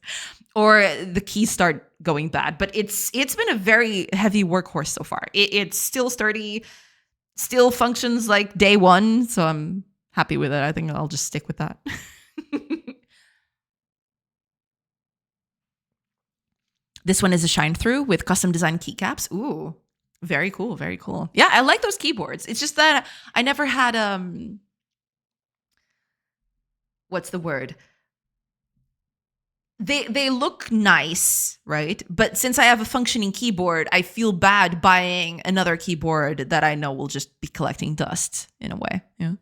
Or the keys start going bad. But it's been a very heavy workhorse so far. It's still sturdy, still functions like day one. So I'm happy with it. I think I'll just stick with that. This one is a shine through with custom design keycaps. Ooh, very cool. Very cool. Yeah, I like those keyboards. It's just that I never had, what's the word? They look nice, right? But since I have a functioning keyboard, I feel bad buying another keyboard that I know will just be collecting dust in a way. Yeah.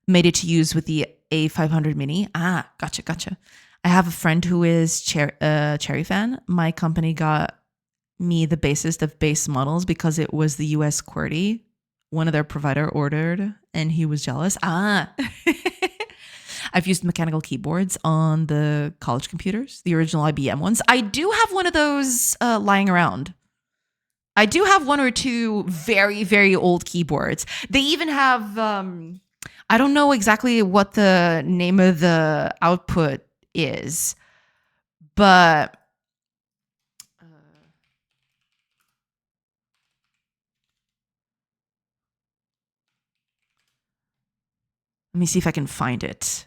Made it to use with the A500 Mini. Gotcha. I have a friend who is Cherry fan. My company got me the basest of base models because it was the US QWERTY. One of their provider ordered, and he was jealous. I've used mechanical keyboards on the college computers, the original IBM ones. I do have one of those lying around. I do have one or two very, very old keyboards. They even have, I don't know exactly what the name of the output is, but let me see if I can find it.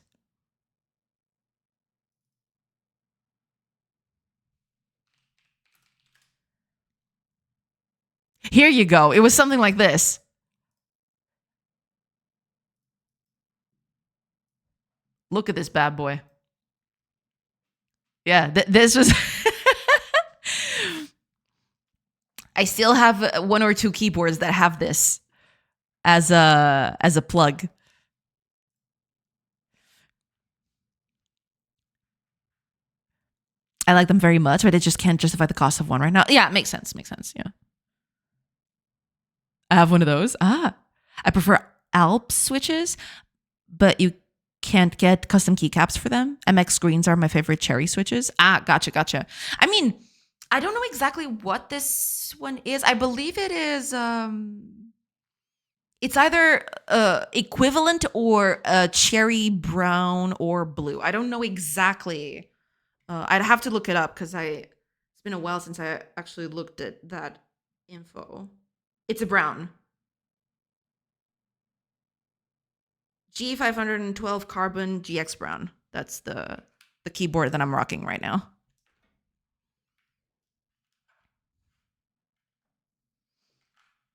Here you go. It was something like this. Look at this bad boy. Yeah, this was... I still have one or two keyboards that have this as a plug. I like them very much, but I just can't justify the cost of one right now. Yeah, it makes sense. Yeah. I have one of those. I prefer Alp switches, but you can't get custom keycaps for them. MX greens are my favorite Cherry switches. Gotcha. I mean, I don't know exactly what this one is. I believe it is it's either equivalent or cherry brown or blue. I don't know exactly. I'd have to look it up because it's been a while since I actually looked at that info. It's a brown. G512 Carbon GX Brown. That's the keyboard that I'm rocking right now.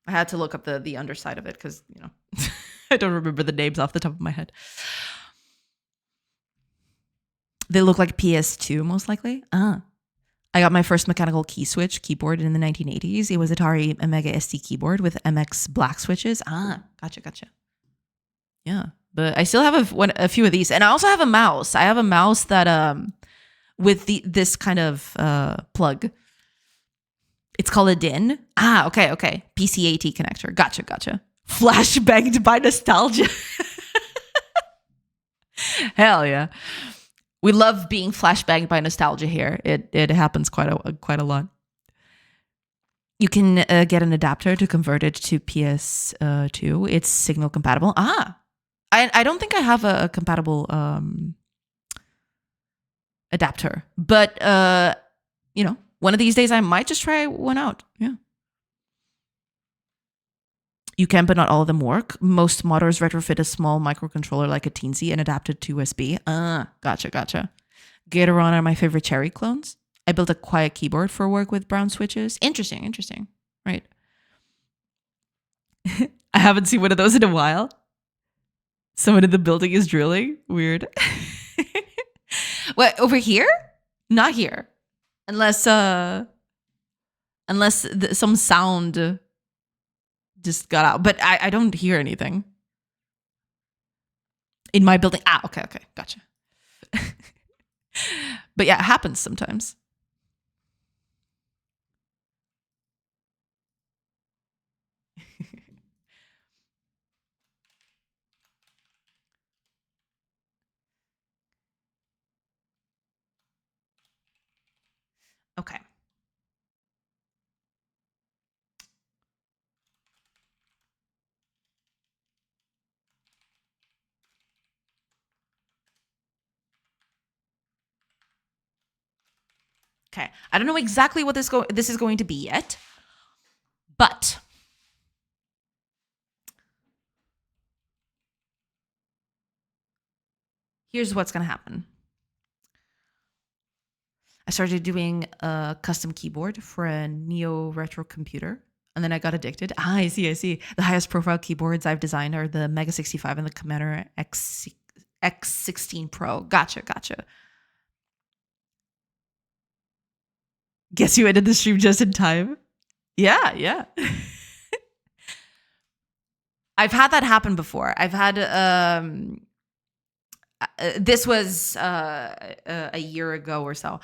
I had to look up the underside of it because, I don't remember the names off the top of my head. They look like PS2 most likely. I got my first mechanical key switch keyboard in the 1980s. It was Atari Omega ST keyboard with MX black switches. Gotcha. Yeah, but I still have a few of these, and I also have a mouse. I have a mouse that with this kind of plug. It's called a DIN. Okay. PCAT connector. Gotcha. Flashbanged by nostalgia. Hell yeah. We love being flashbanged by nostalgia here. It happens quite a lot. You can get an adapter to convert it to PS2. It's signal compatible. I don't think I have a compatible adapter, but one of these days I might just try one out. Yeah. You can, but not all of them work. Most modders retrofit a small microcontroller like a Teensy and adapt it to USB. Gotcha. Gatoron are my favorite Cherry clones. I built a quiet keyboard for work with brown switches. Interesting. Right. I haven't seen one of those in a while. Someone in the building is drilling. Weird. What, over here? Not here. Unless some sound just got out. But I don't hear anything. In my building. Okay. Gotcha. But yeah, it happens sometimes. Okay. Okay. I don't know exactly what this is going to be yet, but here's what's going to happen. I started doing a custom keyboard for a Neo retro computer, and then I got addicted. I see. The highest profile keyboards I've designed are the Mega 65 and the Commander X16 Pro. Gotcha. Guess you ended the stream just in time. Yeah. I've had that happen before. I've had this was a year ago or so.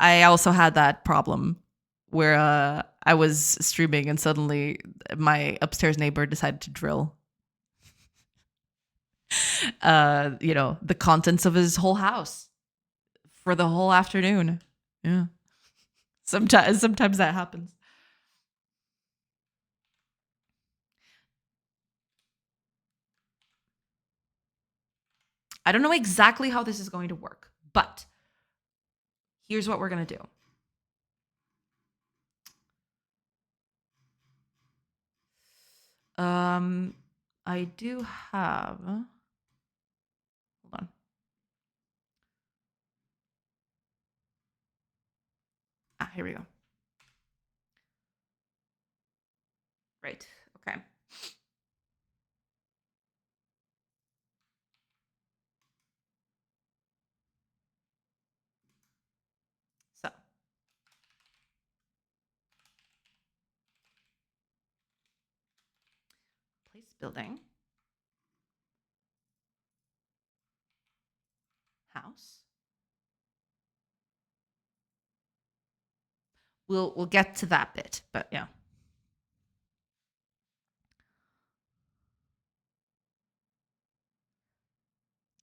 I also had that problem where I was streaming and suddenly my upstairs neighbor decided to drill the contents of his whole house for the whole afternoon. Yeah. Sometimes that happens. I don't know exactly how this is going to work, but here's what we're going to do. I do have, hold on. Here we go. Right. Okay. So place building, house. We'll get to that bit, but yeah.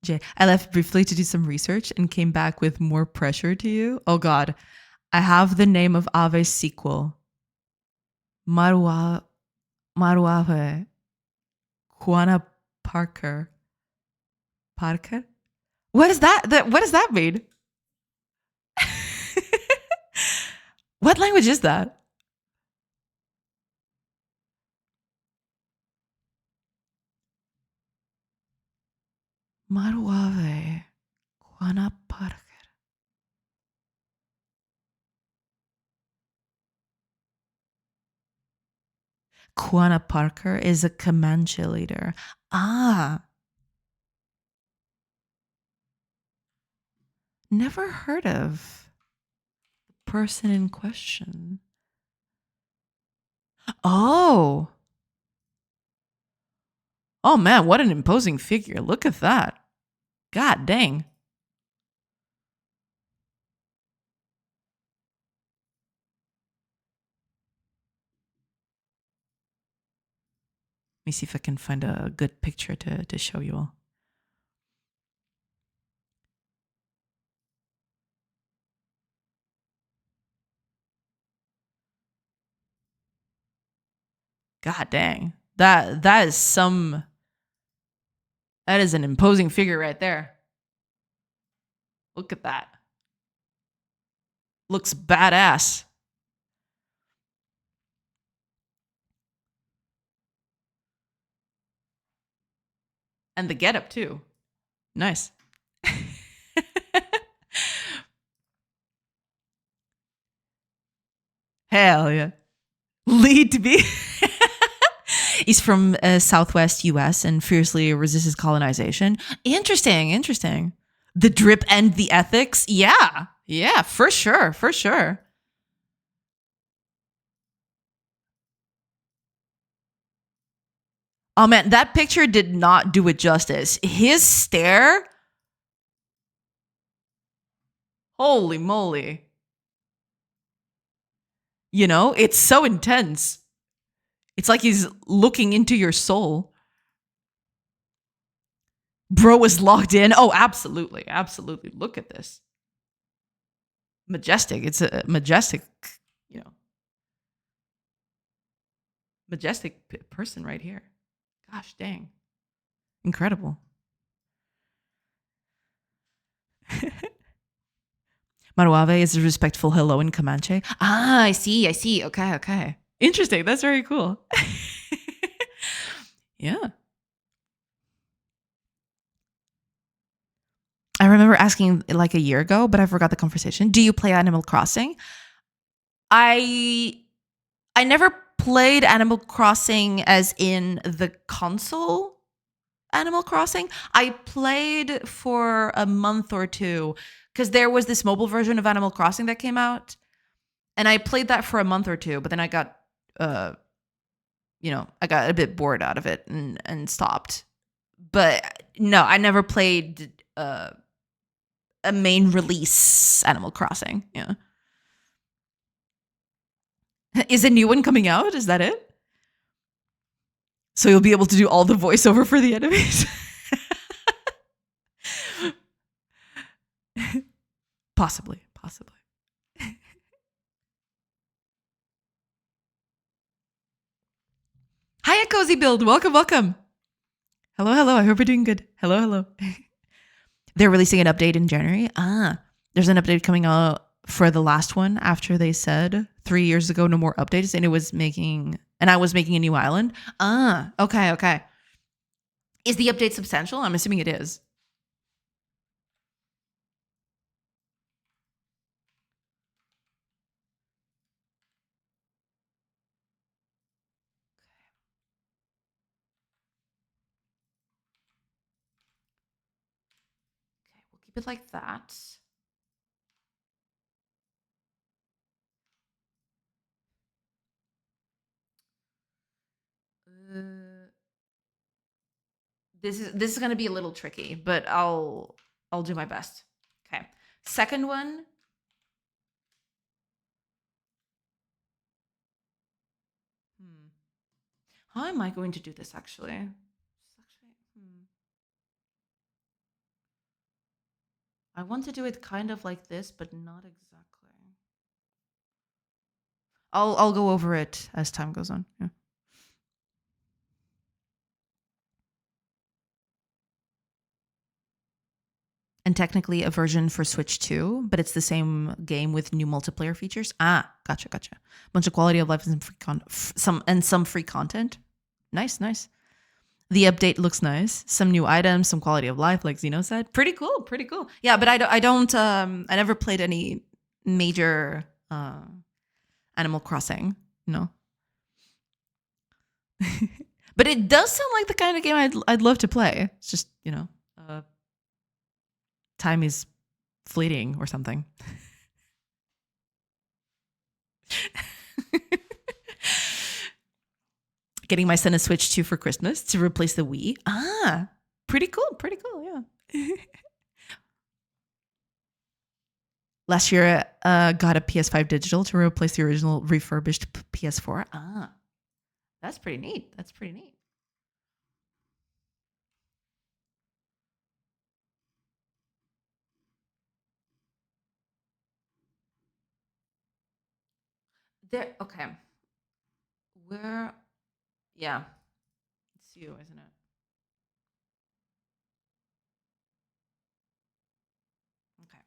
Jay, I left briefly to do some research and came back with more pressure to you. Oh God, I have the name of Ave's sequel. Maruave Juana Parker. Parker? What is that? What does that mean? What language is that? Maruave Juana Parker. Juana Parker is a Comanche leader. Ah. Never heard of the person in question. Oh. Oh man, what an imposing figure. Look at that. God dang. Let me see if I can find a good picture to show you all. God dang. That is an imposing figure right there. Look at that. Looks badass. And the getup too. Nice. Hell yeah. Lead to be. He's from Southwest US and fiercely resists colonization. Interesting. The drip and the ethics. Yeah, for sure. Oh man, that picture did not do it justice. His stare. Holy moly. You know, it's so intense. It's like he's looking into your soul. Bro is locked in. Oh, absolutely. Look at this. Majestic. It's a majestic, majestic person right here. Gosh dang. Incredible. Maruave is a respectful hello in Comanche. Ah, I see. Okay. Interesting. That's very cool. Yeah. I remember asking like a year ago, but I forgot the conversation. Do you play Animal Crossing? I never played Animal Crossing as in the console Animal Crossing. I played for a month or two because there was this mobile version of Animal Crossing that came out. And I played that for a month or two, but then I got I got a bit bored out of it and stopped. But no, I never played a main release Animal Crossing. Yeah. Is a new one coming out? Is that it? So you'll be able to do all the voiceover for the enemies? Possibly. Hiya, Cozy Build. Welcome. Hello. I hope you're doing good. Hello. They're releasing an update in January. There's an update coming out for the last one after they said 3 years ago no more updates, and I was making a new island. Okay. Is the update substantial? I'm assuming it is. Okay, we'll keep it like that. This is going to be a little tricky, but I'll do my best. Okay. Second one. How am I going to do this actually? I want to do it kind of like this, but not exactly. I'll go over it as time goes on. Yeah. And technically a version for Switch 2, but it's the same game with new multiplayer features. Ah, gotcha. Bunch of quality of life and some free content. Nice. The update looks nice. Some new items, some quality of life, like Zeno said. Pretty cool. Yeah, but I don't. I never played any major Animal Crossing. No. But it does sound like the kind of game I'd love to play. It's just time is fleeting or something. Getting my son a Switch 2 for Christmas to replace the Wii. Ah, pretty cool, yeah. Last year, got a PS5 digital to replace the original refurbished PS4. Ah, that's pretty neat. There, okay. Where, yeah. It's you, isn't it? Okay.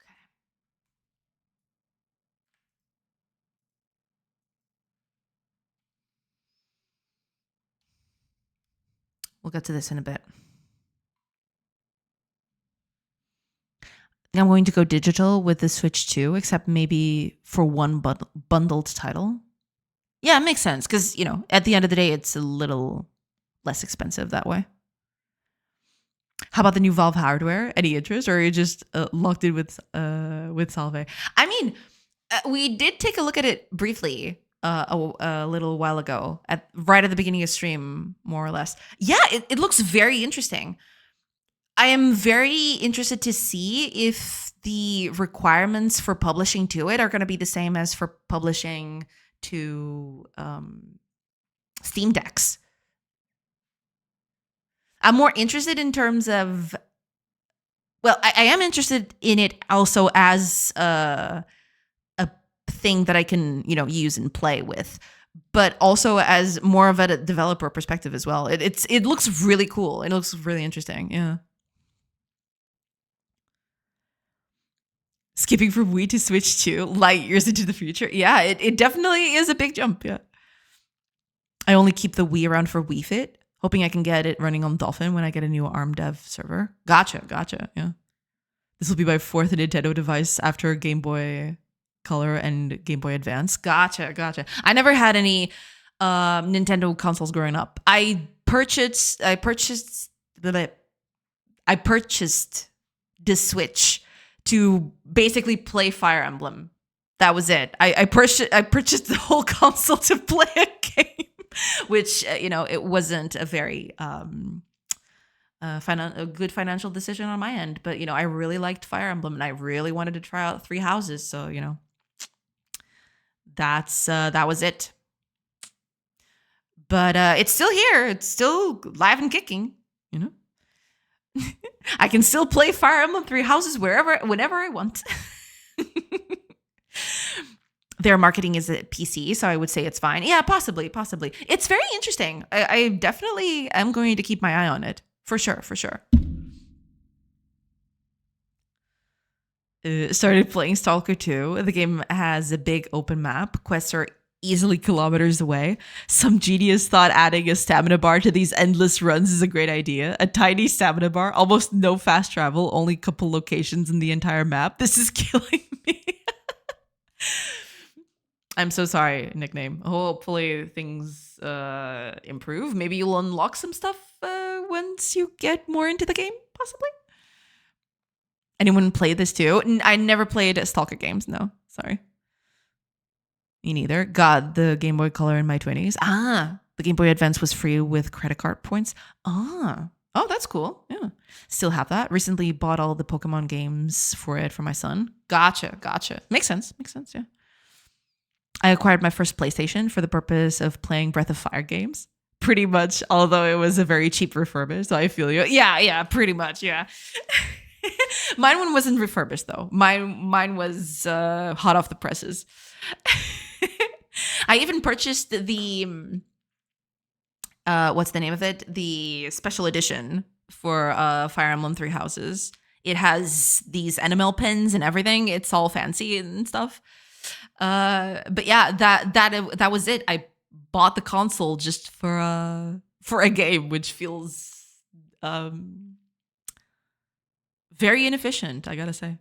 Okay. We'll get to this in a bit. I think I'm going to go digital with the Switch 2, except maybe for one bundled title. Yeah, it makes sense because, at the end of the day, it's a little less expensive that way. How about the new Valve hardware? Any interest, or are you just locked in with Salve? I mean, we did take a look at it briefly a little while ago, right at the beginning of stream, more or less. Yeah, it looks very interesting. I am very interested to see if the requirements for publishing to it are going to be the same as for publishing to Steam decks. I'm more interested in terms of, well, I am interested in it also as a thing that I can, use and play with, but also as more of a developer perspective as well. It looks really cool. It looks really interesting. Yeah. Skipping from Wii to Switch 2, light years into the future. Yeah, it definitely is a big jump. Yeah. I only keep the Wii around for Wii Fit, hoping I can get it running on Dolphin when I get a new ARM dev server. Gotcha. Yeah. This will be my fourth Nintendo device after Game Boy Color and Game Boy Advance. Gotcha. I never had any Nintendo consoles growing up. I purchased the Switch to basically play Fire Emblem. That was it. I purchased the whole console to play a game, which it wasn't a very a good financial decision on my end. But I really liked Fire Emblem, and I really wanted to try out Three Houses. So that was it. But it's still here. It's still live and kicking. I can still play Fire Emblem Three Houses whenever I want. Their marketing is a PC, so I would say it's fine. Yeah, possibly. It's very interesting. I definitely am going to keep my eye on it. For sure. Started playing Stalker 2. The game has a big open map. Quests are easily kilometers away. Some genius thought adding a stamina bar to these endless runs is a great idea. A tiny stamina bar, almost no fast travel, only a couple locations in the entire map. This is killing me. I'm so sorry, nickname. Hopefully things improve. Maybe you'll unlock some stuff once you get more into the game, possibly. Anyone play this too? I never played Stalker games. No, sorry. Me neither. God, the Game Boy Color in my 20s. The Game Boy Advance was free with credit card points. Oh, that's cool. Yeah. Still have that. Recently bought all the Pokemon games for it for my son. Gotcha. Makes sense. Yeah. I acquired my first PlayStation for the purpose of playing Breath of Fire games. Pretty much, although it was a very cheap refurbish. So I feel you. Yeah, pretty much. Yeah. Mine one wasn't refurbished though. Mine was hot off the presses. I even purchased the what's the name of it? The special edition for Fire Emblem Three Houses. It has these enamel pins and everything. It's all fancy and stuff. But yeah, that was it. I bought the console just for a game, which feels very inefficient, I gotta say.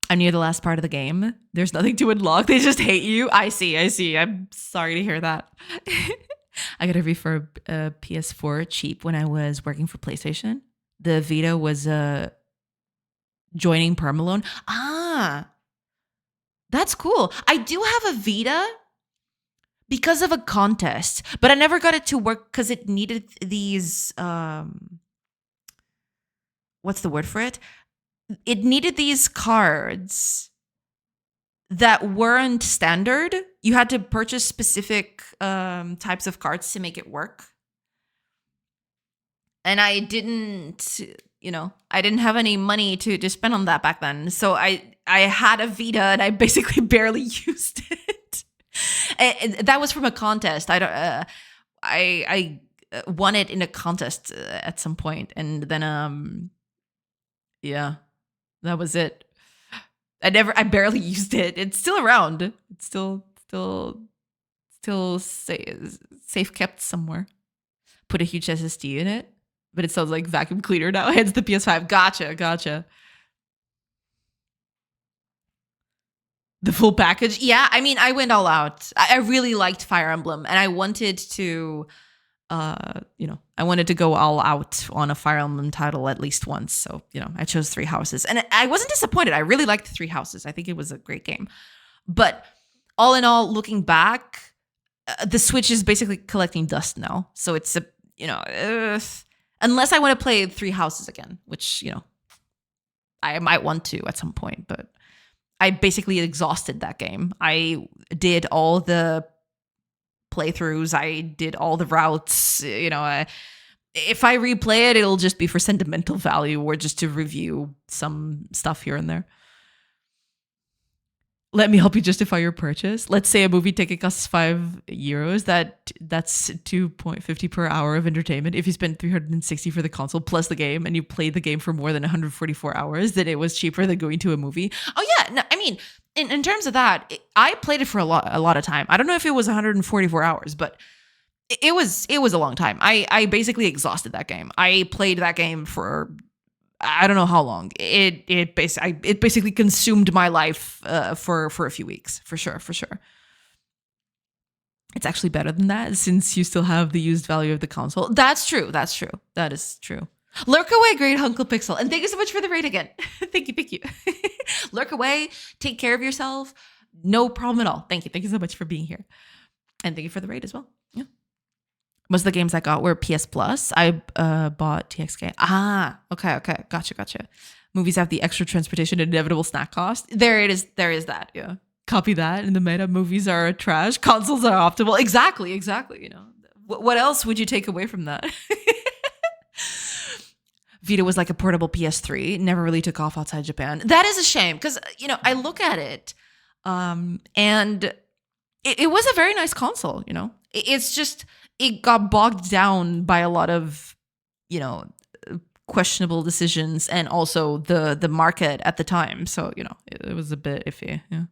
I'm near the last part of the game. There's nothing to unlock. They just hate you. I see. I'm sorry to hear that. I got a refurb PS4 cheap when I was working for PlayStation. The Vita was joining permaloan. That's cool. I do have a Vita because of a contest, but I never got it to work because it needed these what's the word for it? It needed these cards that weren't standard. You had to purchase specific types of cards to make it work. And I didn't have any money to spend on that back then. So I had a Vita and I basically barely used it. And that was from a contest. I won it in a contest at some point, and then yeah, that was it. I barely used it. It's still around. It's still safe kept somewhere. Put a huge SSD in it, but it sounds like vacuum cleaner now. Hence the PS5. Gotcha. The full package. Yeah, I mean, I went all out. I really liked Fire Emblem, and I wanted to, I wanted to go all out on a Fire Emblem title at least once. So, I chose Three Houses, and I wasn't disappointed. I really liked Three Houses. I think it was a great game. But all in all, looking back, the Switch is basically collecting dust now. So it's unless I want to play Three Houses again, which, I might want to at some point, but I basically exhausted that game. I did all the playthroughs. I did all the routes. If I replay it, it'll just be for sentimental value or just to review some stuff here and there. Let me help you justify your purchase. Let's say a movie ticket costs €5. That's $2.50 per hour of entertainment. If you spend $360 for the console plus the game, and you play the game for more than 144 hours, then it was cheaper than going to a movie. Oh yeah, no, I mean, in terms of that, I played it for a lot of time. I don't know if it was 144 hours, but it was a long time. I basically exhausted that game. I played that game for I don't know how long. It basically consumed my life for a few weeks, for sure. It's actually better than that since you still have the used value of the console. That's true. That is true. Lurk away, great Uncle Pixel, and thank you so much for the raid again. Thank you. Lurk away. Take care of yourself. No problem at all. Thank you so much for being here, and thank you for the raid as well. Yeah. Most of the games I got were PS Plus. I bought TXK. Okay. Gotcha. Movies have the extra transportation and inevitable snack cost. There it is. There is that. Yeah. Copy that. In the meta, movies are trash. Consoles are optimal. Exactly. What else would you take away from that? Vita was like a portable PS3. Never really took off outside Japan. That is a shame because, I look at it and it was a very nice console, It's just... it got bogged down by a lot of, questionable decisions and also the market at the time. So, it was a bit iffy. Yeah.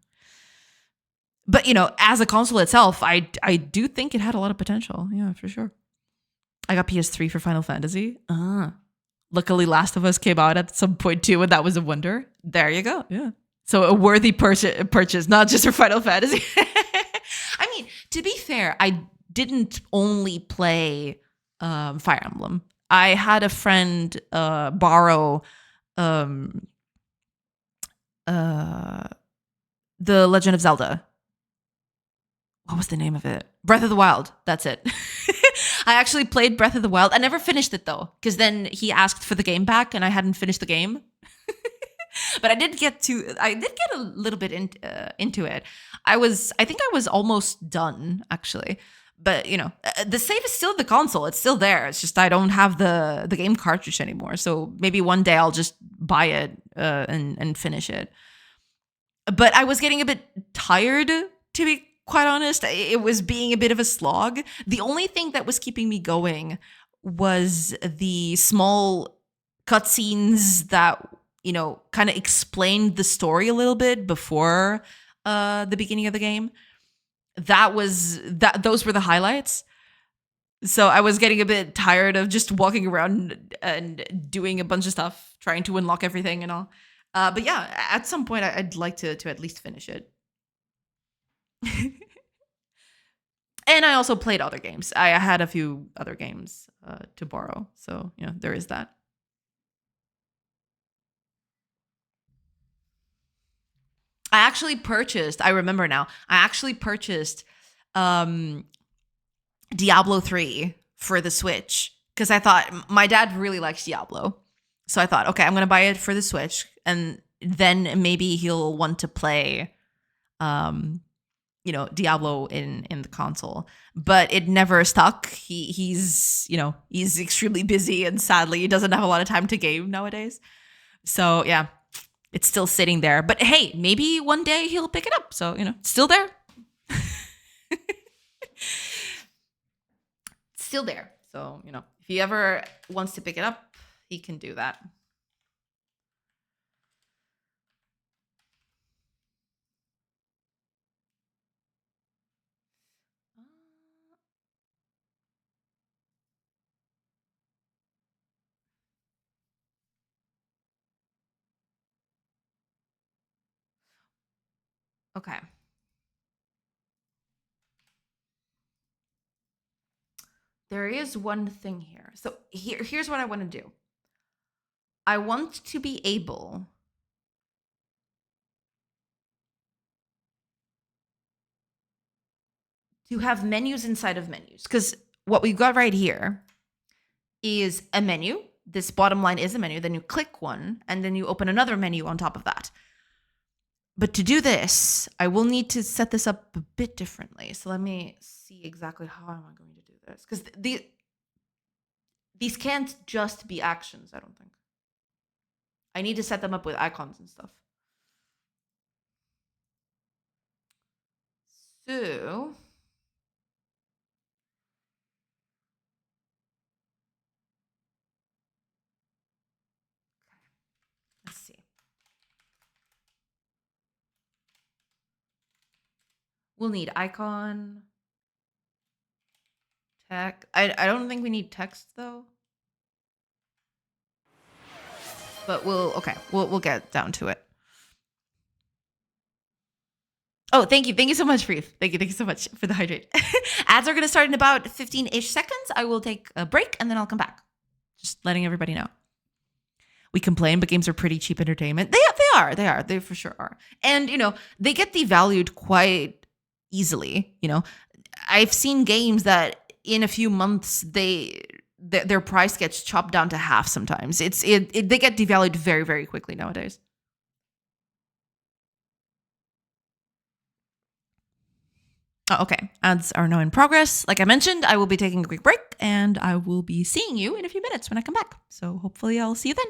But, as a console itself, I do think it had a lot of potential. Yeah, for sure. I got PS3 for Final Fantasy. Luckily, Last of Us came out at some point too, and that was a wonder. There you go. Yeah. So a worthy purchase, not just for Final Fantasy. I mean, to be fair, I didn't only play Fire Emblem. I had a friend borrow The Legend of Zelda. What was the name of it? Breath of the Wild. That's it. I actually played Breath of the Wild. I never finished it though, because then he asked for the game back, and I hadn't finished the game. But I did get a little bit into it. I think I was almost done actually. But the save is still the console. It's still there. It's just I don't have the game cartridge anymore. So maybe one day I'll just buy it and finish it. But I was getting a bit tired, to be quite honest. It was being a bit of a slog. The only thing that was keeping me going was the small cutscenes that kind of explained the story a little bit before the beginning of the game. Those were the highlights. So I was getting a bit tired of just walking around and doing a bunch of stuff, trying to unlock everything and all. But yeah, at some point I'd like to at least finish it. And I also played other games. I had a few other games to borrow. So, there is that. I remember now, I actually purchased Diablo 3 for the Switch because I thought my dad really likes Diablo. So I thought, okay, I'm going to buy it for the Switch and then maybe he'll want to play Diablo in the console. But it never stuck. He's extremely busy and sadly he doesn't have a lot of time to game nowadays. So, yeah. It's still sitting there. But hey, maybe one day he'll pick it up. So, it's still there. It's still there. So, if he ever wants to pick it up, he can do that. Okay. There is one thing here. So here's what I want to do. I want to be able to have menus inside of menus. Because what we've got right here is a menu. This bottom line is a menu. Then you click one, and then you open another menu on top of that. But to do this, I will need to set this up a bit differently. So let me see exactly how am I going to do this. Because these can't just be actions, I don't think. I need to set them up with icons and stuff. So let's see. We'll need icon, text. I don't think we need text though. But we'll get down to it. Oh, thank you. Thank you so much, Reef. Thank you so much for the hydrate. Ads are going to start in about 15-ish seconds. I will take a break and then I'll come back. Just letting everybody know. We complain, but games are pretty cheap entertainment. They are. They for sure are. And, they get devalued quite easily. I've seen games that in a few months, their price gets chopped down to half sometimes. They get devalued very, very quickly nowadays. Oh, okay. Ads are now in progress. Like I mentioned, I will be taking a quick break and I will be seeing you in a few minutes when I come back. So hopefully I'll see you then.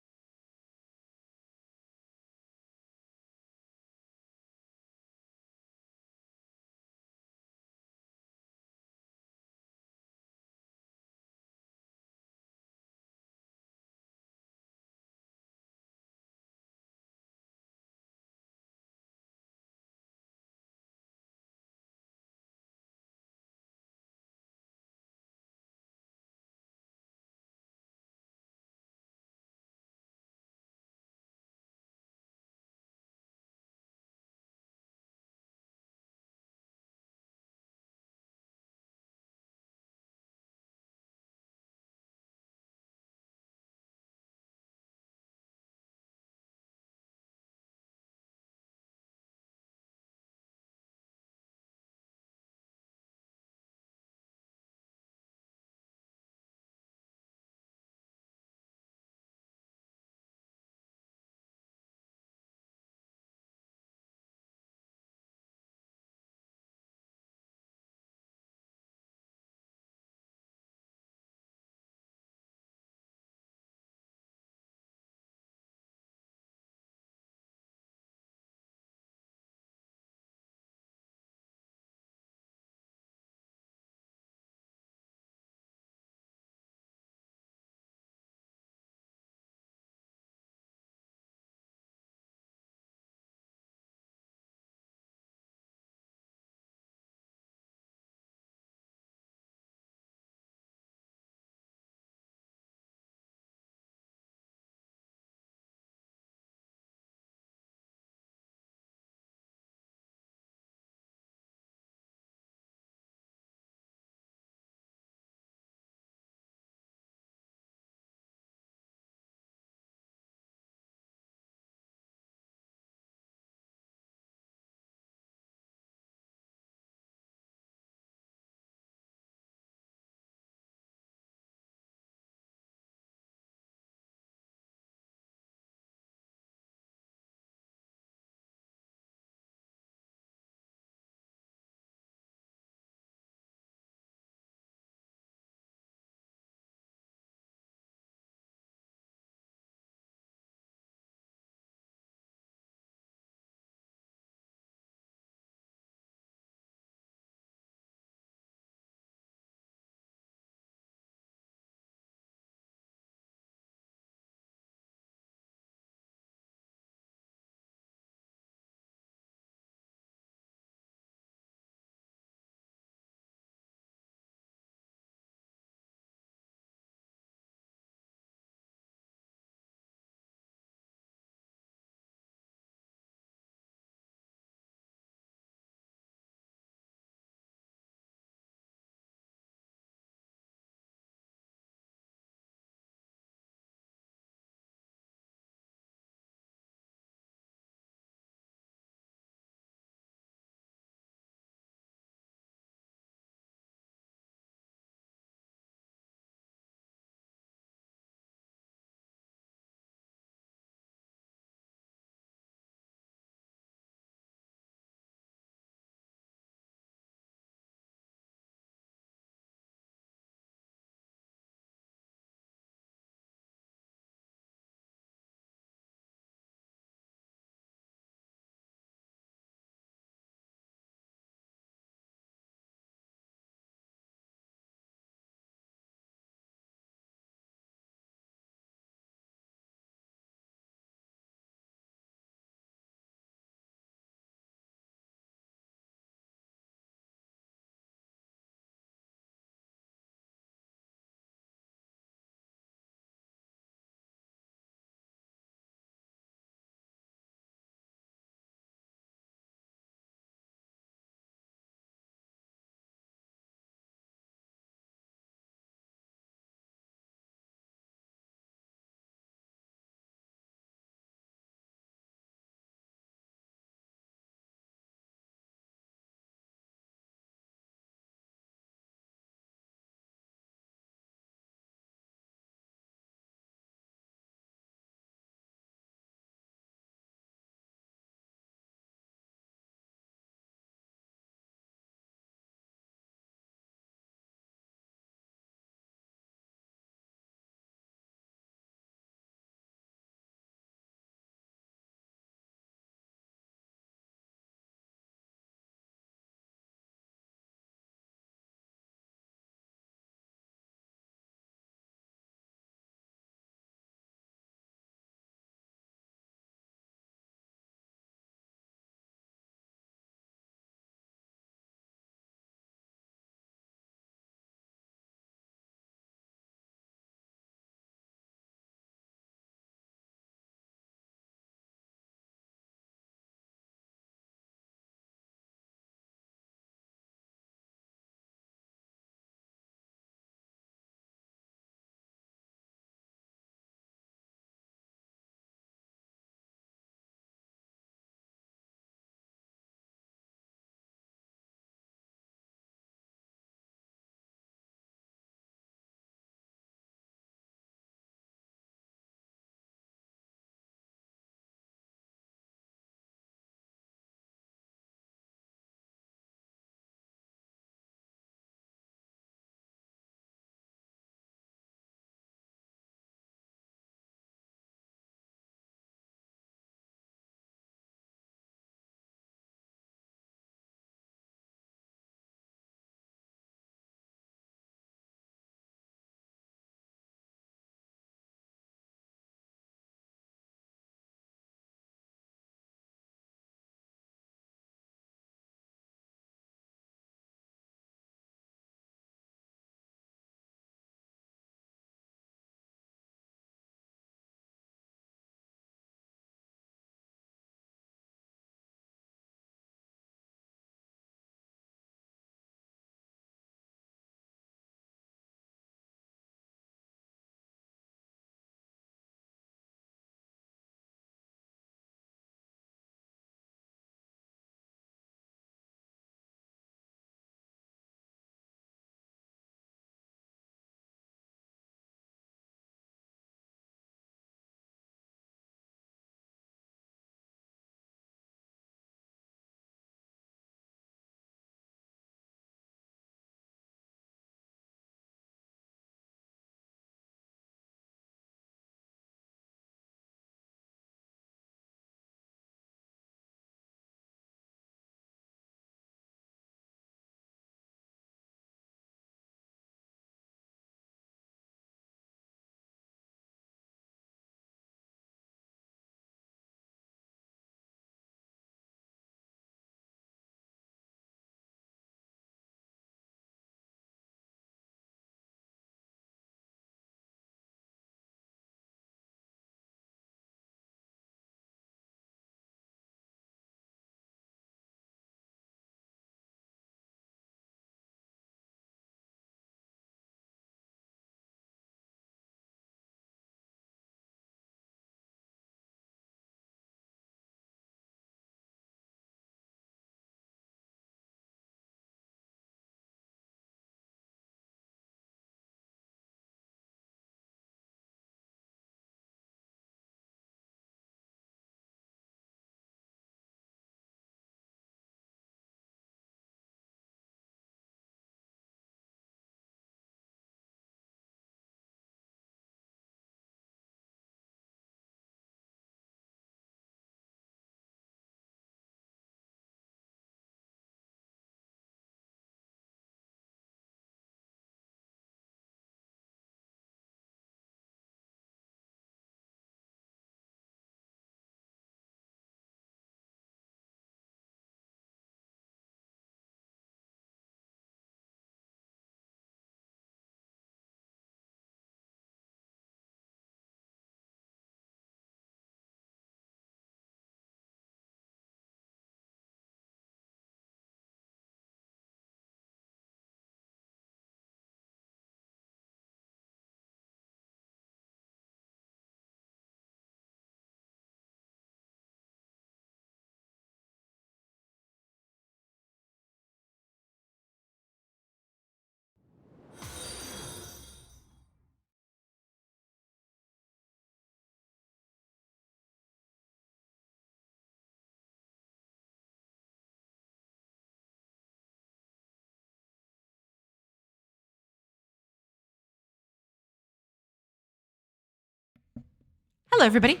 Hello, everybody.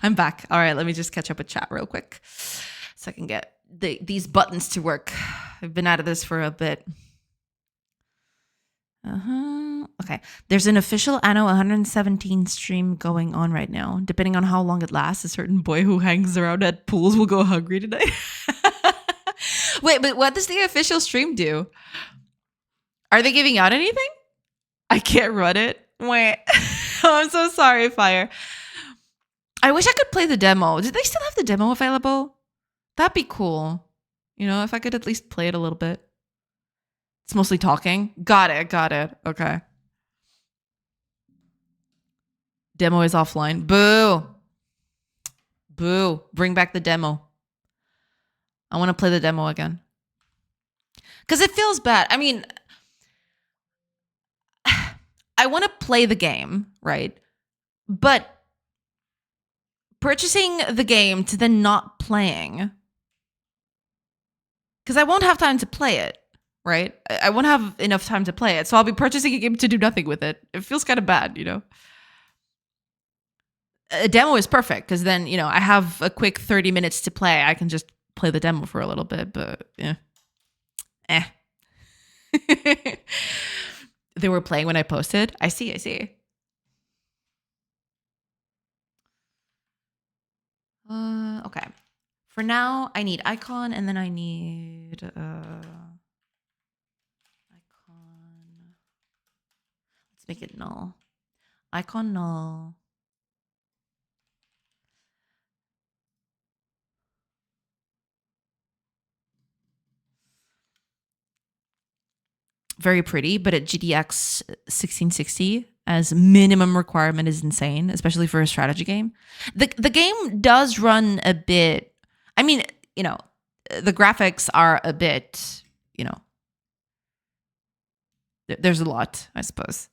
I'm back. All right, let me just catch up with chat real quick so I can get these buttons to work. I've been out of this for a bit. Okay. There's an official Anno 117 stream going on right now. Depending on how long it lasts, a certain boy who hangs around at pools will go hungry tonight. Wait, but what does the official stream do? Are they giving out anything? I can't run it. Wait. Oh, I'm so sorry, Fire. I wish I could play the demo. Do they still have the demo available? That'd be cool. You know, if I could at least play it a little bit. It's mostly talking. Got it. Okay. Demo is offline. Boo. Boo. Bring back the demo. I want to play the demo again. Because it feels bad. I mean, I want to play the game, right? But purchasing the game to then not playing, because I won't have time to play it, right? I won't have enough time to play it. So I'll be purchasing a game to do nothing with it. It feels kind of bad, you know? A demo is perfect because then, you know, I have a quick 30 minutes to play. I can just play the demo for a little bit, but yeah. They were playing when I posted. I see. Okay. For now, I need icon, and then I need icon. Let's make it null. Icon null. Very pretty, but at GTX 1660 as minimum requirement is insane, especially for a strategy game. The game does run a bit. I mean, you know, the graphics are a bit, you know, there's a lot, I suppose.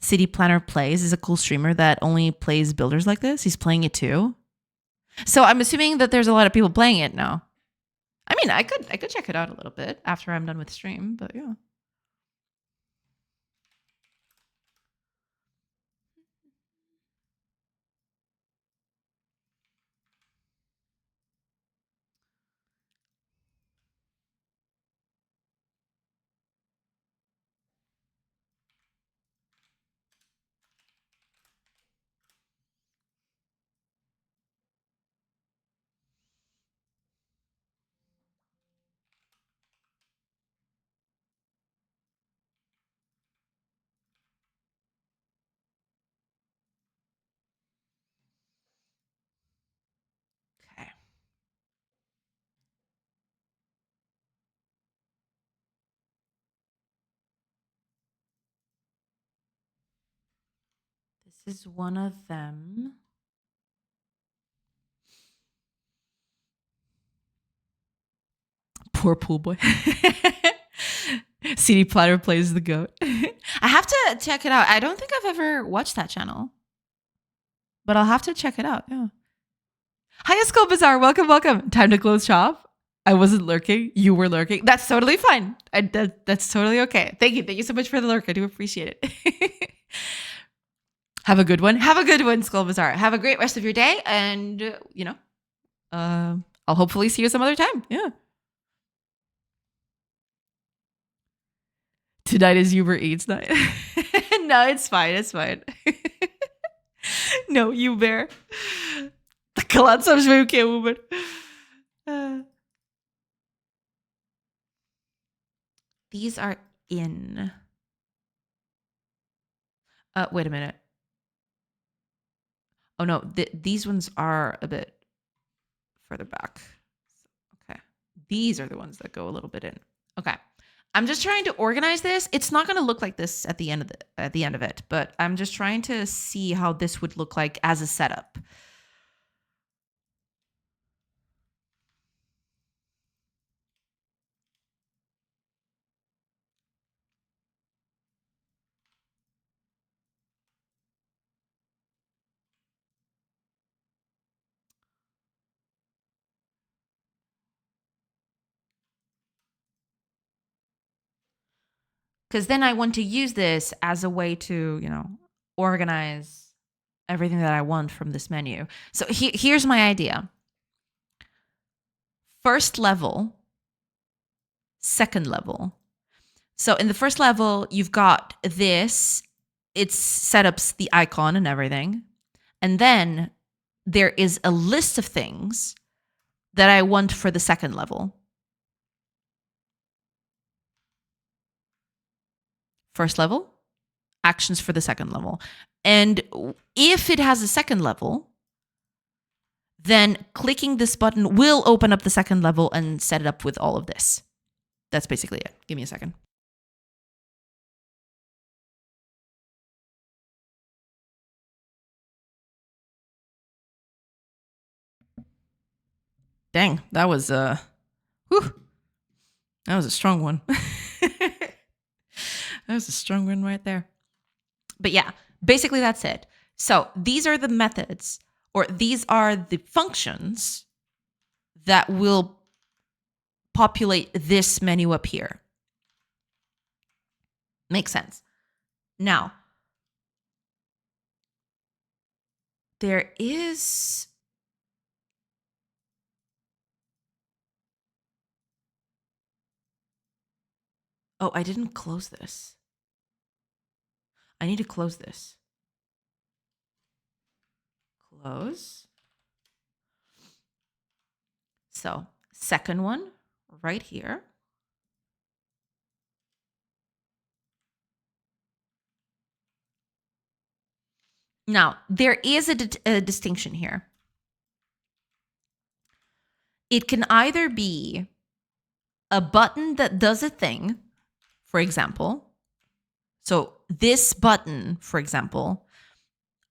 City Planner Plays is a cool streamer that only plays builders like this. He's playing it too. So I'm assuming that there's a lot of people playing it now. I mean, I could check it out a little bit after I'm done with stream, but yeah. Okay. This is one of them. Poor pool boy. CD Platter Plays the goat. I have to check it out. I don't think I've ever watched that channel, but I'll have to check it out. Yeah. Hiya, Skull Bazaar. Welcome. Time to close shop. I wasn't lurking. You were lurking. That's totally fine. That's totally okay. Thank you so much for the lurk. I do appreciate it. Have a good one. Skull Bazaar. Have a great rest of your day, and you know, I'll hopefully see you some other time. Yeah. Tonight is Uber Eats night. No, it's fine. No, you bear. Kalat sabes bem o que é Uber. These are in. Wait a minute. Oh no, these ones are a bit further back. Okay. These are the ones that go a little bit in. Okay. I'm just trying to organize this. It's not going to look like this at the end of it, but I'm just trying to see how this would look like as a setup. Because then I want to use this as a way to, organize everything that I want from this menu. So here's my idea. First level, second level. So in the first level, you've got this. It set up the icon and everything. And then there is a list of things that I want for the second level. First level, actions for the second level. And if it has a second level, then clicking this button will open up the second level and set it up with all of this. That's basically it. Give me a second. Dang, that was that was a strong one. That was a strong one right there. But yeah, basically that's it. So these are the methods, or these are the functions that will populate this menu up here. Makes sense. Now, there is... Oh, I didn't close this. I need to close this. Close. So, second one, right here. Now, there is a distinction here. It can either be a button that does a thing, for example. So this button, for example,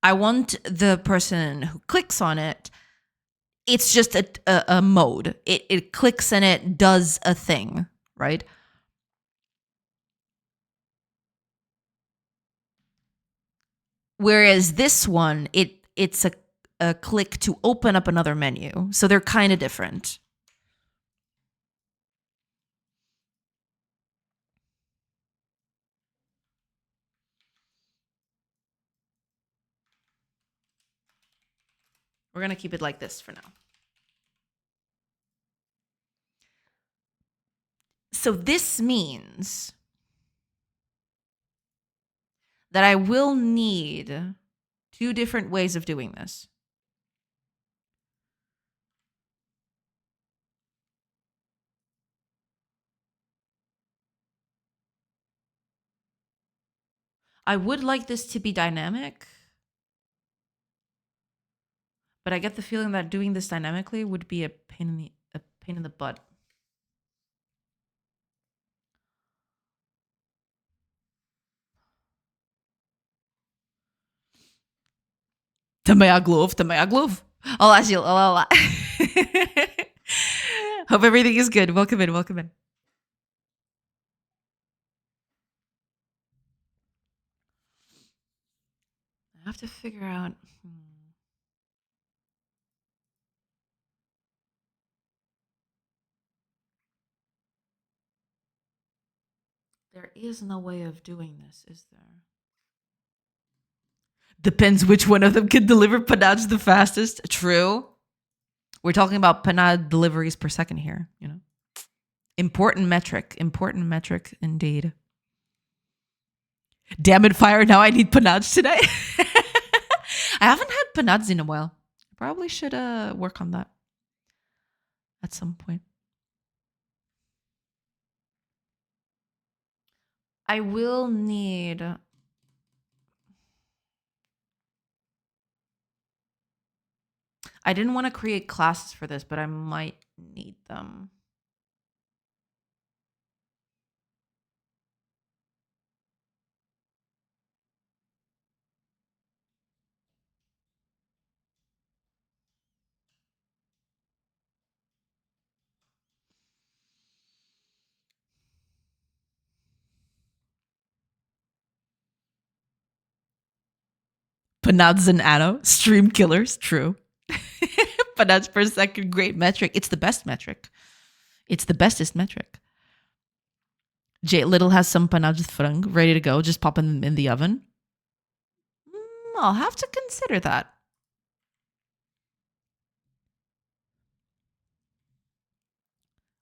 I want the person who clicks on it, it's just a mode. It clicks and it does a thing, right? Whereas this one, it's a click to open up another menu. So they're kind of different. We're going to keep it like this for now. So this means that I will need two different ways of doing this. I would like this to be dynamic, but I get the feeling that doing this dynamically would be a pain in the butt. Tamayaglov. Allah. Hope everything is good. Welcome in. I have to figure out. There is no way of doing this, is there? Depends which one of them can deliver panads the fastest. True. We're talking about panad deliveries per second here, Important metric indeed. Damn it, fire. Now I need panads today. I haven't had panads in a while. I probably should work on that at some point. I will need... I didn't want to create classes for this, but I might need them. Panads and Anno, stream killers, true. Panads per second, great metric. It's the best metric. It's the bestest metric. Jay Little has some panage de frango ready to go. Just pop them in the oven. I'll have to consider that.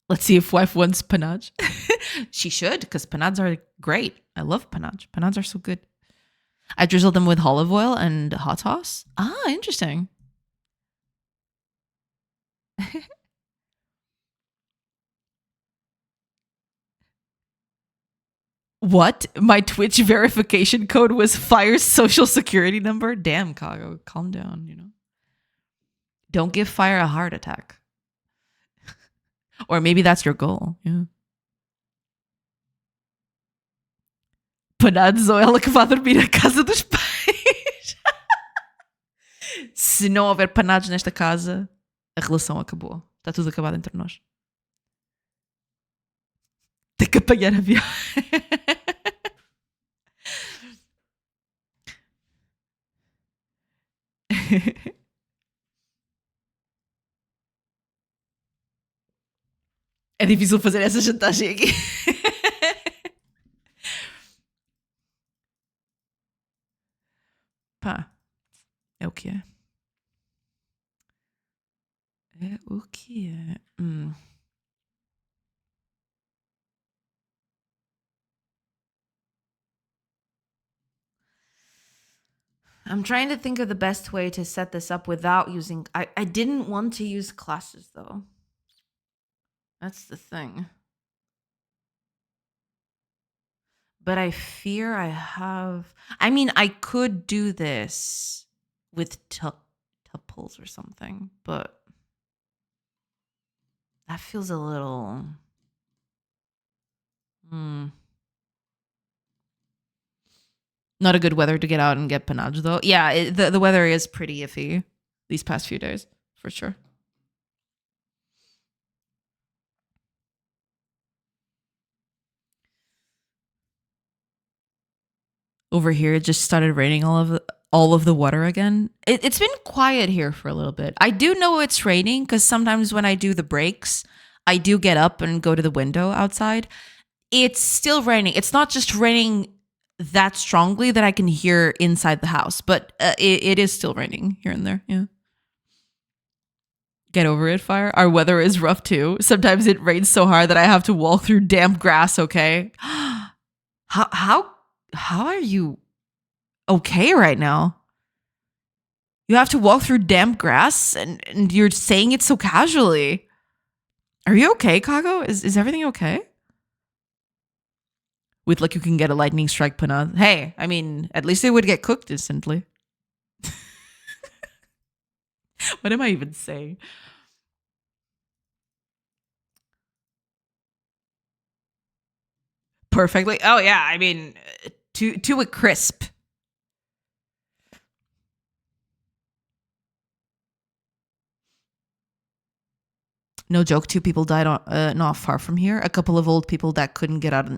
Let's see if wife wants panage. She should, because panades are great. I love panage. Panades are so good. I drizzle them with olive oil and hot sauce. Ah, interesting. What? My Twitch verification code was Fire's social security number? Damn, Kago, calm down, you know. Don't give Fire a heart attack. Or maybe that's your goal. Yeah. Panazzo, ela que vai dormir à casa dos pais. Se não houver panados nesta casa, a relação acabou. Está tudo acabado entre nós. Tem que apanhar a viagem. É difícil fazer essa chantagem aqui. Pá, é o que é. É o que é. I'm trying to think of the best way to set this up without using... I didn't want to use classes, though. That's the thing. But I fear I have... I mean, I could do this with tuples or something, but that feels a little... Not a good weather to get out and get panage, though. Yeah, the weather is pretty iffy these past few days, for sure. Over here, it just started raining all of the water again. It's been quiet here for a little bit. I do know it's raining because sometimes when I do the breaks, I do get up and go to the window outside. It's still raining. It's not just raining that strongly that I can hear inside the house, but it is still raining here and there. Yeah. Get over it, Fire. Our weather is rough too. Sometimes it rains so hard that I have to walk through damp grass. Okay. How are you okay right now? You have to walk through damp grass and you're saying it so casually. Are you okay, Kago? Is everything okay? With like you can get a lightning strike panade. Hey, I mean, at least it would get cooked instantly. What am I even saying? Perfectly. Oh yeah, I mean, to a crisp. No joke, 2 people died not far from here. A couple of old people that couldn't get out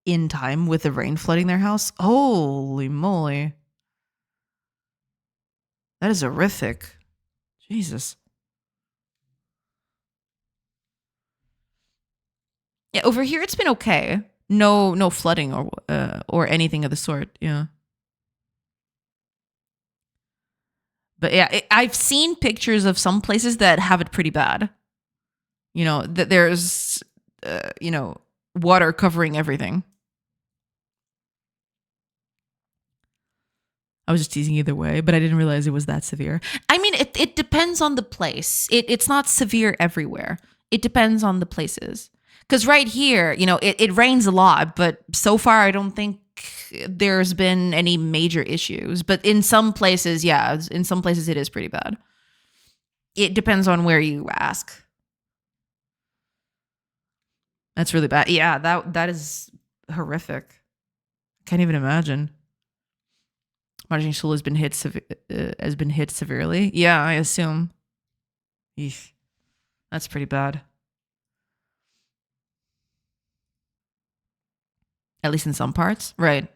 in time with the rain flooding their house. Holy moly. That is horrific. Jesus. Yeah, over here it's been okay. No flooding or anything of the sort. Yeah. But yeah, I've seen pictures of some places that have it pretty bad. You know, that there's water covering everything. I was just teasing either way, but I didn't realize it was that severe. I mean, it depends on the place. It's not severe everywhere. It depends on the places. Because right here, it rains a lot, but so far I don't think there's been any major issues. But in some places, yeah, in some places it is pretty bad. It depends on where you ask. That's really bad. Yeah, that is horrific. Can't even imagine. Margin Sul has been hit severely. Yeah, I assume. Eesh. That's pretty bad. At least in some parts. Right.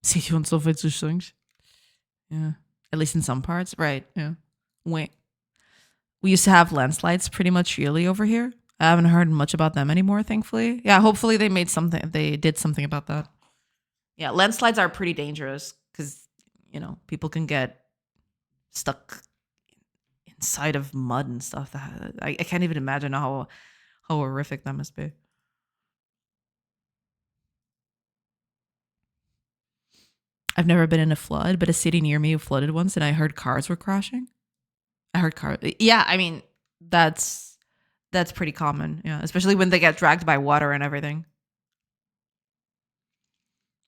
Ziet u ons of iets songs? Yeah. At least in some parts. Right. Yeah. Wait. We used to have landslides pretty much yearly over here. I haven't heard much about them anymore, thankfully. Yeah, hopefully they did something about that. Yeah, landslides are pretty dangerous because, people can get stuck inside of mud and stuff. I can't even imagine how horrific that must be. I've never been in a flood, but a city near me flooded once and I heard cars were crashing. I heard cars. Yeah, I mean, that's pretty common. Yeah, especially when they get dragged by water and everything.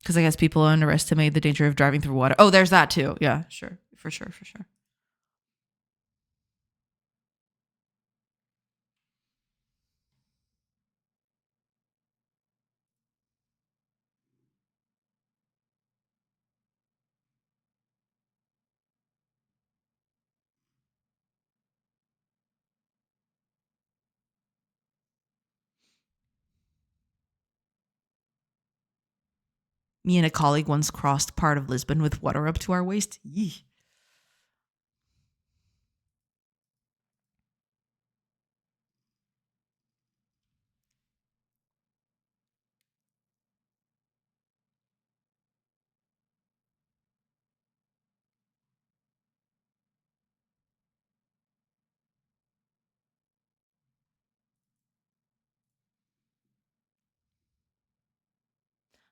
Because I guess people underestimate the danger of driving through water. Oh, there's that too. Yeah, sure. For sure. Me and a colleague once crossed part of Lisbon with water up to our waist. Yee.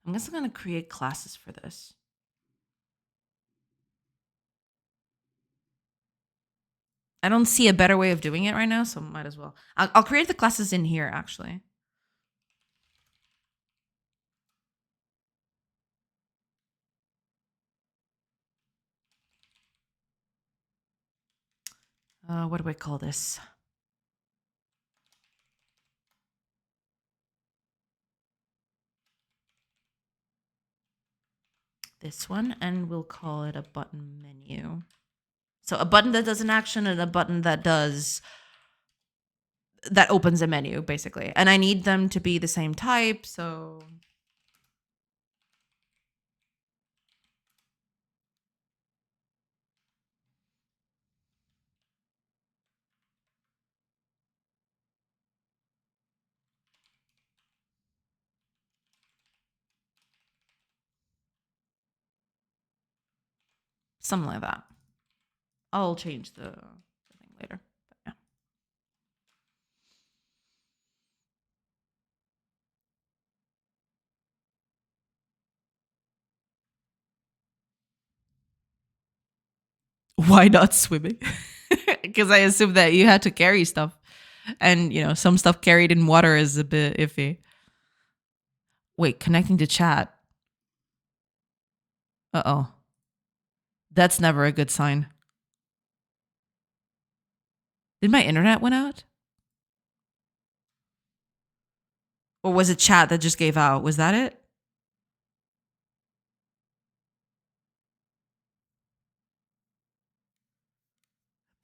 I guess I'm going to create classes for this. I don't see a better way of doing it right now, so might as well. I'll create the classes in here, actually. What do I call this? This one, and we'll call it a button menu. So a button that does an action and a button that opens a menu, basically. And I need them to be the same type, so something like that. I'll change the thing later. But yeah. Why not swimming? Because I assume that you had to carry stuff. And, some stuff carried in water is a bit iffy. Wait, connecting to chat. Uh-oh. That's never a good sign. Did my internet went out? Or was it chat that just gave out? Was that it?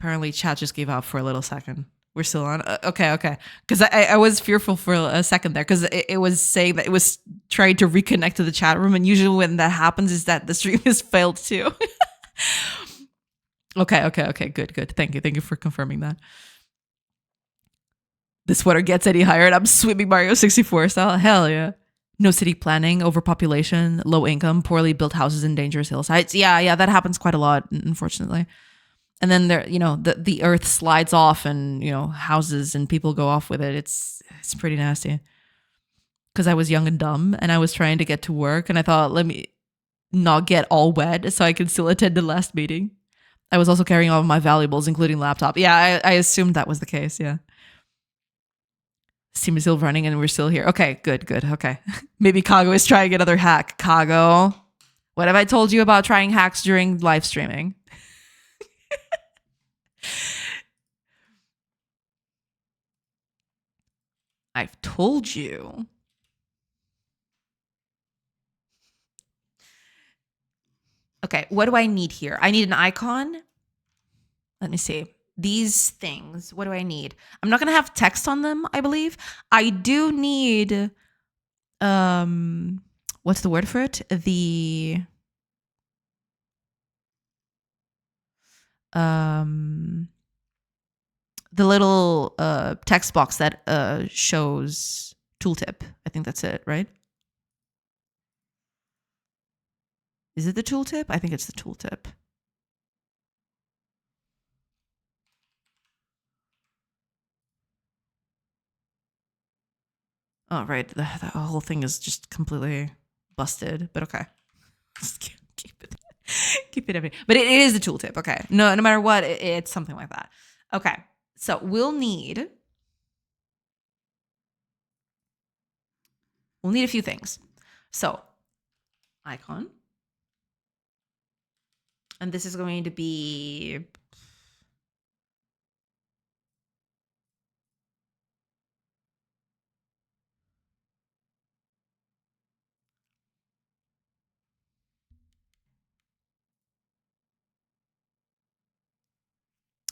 Apparently chat just gave out for a little second. We're still on. Okay. Because I was fearful for a second there because it was saying that it was trying to reconnect to the chat room. And usually when that happens is that the stream has failed too. Okay. Good. Thank you for confirming that. The sweater gets any higher and I'm swimming Mario 64 style. Hell yeah. No city planning, overpopulation, low income, poorly built houses in dangerous hillsides. Yeah, that happens quite a lot, unfortunately. And then there, the earth slides off and, houses and people go off with it. It's pretty nasty. Because I was young and dumb and I was trying to get to work and I thought, let me not get all wet so I can still attend the last meeting. I was also carrying all of my valuables, including laptop. Yeah, I assumed that was the case. Yeah. Steam is still running and we're still here. Okay, good. Okay. Maybe Kago is trying another hack. Kago, what have I told you about trying hacks during live streaming? I've told you. Okay, what do I need here? I need an icon. Let me see. These things, what do I need? I'm not going to have text on them, I believe. I do need, what's the word for it? the little text box that shows tooltip. I think that's it, right? Is it the tooltip? I think it's the tooltip. Oh, right. The whole thing is just completely busted, but okay. Just keep it. Keep it everything. But it is the tooltip. Okay. No matter what, it's something like that. Okay. So we'll need a few things. So icon. And this is going to be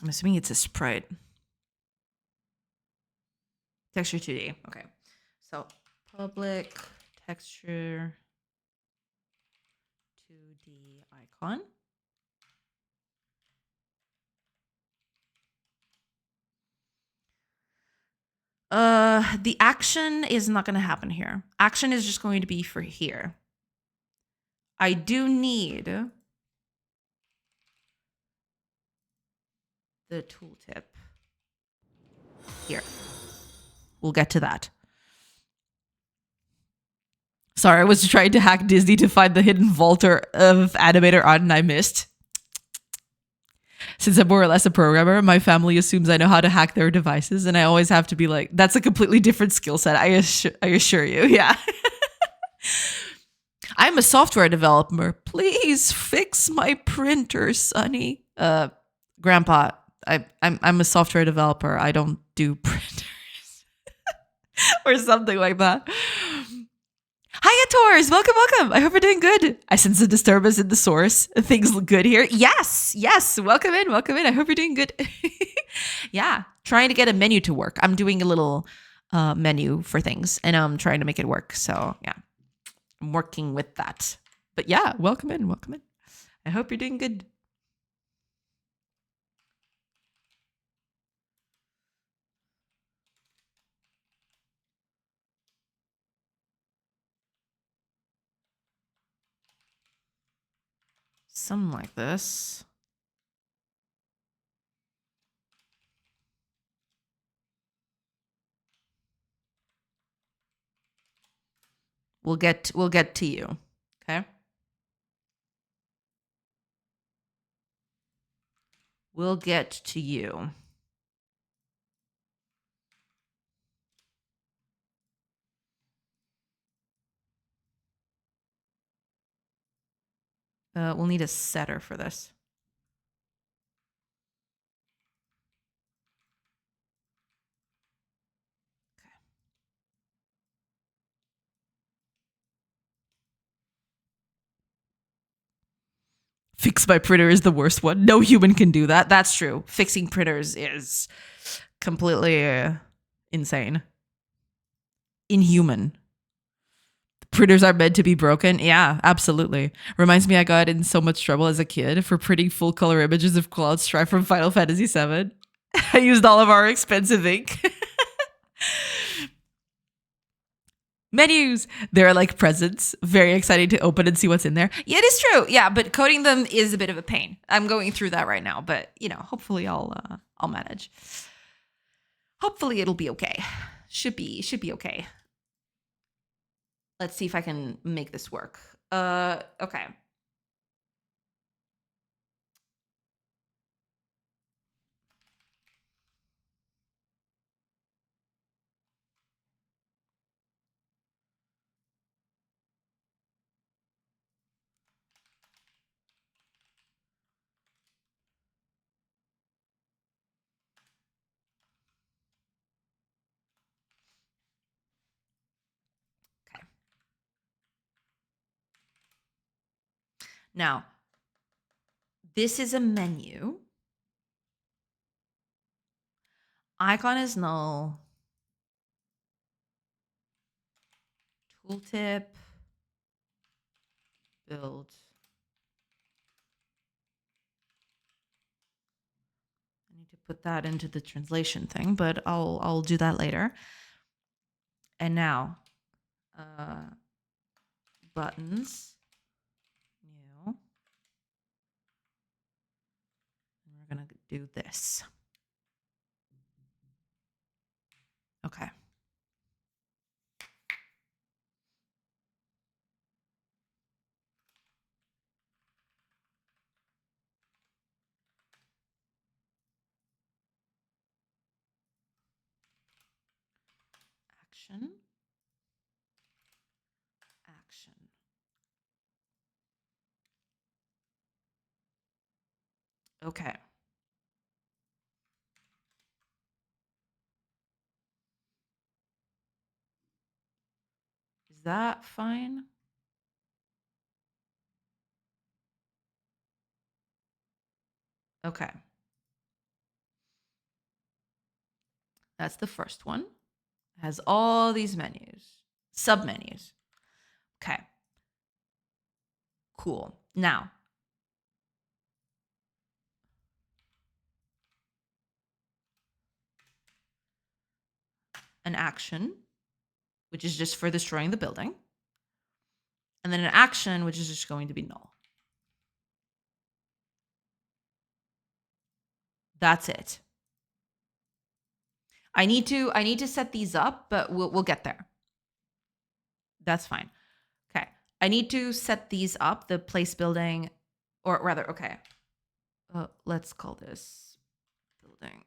I'm assuming it's a sprite. Texture 2D. Okay. So public texture 2D icon. The action is not going to happen here. Action is just going to be for here. I do need the tooltip here. We'll get to that. Sorry, I was trying to hack Disney to find the hidden vaulter of animator on and I missed. Since I'm more or less a programmer, my family assumes I know how to hack their devices, and I always have to be like, that's a completely different skill set. I assure you. Yeah. I'm a software developer. Please fix my printer, Sonny. Grandpa, I'm a software developer. I don't do printers. Or something like that. Hiya, Tors. Welcome, welcome. I hope you're doing good. I sense a disturbance in the source. Things look good here. Yes. Welcome in. I hope you're doing good. Yeah. Trying to get a menu to work. I'm doing a little menu for things, and I'm trying to make it work. So, yeah. I'm working with that. But yeah, welcome in. I hope you're doing good. Something like this. We'll get to you. Okay? We'll get to you. We'll need a setter for this. Fix my printer is the worst one. No human can do that. That's true. Fixing printers is completely insane. Inhuman. Printers are meant to be broken. Yeah, absolutely. Reminds me I got in so much trouble as a kid for printing full color images of Cloud Strife from Final Fantasy VII. I used all of our expensive ink. Menus, they're like presents. Very exciting to open and see what's in there. Yeah, it is true. Yeah, but coding them is a bit of a pain. I'm going through that right now, but hopefully I'll manage. Hopefully it'll be okay. Should be okay. Let's see if I can make this work. Okay. Now, this is a menu. Icon is null. Tooltip. Build. need to put that into the translation thing, but I'll do that later. And now, buttons, new. And we're gonna do this. Okay. Action. Action. Okay. Is that fine? Okay. That's the first one. It has all these menus, submenus. Okay. Cool. Now, an action, which is just for destroying the building. And then an action, which is just going to be null. That's it. I need to set these up, but we'll get there. That's fine. Okay. I need to set these up, the place building, or rather, okay. Let's call this building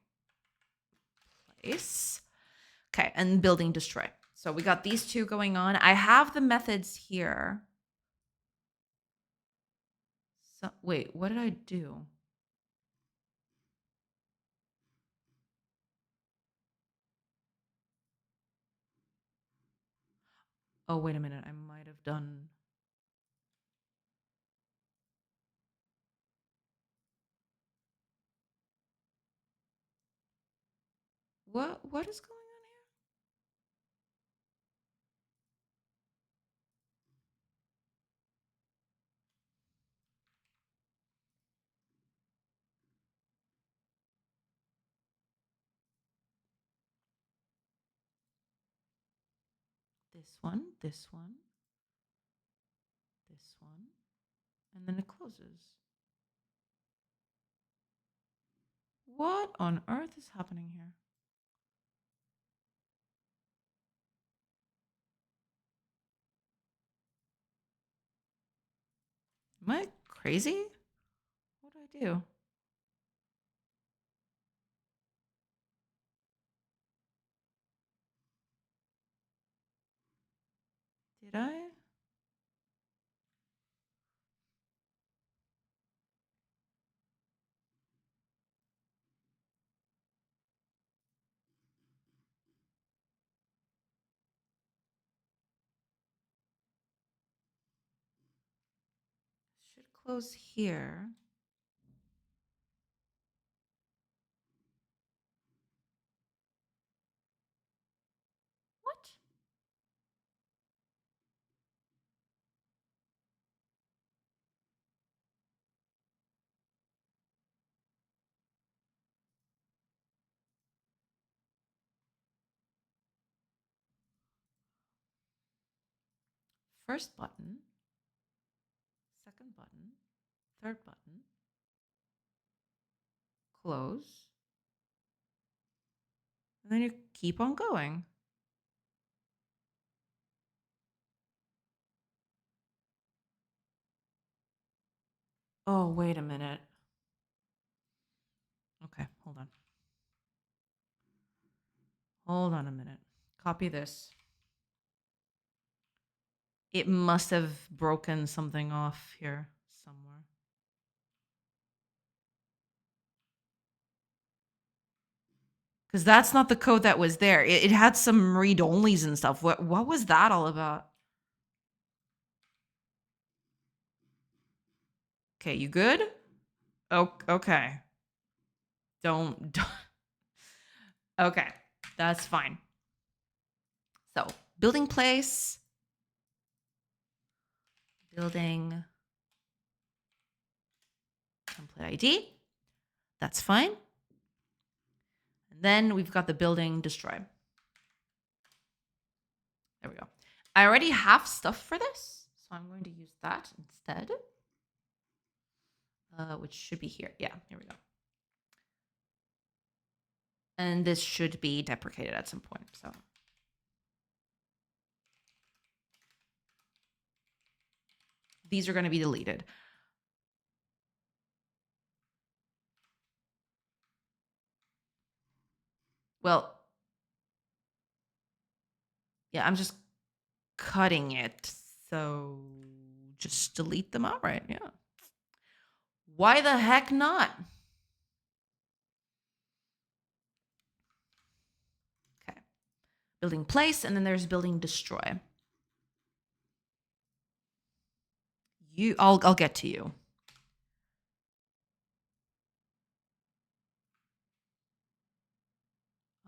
place. Okay, and building destroy. So we got these two going on. I have the methods here. So wait, what did I do? Oh, wait a minute. I might have done. What is going on here? This one, this one, this one, and then it closes. What on earth is happening here? Am I crazy? What do I do? Did I? Should close here. What? First button, second button, third button, close, and then you keep on going. Oh, wait a minute. Okay, hold on. Hold on a minute. Copy this. It must have broken something off here somewhere. Because that's not the code that was there. It had some read-onlys and stuff. What was that all about? Okay, you good? Oh, okay. Don't. Okay, that's fine. So, building place. Building template ID. That's fine. Then we've got the building destroy. There we go. I already have stuff for this, so I'm going to use that instead. Which should be here. Yeah, here we go. And this should be deprecated at some point. So these are going to be deleted. Well, yeah, I'm just cutting it. So just delete them outright. Yeah. Why the heck not? Okay. Building place, and then there's building destroy. I'll get to you.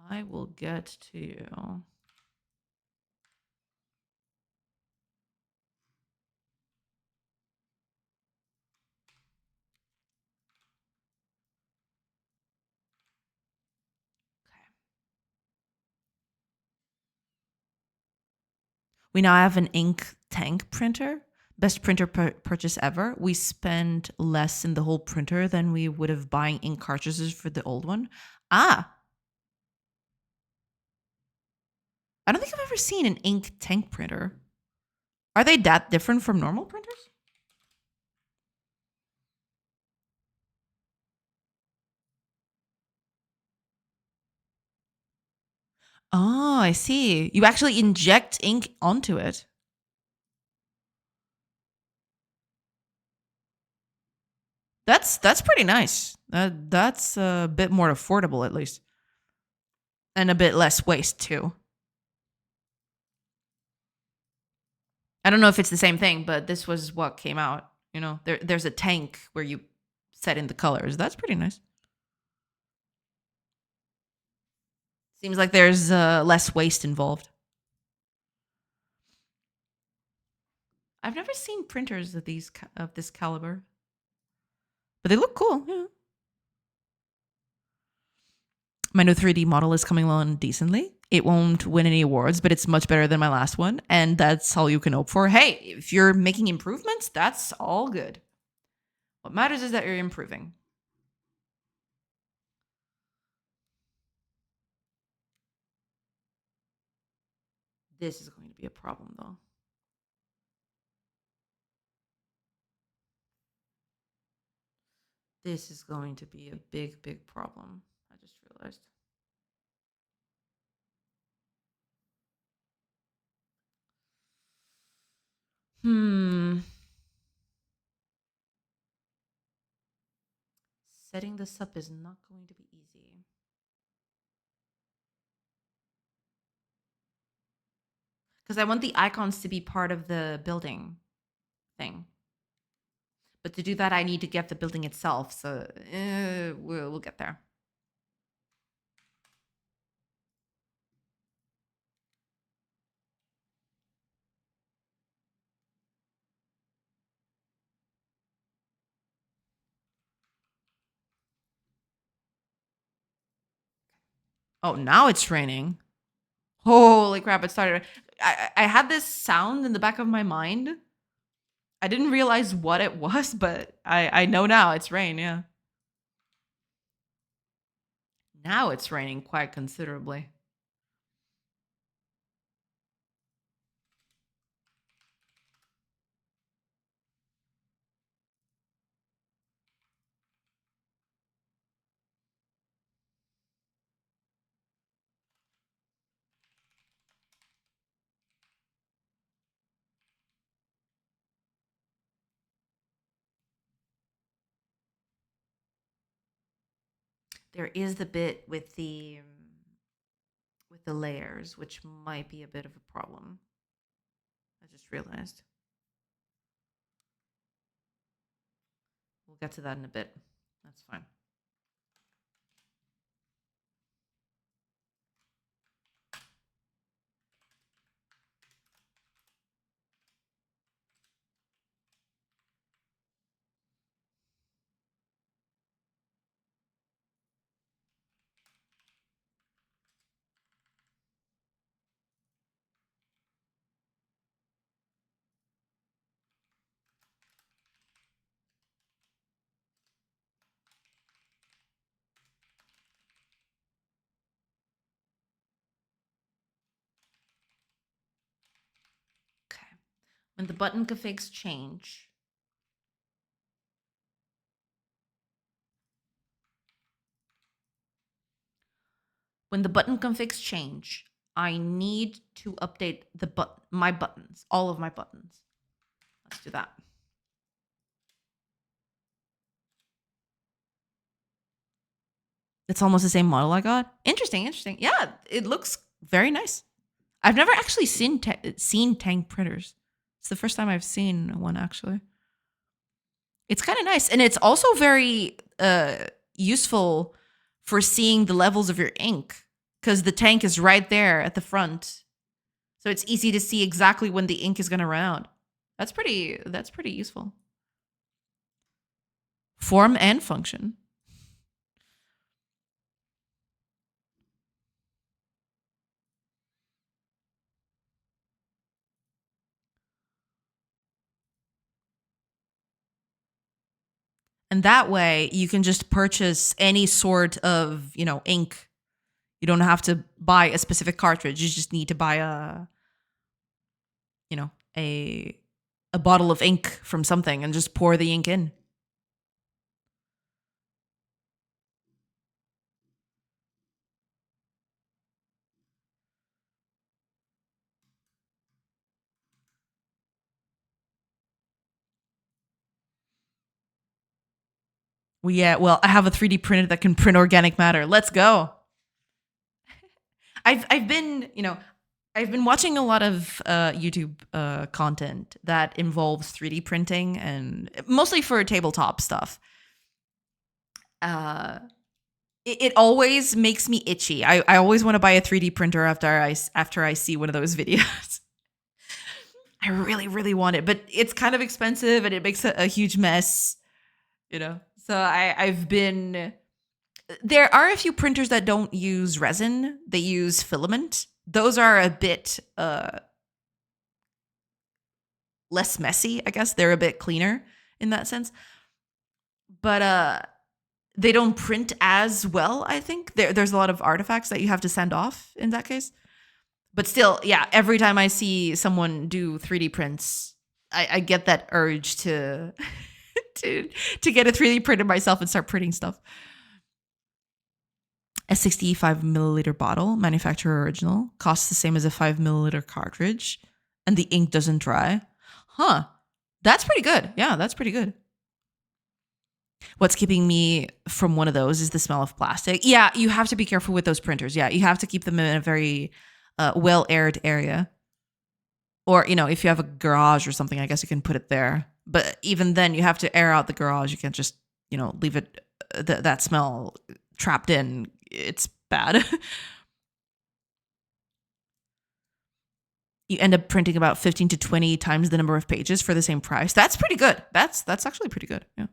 I will get to you. We now have an ink tank printer. Best printer purchase ever. We spend less in the whole printer than we would have buying ink cartridges for the old one. Ah. I don't think I've ever seen an ink tank printer. Are they that different from normal printers? Oh, I see. You actually inject ink onto it. That's pretty nice. That's a bit more affordable, at least, and a bit less waste too. I don't know if it's the same thing, but this was what came out. You know, there's a tank where you set in the colors. That's pretty nice. Seems like there's less waste involved. I've never seen printers of this caliber, but they look cool. Yeah. My new 3D model is coming along decently. It won't win any awards, but it's much better than my last one, and that's all you can hope for. Hey, if you're making improvements, that's all good. What matters is that you're improving. This is going to be a problem, though. This is going to be a big, big problem. I just realized. Setting this up is not going to be easy. Because I want the icons to be part of the building thing. But to do that, I need to get the building itself. So we'll get there. Oh, now it's raining. Holy crap, it started. I had this sound in the back of my mind. I didn't realize what it was, but I know now it's rain, yeah. Now it's raining quite considerably. There is the bit with the layers, which might be a bit of a problem. I just realized. We'll get to that in a bit. That's fine. When the button configs change. When the button configs change, I need to update my buttons, all of my buttons. Let's do that. It's almost the same model I got. Interesting, interesting. Yeah, it looks very nice. I've never actually seen tank printers. It's the first time I've seen one, actually. It's kind of nice. And it's also very useful for seeing the levels of your ink, because the tank is right there at the front. So it's easy to see exactly when the ink is going to run out. That's pretty useful. Form and function. And that way you can just purchase any sort of, ink. You don't have to buy a specific cartridge. You just need to buy a bottle of ink from something and just pour the ink in. Well, I have a 3D printer that can print organic matter. Let's go. I've been watching a lot of YouTube content that involves 3D printing, and mostly for tabletop stuff. It always makes me itchy. I always want to buy a 3D printer after I see one of those videos. I really, really want it, but it's kind of expensive and it makes a huge mess, So I've been. There are a few printers that don't use resin; they use filament. Those are a bit less messy, I guess. They're a bit cleaner in that sense, but they don't print as well. I think there's a lot of artifacts that you have to send off in that case. But still, yeah, every time I see someone do 3D prints, I get that urge to to get a 3D printer myself and start printing stuff. A 65 milliliter bottle, manufacturer original, costs the same as a 5 milliliter cartridge, and the ink doesn't dry. Huh. That's pretty good. Yeah, that's pretty good. What's keeping me from one of those is the smell of plastic. Yeah, you have to be careful with those printers. Yeah, you have to keep them in a very well-aired area. Or, if you have a garage or something, I guess you can put it there. But even then, you have to air out the garage. You can't just, leave it that smell trapped in. It's bad. You end up printing about 15 to 20 times the number of pages for the same price. That's pretty good. That's actually pretty good. Yeah.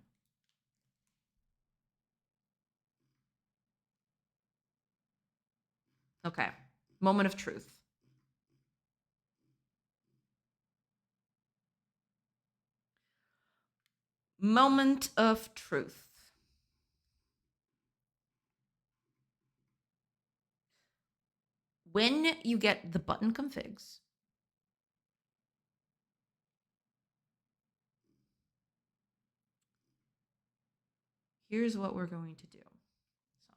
Okay. Moment of truth. Moment of truth. When you get the button configs, here's what we're going to do. So,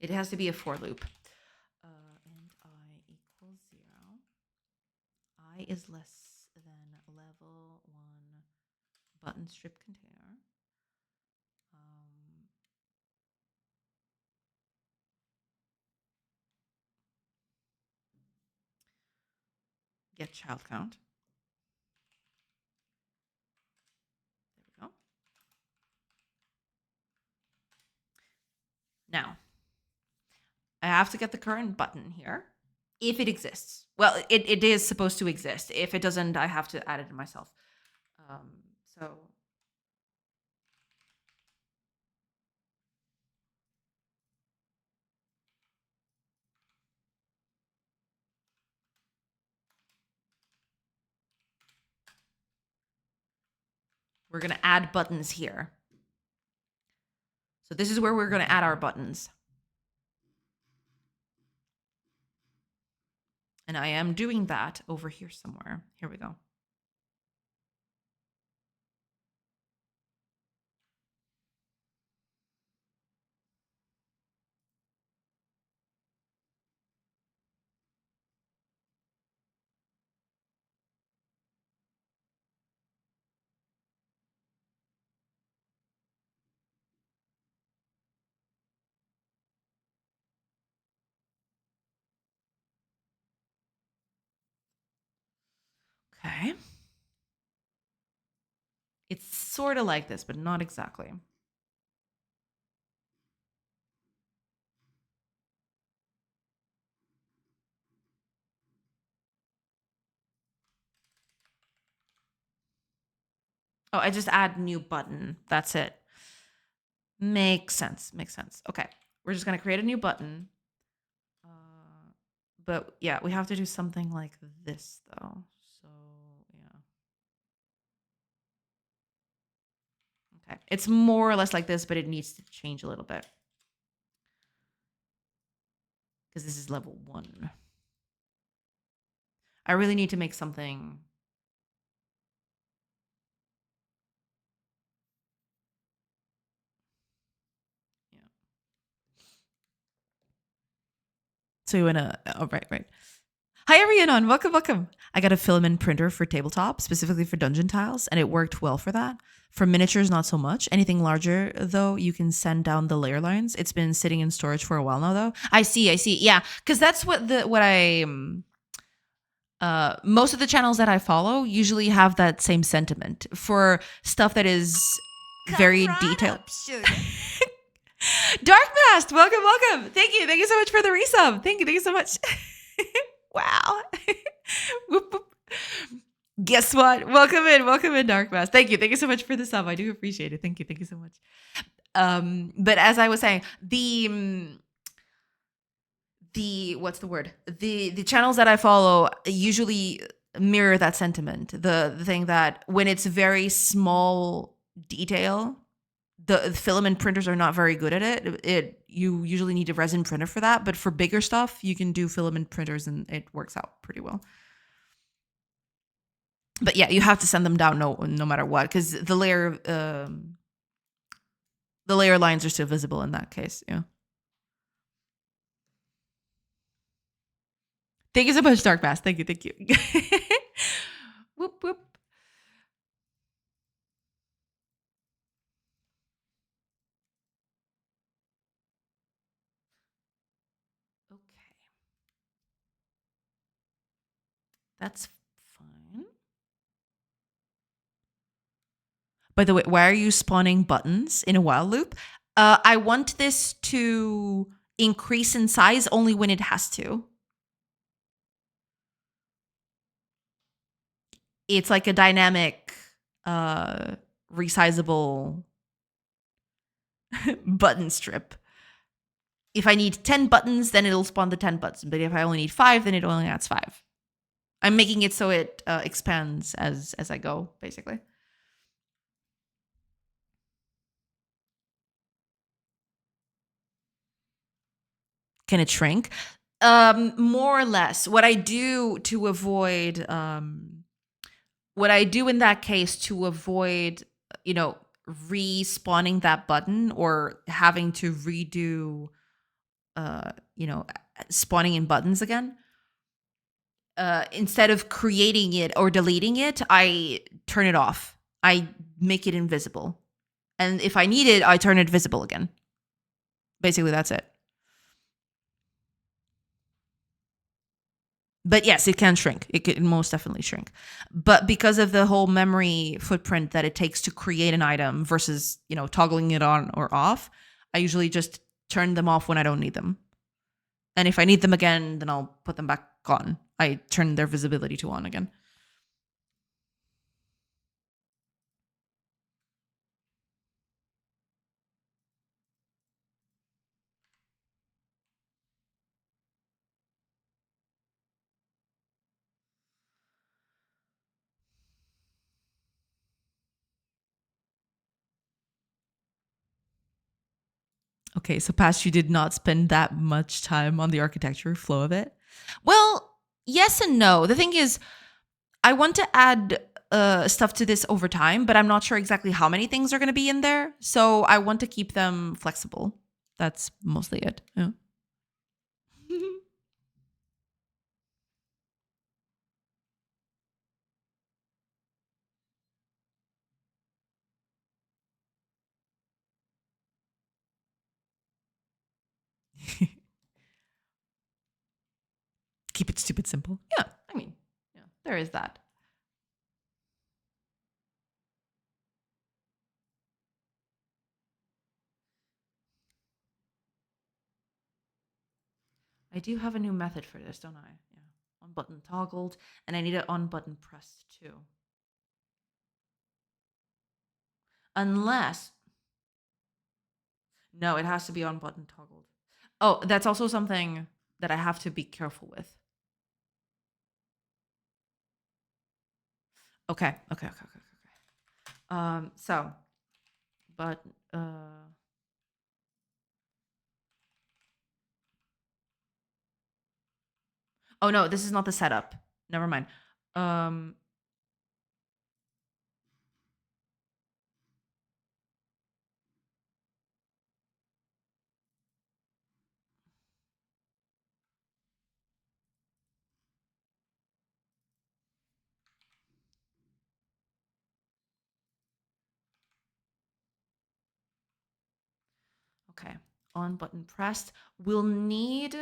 it has to be a for loop. And I equals 0. I is less than level 1 button strip container. Get child count. There we go. Now, I have to get the current button here, if it exists. Well, it is supposed to exist. If it doesn't, I have to add it myself. So we're going to add buttons here. So this is where we're going to add our buttons. And I am doing that over here somewhere. Here we go. Okay. It's sort of like this, but not exactly. Oh, I just add new button. That's it. Makes sense. Makes sense. Okay. We're just going to create a new button. But yeah, we have to do something like this, though. So, yeah. Okay. It's more or less like this, but it needs to change a little bit. Because this is level 1. I really need to make something. Yeah. So you want to. Oh, right. Hi, everyone. Welcome. I got a filament printer for tabletop, specifically for dungeon tiles, and it worked well for that. For miniatures, not so much. Anything larger, though, you can send down the layer lines. It's been sitting in storage for a while now, though. I see. Yeah, because that's what I most of the channels that I follow usually have that same sentiment for stuff that is very detailed. Darkmast, welcome. Thank you so much for the resub. Thank you so much. Wow. Whoop, whoop. Guess what? Welcome in, Darkmast. Thank you so much for the sub. I do appreciate it. Thank you so much. But as I was saying, the what's the word? The channels that I follow usually mirror that sentiment. The thing that when it's very small detail, the filament printers are not very good at it. You usually need a resin printer for that, but for bigger stuff, you can do filament printers and it works out pretty well. But yeah, you have to send them down no matter what, because the layer lines are still visible in that case. Yeah. Thank you so much, Dark Mass. Thank you. Whoop whoop. Okay. That's fine. By the way, why are you spawning buttons in a while loop? I want this to increase in size only when it has to. It's like a dynamic, resizable button strip. If I need 10 buttons, then it'll spawn the 10 buttons. But if I only need 5, then it only adds 5. I'm making it so it expands as I go, basically. Can it shrink? More or less. What I do to avoid, what I do in that case to avoid, respawning that button or having to redo, spawning in buttons again. Instead of creating it or deleting it, I turn it off. I make it invisible. And if I need it, I turn it visible again. Basically, that's it. But yes, it can shrink. It can most definitely shrink. But because of the whole memory footprint that it takes to create an item versus, toggling it on or off, I usually just turn them off when I don't need them. And if I need them again, then I'll put them back on. I turn their visibility to on again. Okay, so past you did not spend that much time on the architecture flow of it. Well, Yes and no. The thing is, I want to add stuff to this over time, but I'm not sure exactly how many things are going to be in there. So I want to keep them flexible. That's mostly it. Yeah. Keep it stupid simple. Yeah. I mean, yeah, there is that. I do have a new method for this, don't I? Yeah. On button toggled, and I need it on button pressed too. Unless, no, it has to be on button toggled. Oh, that's also something that I have to be careful with. Okay. So, but oh no, this is not the setup. Never mind. Um, okay. On button pressed. We'll need.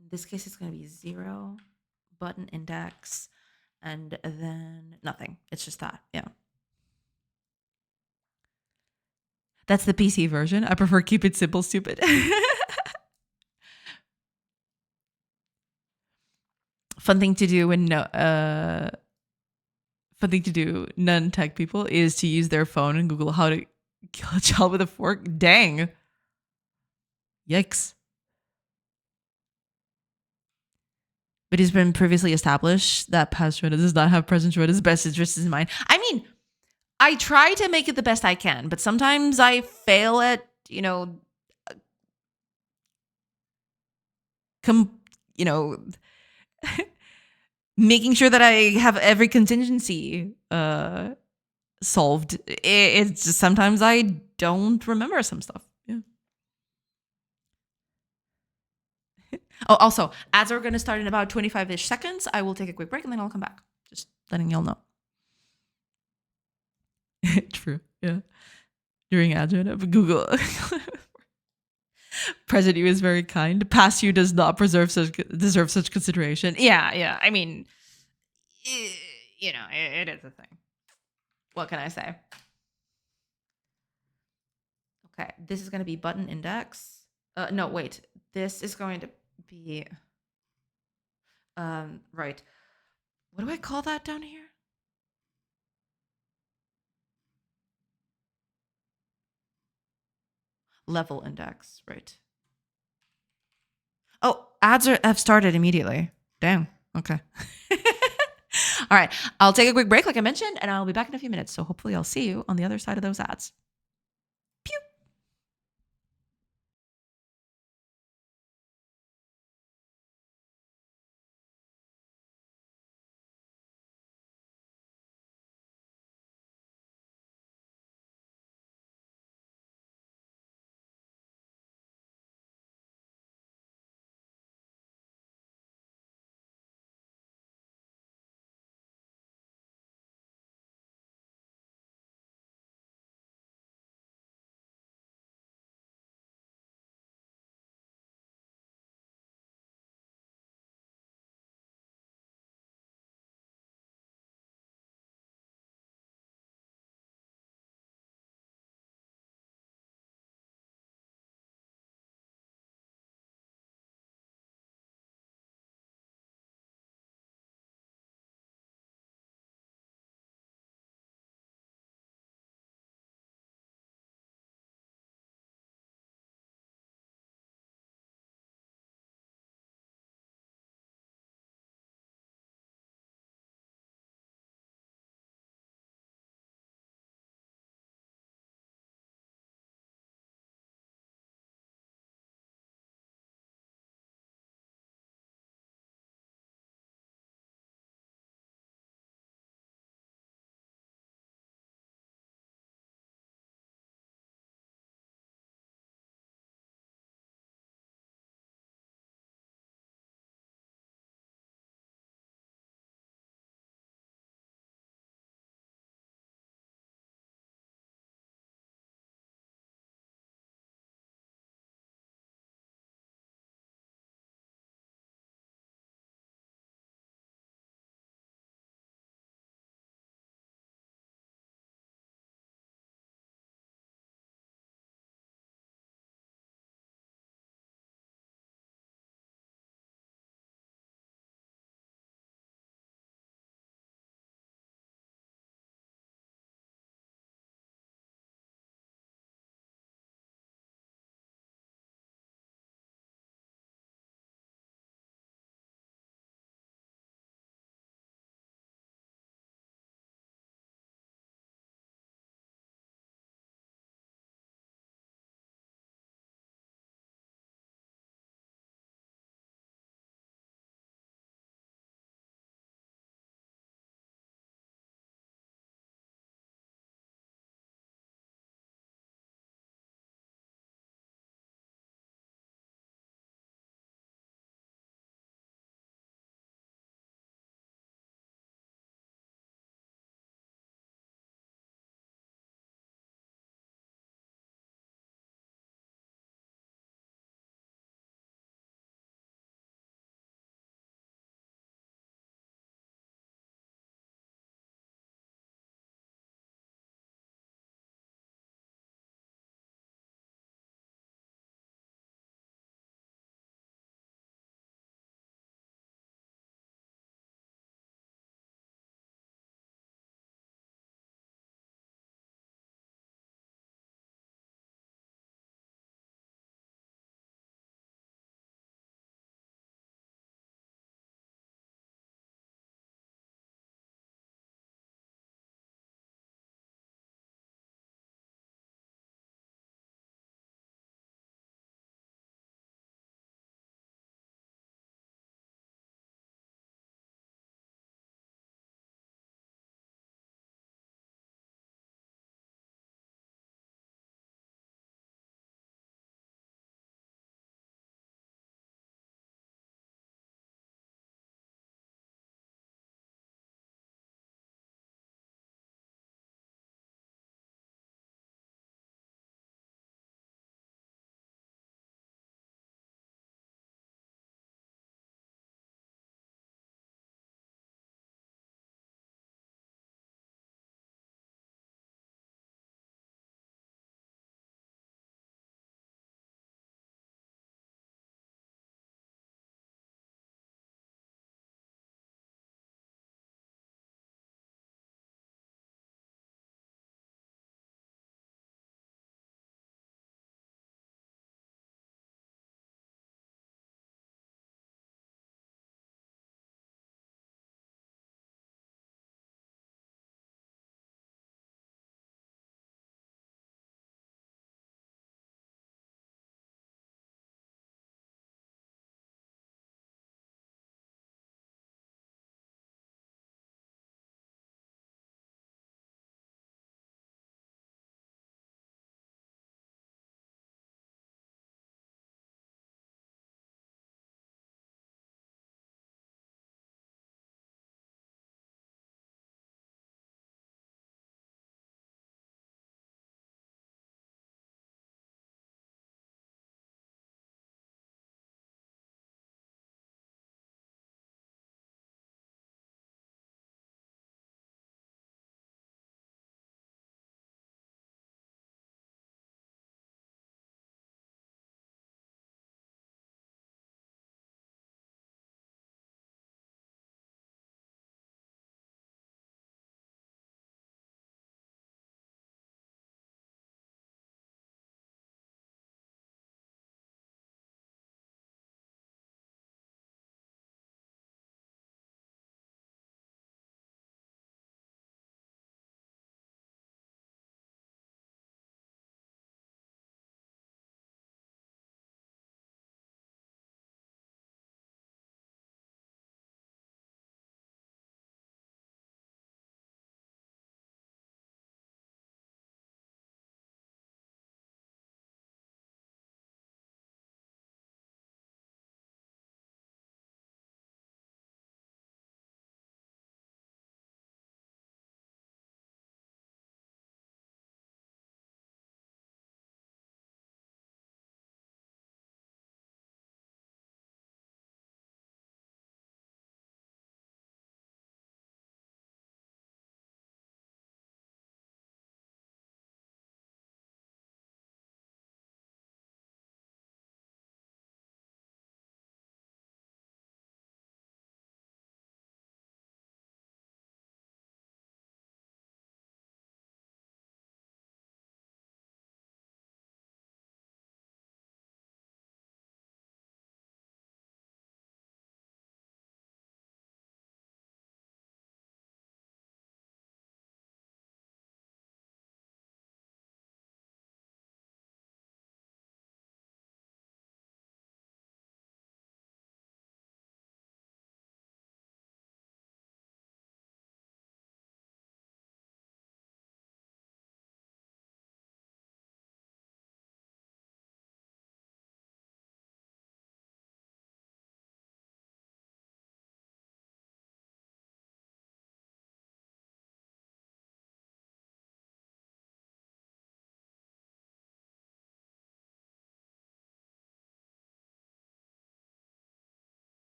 In this case, it's going to be 0 button index, and then nothing. It's just that. Yeah. That's the PC version. I prefer keep it simple, stupid. Fun thing to do when fun thing to do non-tech people is to use their phone and Google how to kill a child with a fork. Dang. Yikes. But it's been previously established that past Shredder does not have present Shredder's best interests in mind. I mean, I try to make it the best I can, but sometimes I fail at, com- you know, making sure that I have every contingency solved. It's just sometimes I don't remember some stuff. Yeah. Oh, also, ads are going to start in about 25-ish seconds. I will take a quick break and then I'll come back. Just letting y'all know. True. Yeah. During ads, Google. Present you is very kind. Past you does not deserve such consideration. Yeah. I mean, it is a thing. What can I say? Okay, this is going to be button index. No, wait. This is going to be right. What do I call that down here? Level index, right? Oh, have started immediately. Damn. Okay. All right. I'll take a quick break, like I mentioned, and I'll be back in a few minutes. So hopefully I'll see you on the other side of those ads.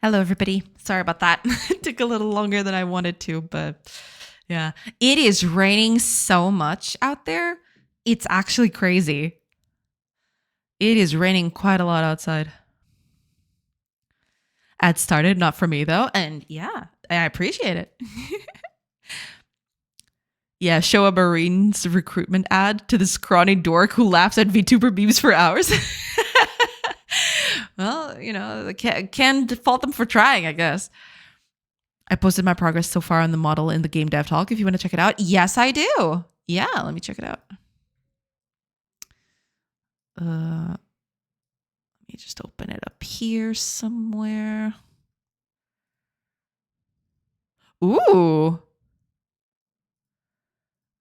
Hello, everybody. Sorry about that. It took a little longer than I wanted to, but yeah. It is raining so much out there. It's actually crazy. It is raining quite a lot outside. Ad started, not for me though. And yeah, I appreciate it. Yeah, show a Marine's recruitment ad to the scrawny dork who laughs at VTuber memes for hours. Well, you know, can't fault them for trying, I guess. I posted my progress so far on the model in the game dev talk if you want to check it out. Yes, I do. Yeah, let me check it out. Let me just open it up here somewhere. Ooh.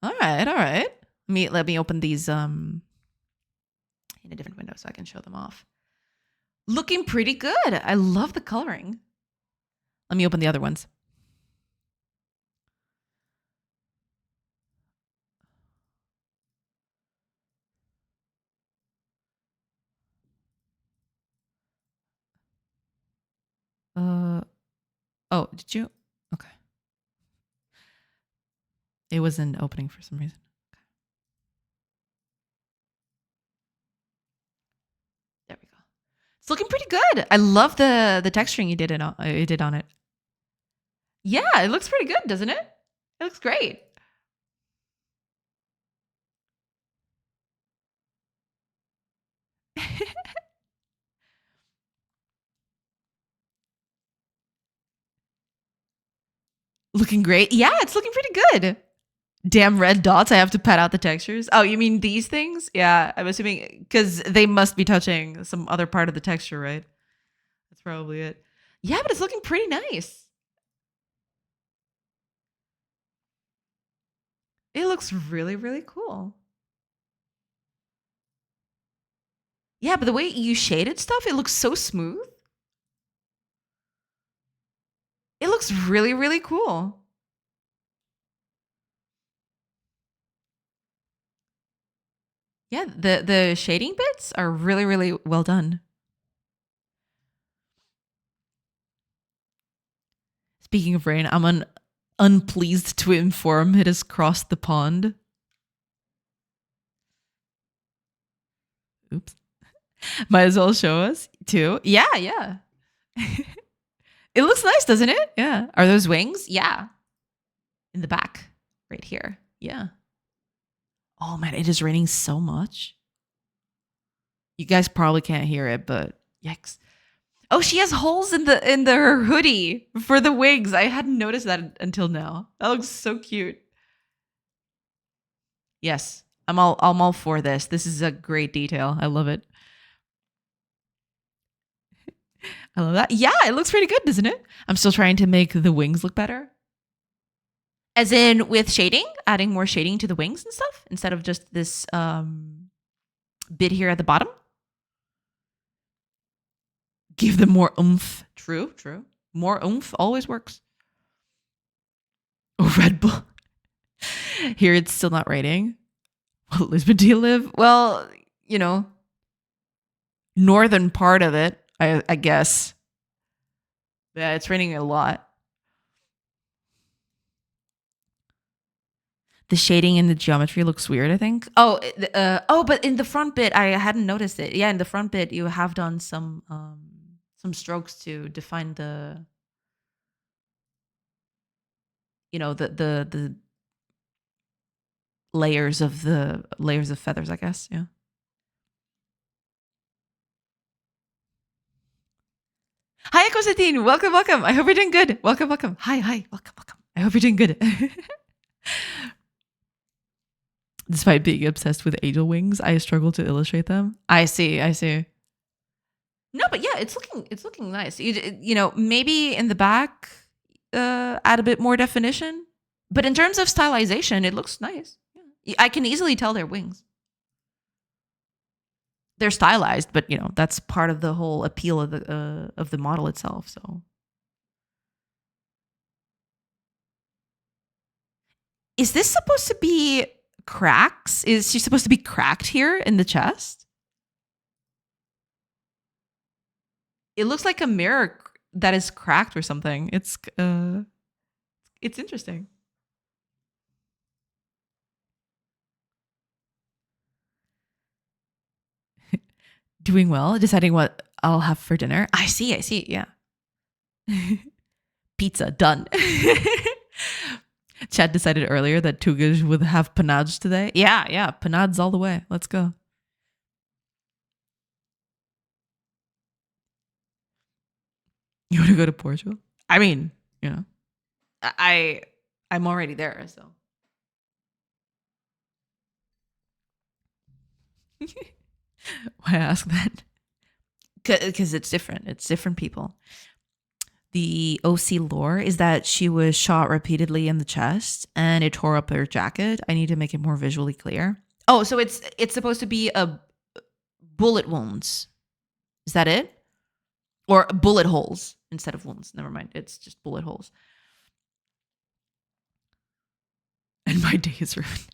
All right, all right. Let me open these in a different window so I can show them off. Looking pretty good. I love the coloring. Let me open the other ones. Oh, did you? Okay. It wasn't opening for some reason. There we go. It's looking pretty good. I love the texturing you did on it. Yeah, it looks pretty good, doesn't it? It looks great. Looking great. Yeah, it's looking pretty good. Damn red dots. I have to pad out the textures. Oh, you mean these things? Yeah, I'm assuming because they must be touching some other part of the texture, right? That's probably it. Yeah, but it's looking pretty nice. It looks really, really cool. Yeah, but the way you shaded stuff, it looks so smooth. It looks really, really cool. Yeah, the shading bits are really, really well done. Speaking of rain, I'm unpleased to inform it has crossed the pond. Oops. Might as well show us too. Yeah, yeah. It looks nice, doesn't it? Yeah. Are those wings? Yeah. In the back, right here. Yeah. Oh man, it is raining so much. You guys probably can't hear it, but yikes. Oh, she has holes in her hoodie for the wings. I hadn't noticed that until now. That looks so cute. Yes, I'm all for this. This is a great detail. I love it. I love that. Yeah, it looks pretty good, doesn't it? I'm still trying to make the wings look better. As in with shading, adding more shading to the wings and stuff instead of just this bit here at the bottom. Give them more oomph. True, true. More oomph always works. Oh, Red Bull. Here it's still not raining. What Lisbon do you live? Well, you know, northern part of it, I guess. Yeah, it's raining a lot. The shading and the geometry looks weird, I think. Oh, but in the front bit, I hadn't noticed it. Yeah, in the front bit, you have done some strokes to define the, you know, the layers of feathers, I guess. Yeah. Hi, Konstantin. Welcome, welcome. I hope you're doing good. Welcome, welcome. Hi, welcome, welcome. I hope you're doing good. Despite being obsessed with angel wings, I struggle to illustrate them. I see. No, but yeah, it's looking nice. You know, maybe in the back, add a bit more definition. But in terms of stylization, it looks nice. Yeah. I can easily tell they're wings. They're stylized, but you know that's part of the whole appeal of the model itself. So, is this supposed to be cracks? Is she supposed to be cracked here in the chest? It looks like a mirror. that is cracked or something. It's interesting. Doing well, deciding what I'll have for dinner. I see. Yeah. Pizza, done. Chad decided earlier that Tugaj would have panades today. Yeah, panades all the way. Let's go. You want to go to Portugal? I mean, you know, I'm already there, so. Why ask that? Because it's different. It's different people. The OC lore is that she was shot repeatedly in the chest and it tore up her jacket. I need to make it more visually clear. Oh, so it's supposed to be a bullet wounds. Is that it? Or bullet holes instead of wounds. Never mind. It's just bullet holes. And my day is ruined.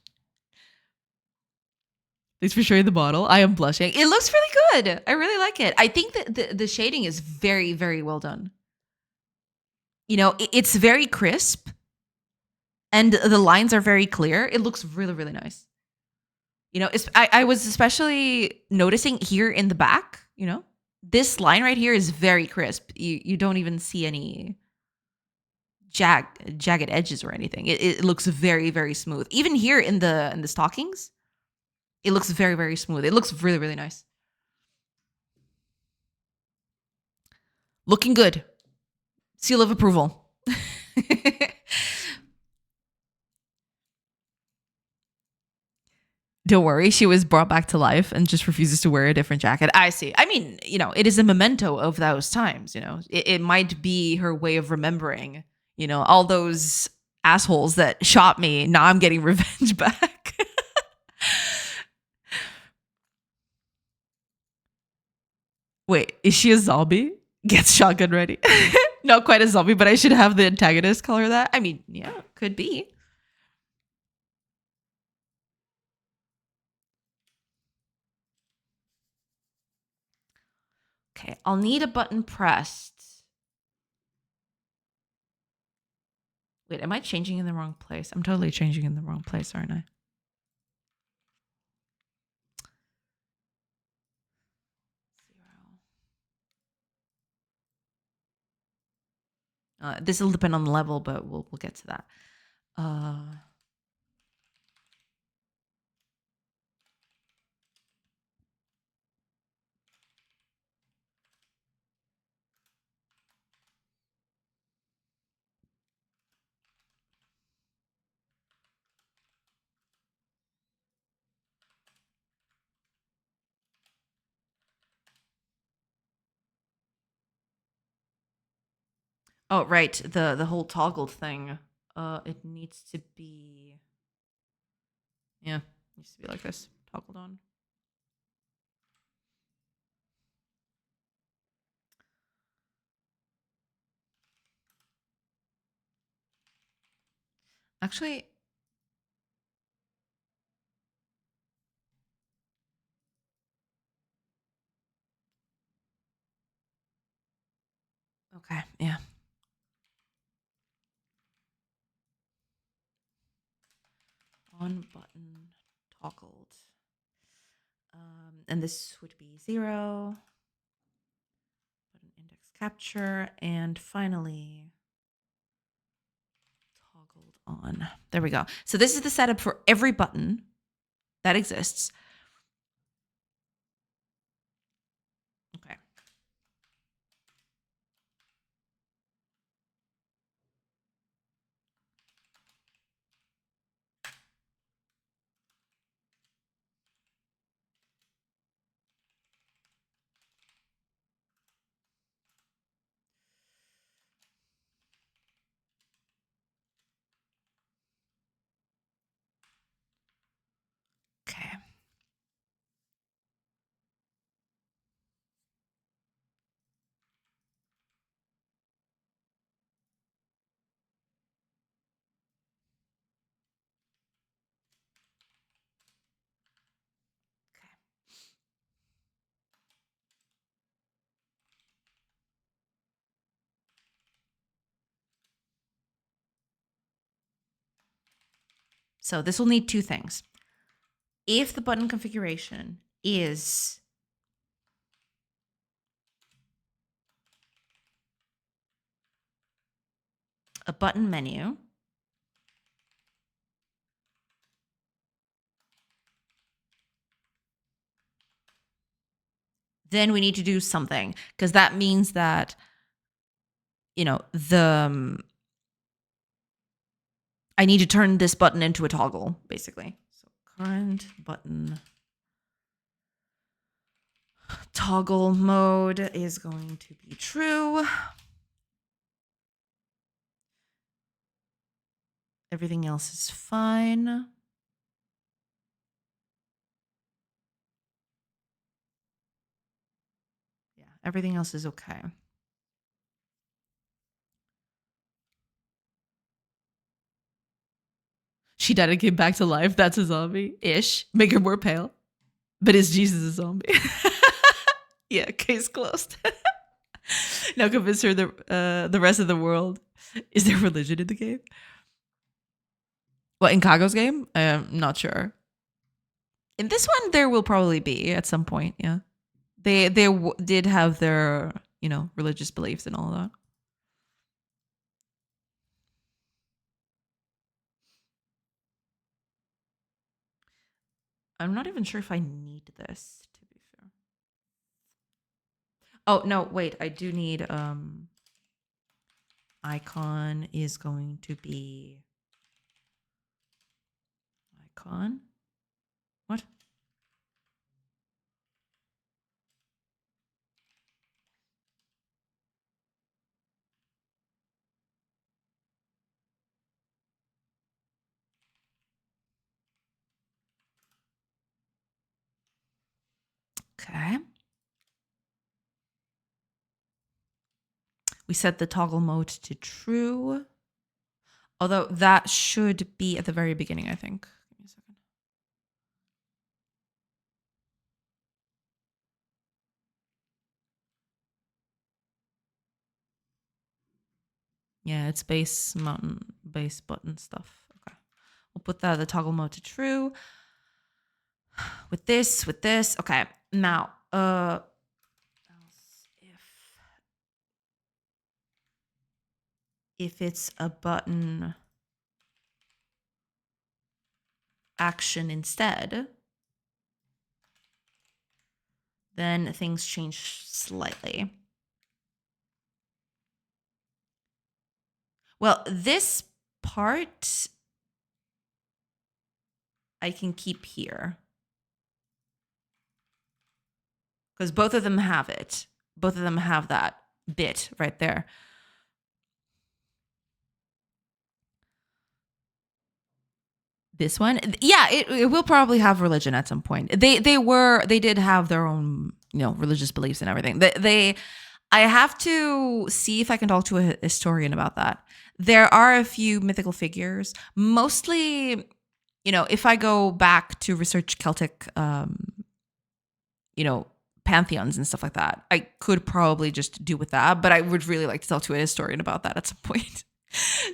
Thanks for showing the model. I am blushing. It looks really good. I really like it. I think that the shading is very, very well done. You know, it's very crisp and the lines are very clear. It looks really, really nice. You know, I was especially noticing here in the back, you know, this line right here is very crisp. You don't even see any jagged edges or anything. It looks very, very smooth. Even here in the stockings, it looks very, very smooth. It looks really, really nice. Looking good. Seal of approval. Don't worry, she was brought back to life and just refuses to wear a different jacket. I see. I mean, you know, it is a memento of those times, you know. It might be her way of remembering, you know, all those assholes that shot me. Now I'm getting revenge back. Wait, is she a zombie? Gets shotgun ready. Not quite a zombie, but I should have the antagonist call her that. I mean, yeah, could be. Okay, I'll need a button pressed. Wait, am I changing in the wrong place? I'm totally changing in the wrong place, aren't I? This will depend on the level, but we'll get to that. Oh, right. The whole toggle thing. It needs to be. Yeah, it needs to be like this. Toggled on. Actually. Okay, yeah. On button toggled. And this would be 0. Button index capture. And finally, toggled on. There we go. So this is the setup for every button that exists. Okay. Okay. So this will need two things. If the button configuration is a button menu, then we need to do something, because that means that, I need to turn this button into a toggle, basically. So current button toggle mode is going to be true. Everything else is fine. Yeah, everything else is okay. She died and came back to life. That's a zombie-ish. Make her more pale. But is Jesus a zombie? Yeah, case closed. Now convince her the rest of the world. Is there religion in the game? What, in Kago's game? I'm not sure. In this one, there will probably be at some point. Yeah, they did have their religious beliefs and all that. I'm not even sure if I need this, to be fair. Oh no, wait, I do need icon is going to be icon. What? Okay. We set the toggle mode to true. Although that should be at the very beginning, I think. Give me a second. Yeah, it's base button stuff. Okay. We'll put that the toggle mode to true. With this. Okay. Now, else if it's a button action instead, then things change slightly. Well, this part I can keep here, because both of them have it. Both of them have that bit right there. This one, yeah, it will probably have religion at some point. They did have their own religious beliefs and everything. I have to see if I can talk to a historian about that. There are a few mythical figures, mostly, if I go back to research Celtic, pantheons and stuff like that, I could probably just do with that. But I would really like to talk to a historian about that at some point.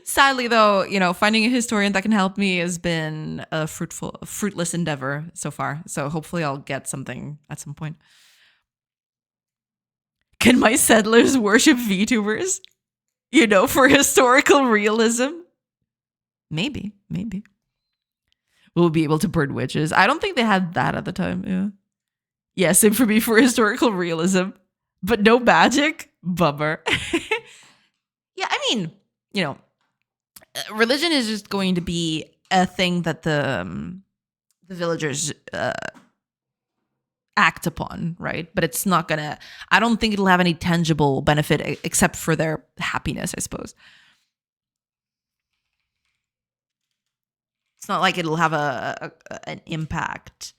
Sadly, though, finding a historian that can help me has been a fruitless endeavor so far. So hopefully I'll get something at some point. Can my settlers worship VTubers? For historical realism? Maybe. We'll be able to burn witches. I don't think they had that at the time. Yeah. Yeah, same for me for historical realism. But no magic? Bummer. Yeah, I mean, religion is just going to be a thing that the villagers act upon, right? But it's not gonna, I don't think it'll have any tangible benefit except for their happiness, I suppose. It's not like it'll have an impact.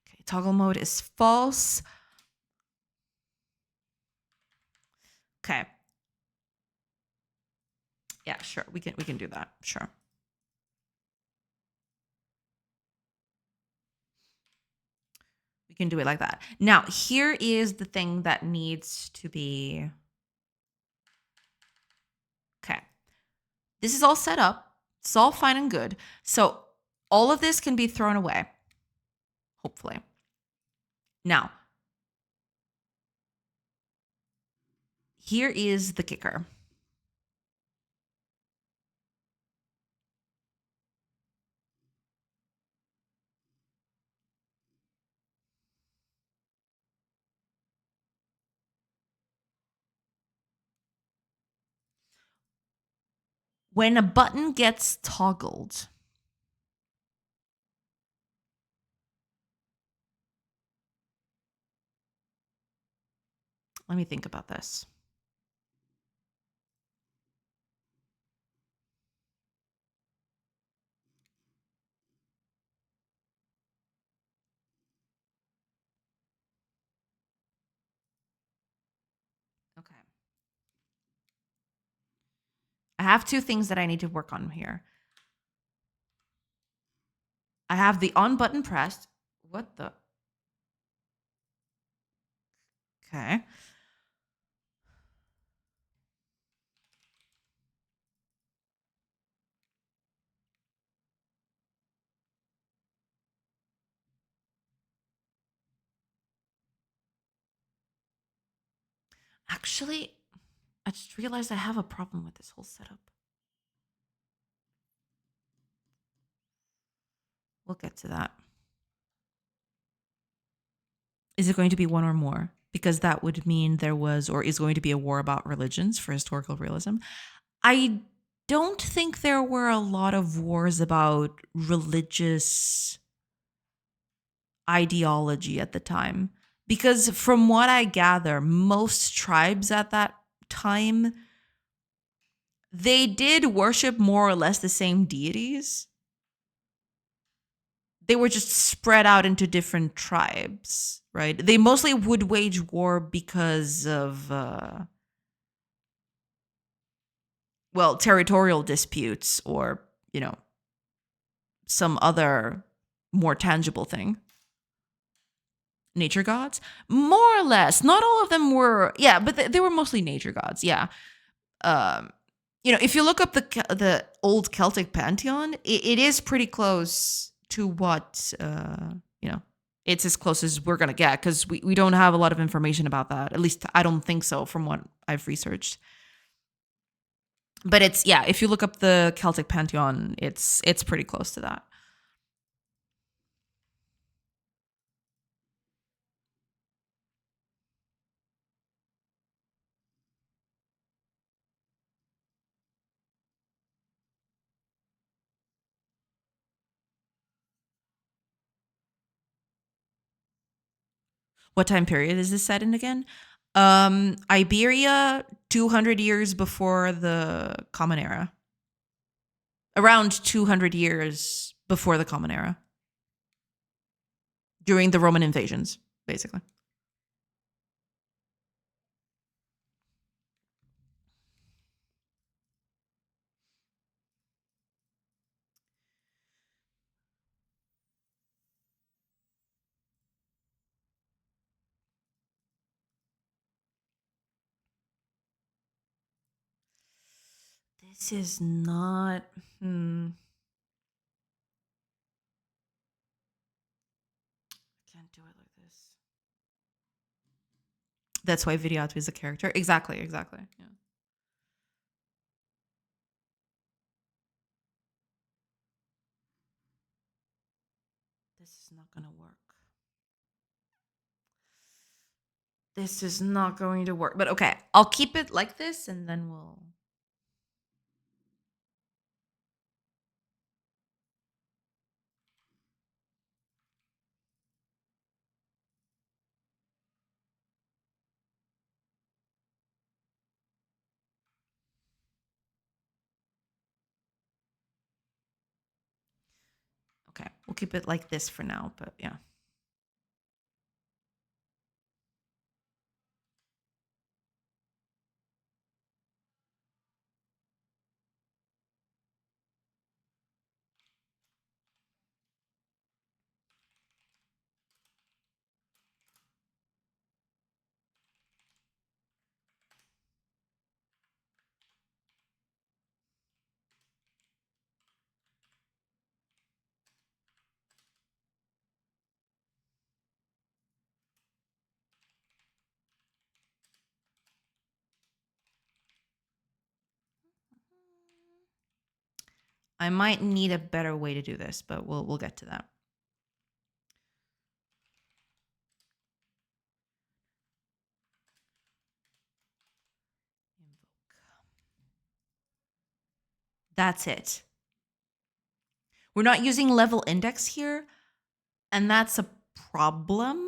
Okay, toggle mode is false. Okay. Yeah, sure. We can do that. Sure. We can do it like that. Now, here is the thing that needs to be This is all set up. It's all fine and good. So all of this can be thrown away, hopefully. Now, here is the kicker. When a button gets toggled, let me think about this. Okay. I have two things that I need to work on here. I have the on button pressed. What the? Okay. Actually, I just realized I have a problem with this whole setup. We'll get to that. Is it going to be one or more? Because that would mean there was or is going to be a war about religions for historical realism. I don't think there were a lot of wars about religious ideology at the time. Because from what I gather, most tribes at that time, they did worship more or less the same deities. They were just spread out into different tribes, right? They mostly would wage war because of, well, territorial disputes or, some other more tangible thing. Nature gods? More or less. Not all of them were, yeah, but they were mostly nature gods, yeah. Um, if you look up the old Celtic pantheon, it is pretty close to what, it's as close as we're going to get because we don't have a lot of information about that. At least I don't think so from what I've researched. But it's, yeah, if you look up the Celtic pantheon, it's pretty close to that. What time period is this set in again? Iberia, 200 years before the Common Era. Around 200 years before the Common Era. During the Roman invasions, basically. This is not. I can't do it like this. That's why Videoto is a character. Exactly. Yeah. This is not going to work. This is not going to work. But okay, I'll keep it like this and then we'll. Okay, we'll keep it like this for now, but yeah. I might need a better way to do this, but we'll get to that. That's it. We're not using level index here, and that's a problem.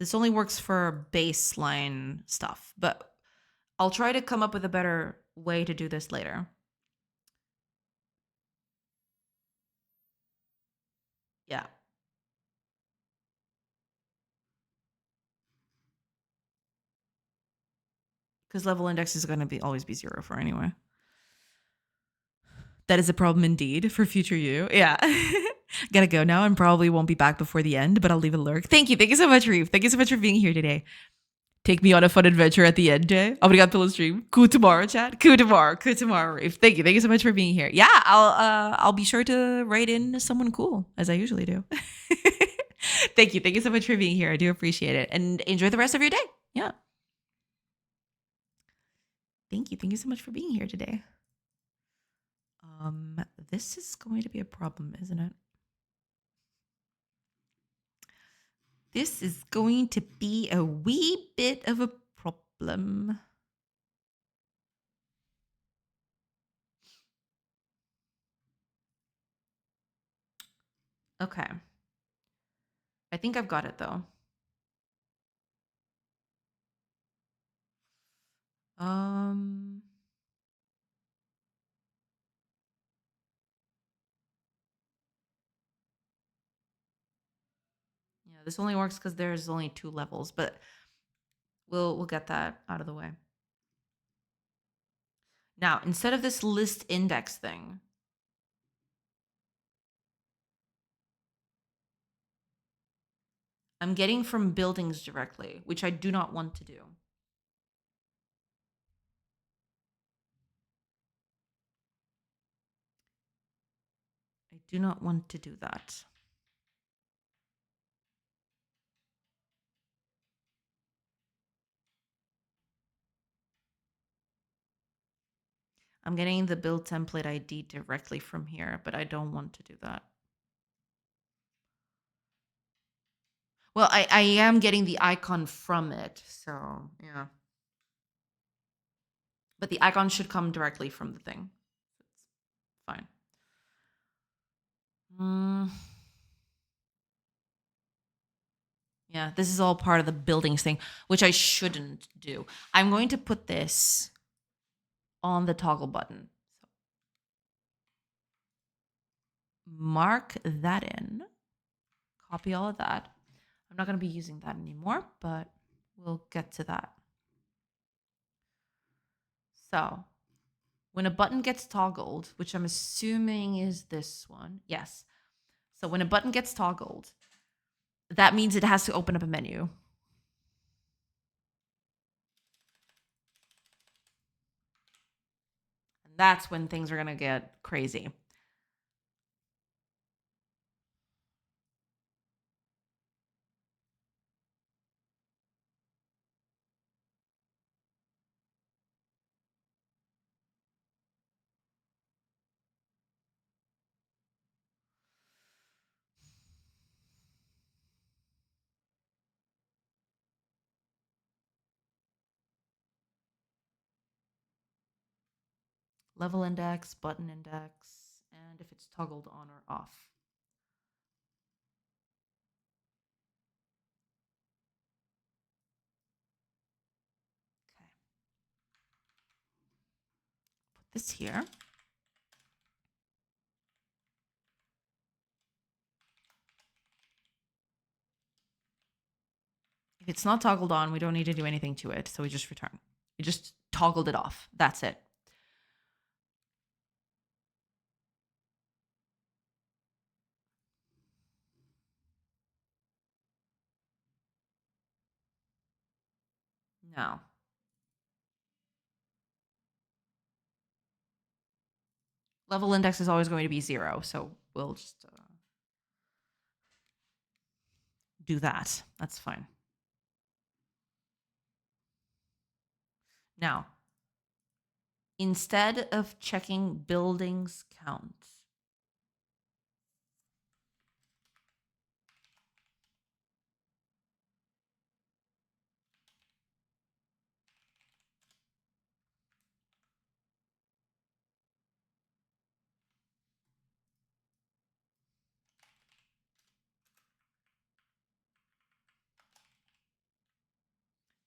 This only works for baseline stuff, but I'll try to come up with a better way to do this later. Yeah. Because level index is going to always be 0 for anyway. That is a problem indeed for future you. Yeah. Gotta go now and probably won't be back before the end, but I'll leave a lurk. Thank you. Thank you so much, Reeve. Thank you so much for being here today. Take me on a fun adventure at the end, Jay. Obrigado pelo stream. Ku tomorrow, chat. Ku tomorrow. Ku tomorrow, Reeve. Thank you. Thank you so much for being here. Yeah, I'll be sure to write in someone cool, as I usually do. Thank you. Thank you so much for being here. I do appreciate it. And enjoy the rest of your day. Yeah. Thank you. Thank you so much for being here today. This is going to be a problem, isn't it? This is going to be a wee bit of a problem. Okay. I think I've got it though. Yeah, this only works because there's only 2 levels, but we'll get that out of the way. Now, instead of this list index thing, I'm getting from buildings directly, which I do not want to do. I do not want to do that. I'm getting the build template ID directly from here, but I don't want to do that. Well, I am getting the icon from it, so yeah. But the icon should come directly from the thing. It's fine. Yeah, this is all part of the buildings thing, which I shouldn't do. I'm going to put this on the toggle button. Mark that in. Copy all of that. I'm not going to be using that anymore, but we'll get to that. So when a button gets toggled, which I'm assuming is this one. Yes. So when a button gets toggled, that means it has to open up a menu. And that's when things are going to get crazy. Level index, button index, and if it's toggled on or off. Okay. Put this here. If it's not toggled on, we don't need to do anything to it, so we just return. We just toggled it off. That's it. Now, level index is always going to be 0, so we'll just do that. That's fine. Now, instead of checking buildings count,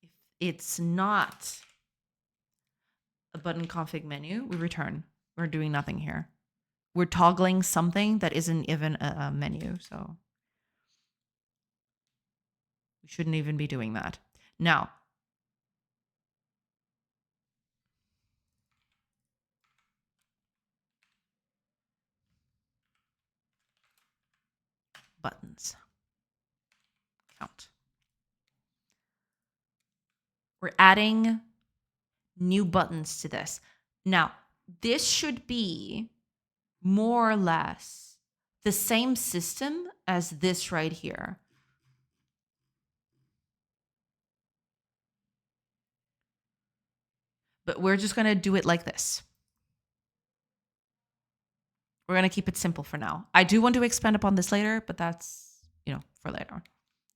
if it's not a button config menu, we return. We're doing nothing here. We're toggling something that isn't even a menu, so we shouldn't even be doing that. Now, buttons count. We're adding new buttons to this. Now, this should be more or less the same system as this right here. But we're just going to do it like this. We're going to keep it simple for now. I do want to expand upon this later, but that's, for later.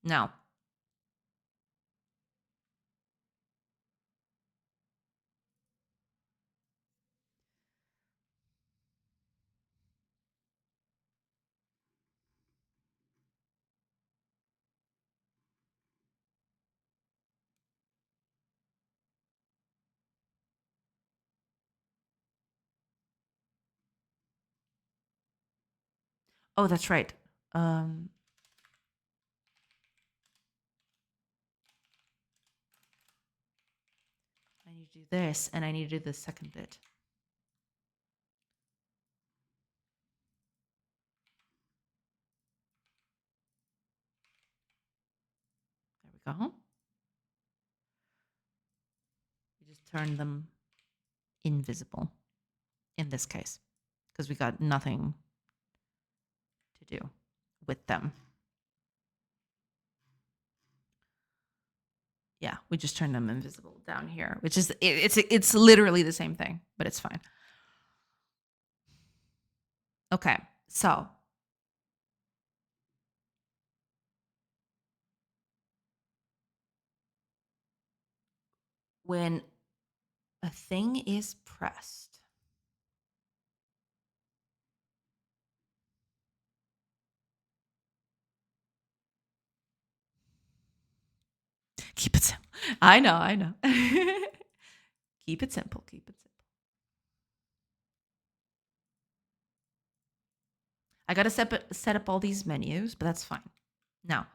Now, oh, that's right. I need to do this, and I need to do the second bit. There we go. We just turn them invisible in this case, because we got nothing to do with them. Yeah, we just turn them invisible down here, which is it's literally the same thing, but it's fine. Okay, so when a thing is pressed, keep it simple. I know. Keep it simple. I got to set up all these menus, but that's fine. Now,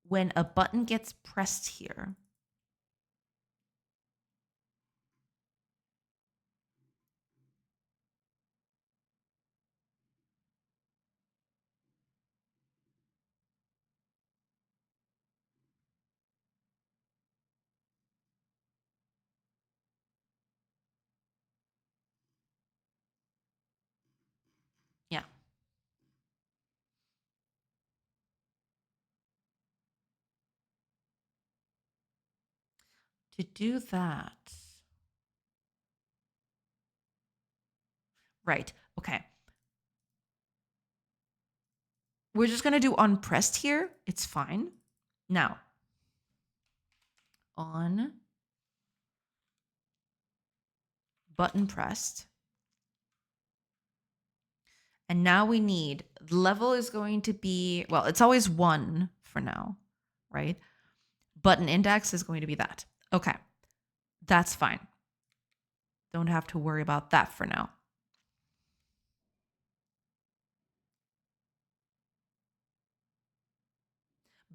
when a button gets pressed here, yeah. To do that, right, okay. We're just going to do on pressed here. It's fine. Now, on button pressed. And now we need, the level is going to be, well, it's always 1 for now, right? Button index is going to be that. Okay, that's fine. Don't have to worry about that for now.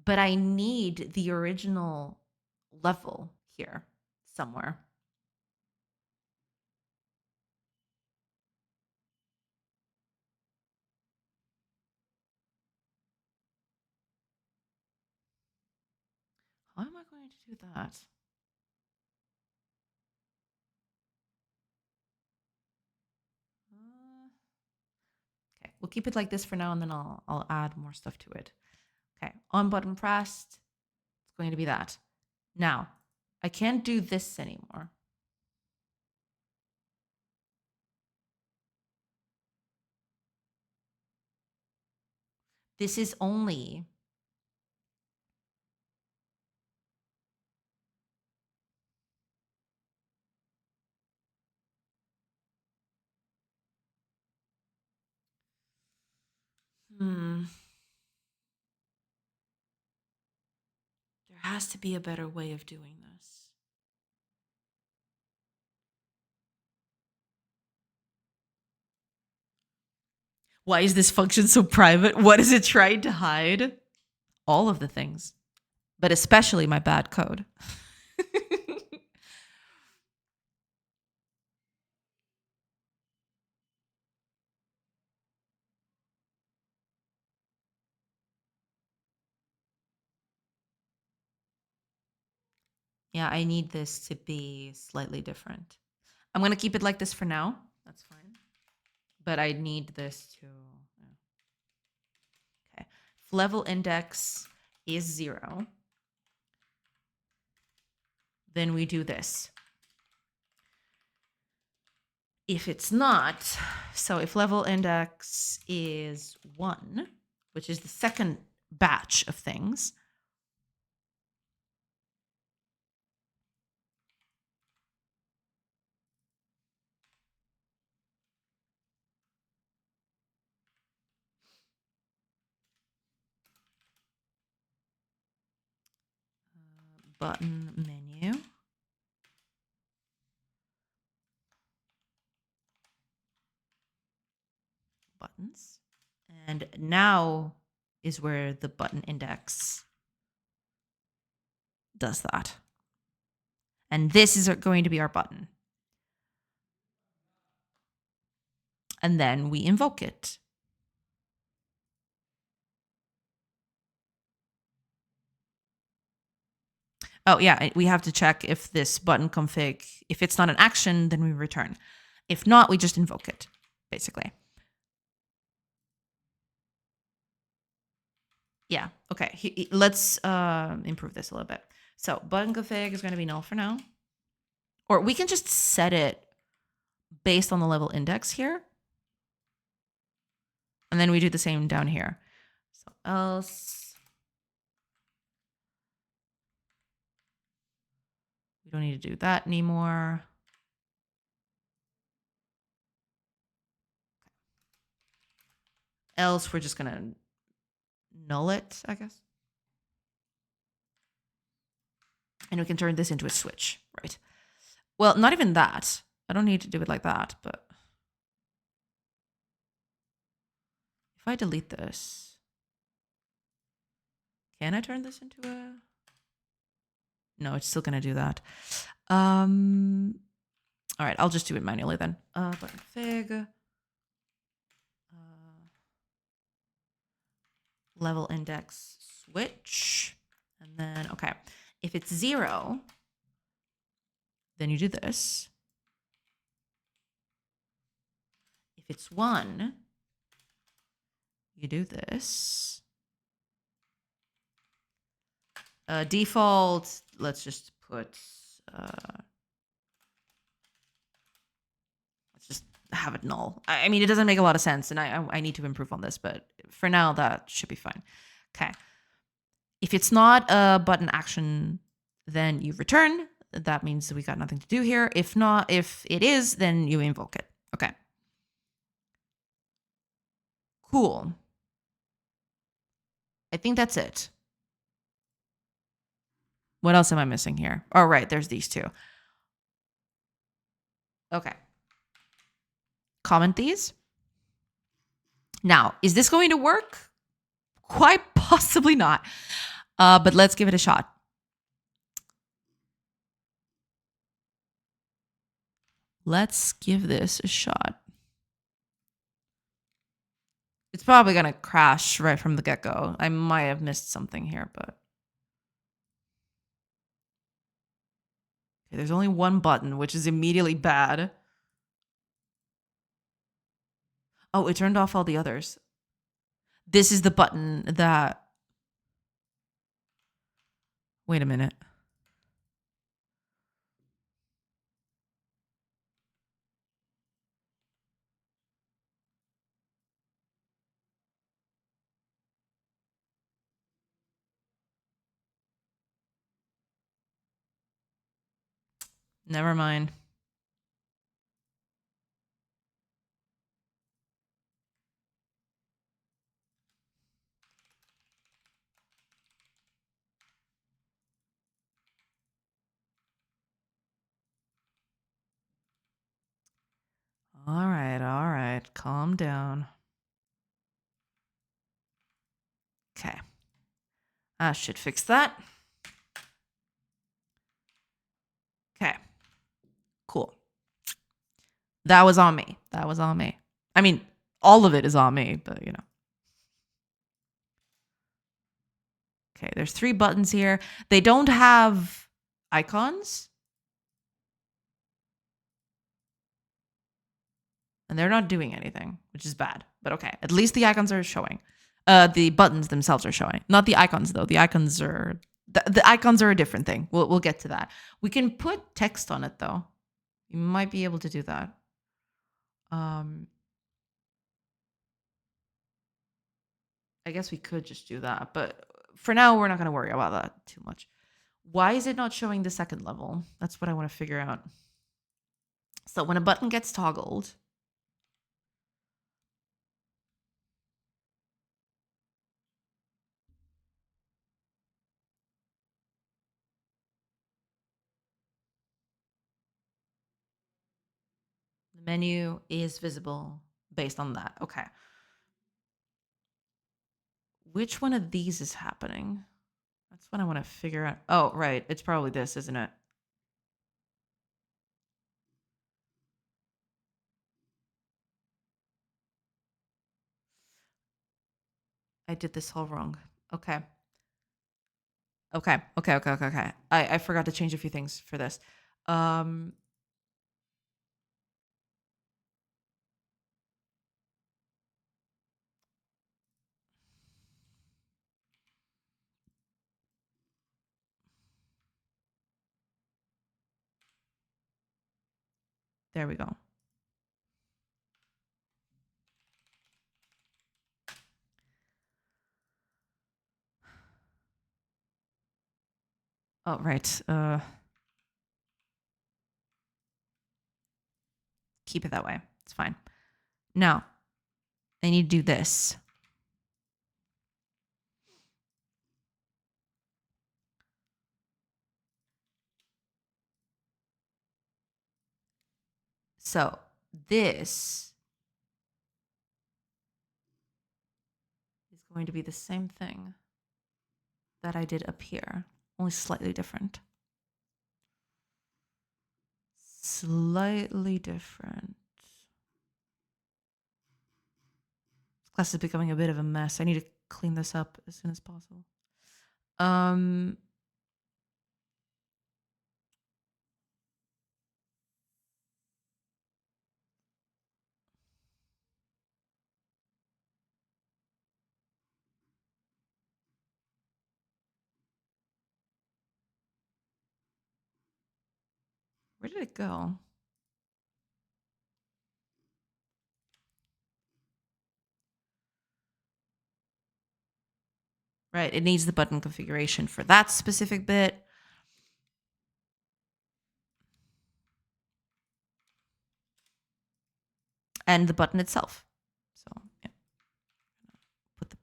But I need the original level here somewhere. How am I going to do that? Okay, we'll keep it like this for now, and then I'll add more stuff to it. Okay, on button pressed, it's going to be that. Now, I can't do this anymore. This is only there has to be a better way of doing this. Why is this function so private? What is it trying to hide? All of the things, but especially my bad code. Yeah, I need this to be slightly different. I'm going to keep it like this for now. That's fine. But I need this to... Okay. If level index is 0, then we do this. If it's not, so if level index is 1, which is the second batch of things, button menu, buttons, and now is where the button index does that. And this is going to be our button. And then we invoke it. Oh, yeah, we have to check if this button config, if it's not an action, then we return. If not, we just invoke it, basically. Yeah, okay. Let's improve this a little bit. So button config is going to be null for now. Or we can just set it based on the level index here. And then we do the same down here. So else. We don't need to do that anymore. Else, we're just going to null it, I guess. And we can turn this into a switch, right? Well, not even that. I don't need to do it like that, but if I delete this, can I turn this into a... No, it's still going to do that. All right, I'll just do it manually then. Button config. Level index switch. And then, okay, if it's 0, then you do this. If it's 1, you do this. Default, let's just put, let's just have it null. I mean, it doesn't make a lot of sense, and I need to improve on this, but for now, that should be fine. Okay. If it's not a button action, then you return. That means we got nothing to do here. If not, if it is, then you invoke it. Okay. Cool. I think that's it. What else am I missing here? Oh, right. There's these two. Okay. Comment these. Now, is this going to work? Quite possibly not. But let's give it a shot. Let's give this a shot. It's probably going to crash right from the get-go. I might have missed something here, but... Okay, there's only one button, which is immediately bad. Oh, it turned off all the others. This is the button that... Wait a minute. Never mind. All right. Calm down. Okay. I should fix that. Okay. Cool. That was on me. I mean, all of it is on me, but you know. Okay, there's 3 buttons here. They don't have icons. And they're not doing anything, which is bad. But okay, at least the icons are showing. The buttons themselves are showing. Not the icons though. The icons are the icons are a different thing. We'll get to that. We can put text on it though. You might be able to do that. I guess we could just do that, but for now we're not going to worry about that too much. Why is it not showing the second level? That's what I want to figure out. So when a button gets toggled, the menu is visible based on that. Okay. Which one of these is happening? That's what I want to figure out. Oh, right. It's probably this, isn't it? I did this all wrong. Okay. I forgot to change a few things for this. There we go. Oh, right. Keep it that way. It's fine. Now, I need to do this. So this is going to be the same thing that I did up here, only slightly different. Slightly different. This class is becoming a bit of a mess. I need to clean this up as soon as possible. Where did it go? Right, it needs the button configuration for that specific bit. And the button itself. So, yeah. Put the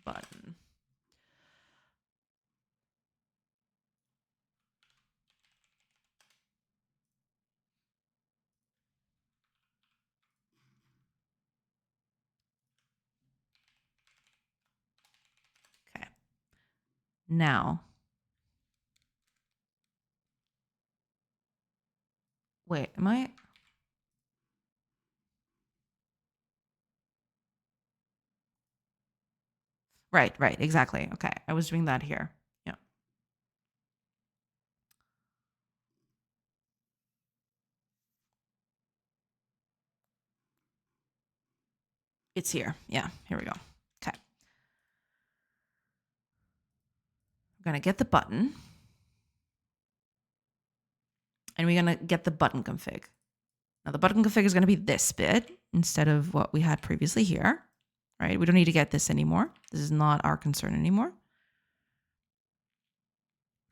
button. Okay. Now. Wait, am I? Right, exactly. Okay, I was doing that here. Yeah. It's here. Yeah, here we go. Okay. I'm going to get the button. And we're going to get the button config. Now, the button config is going to be this bit instead of what we had previously here. Right? We don't need to get this anymore. This is not our concern anymore.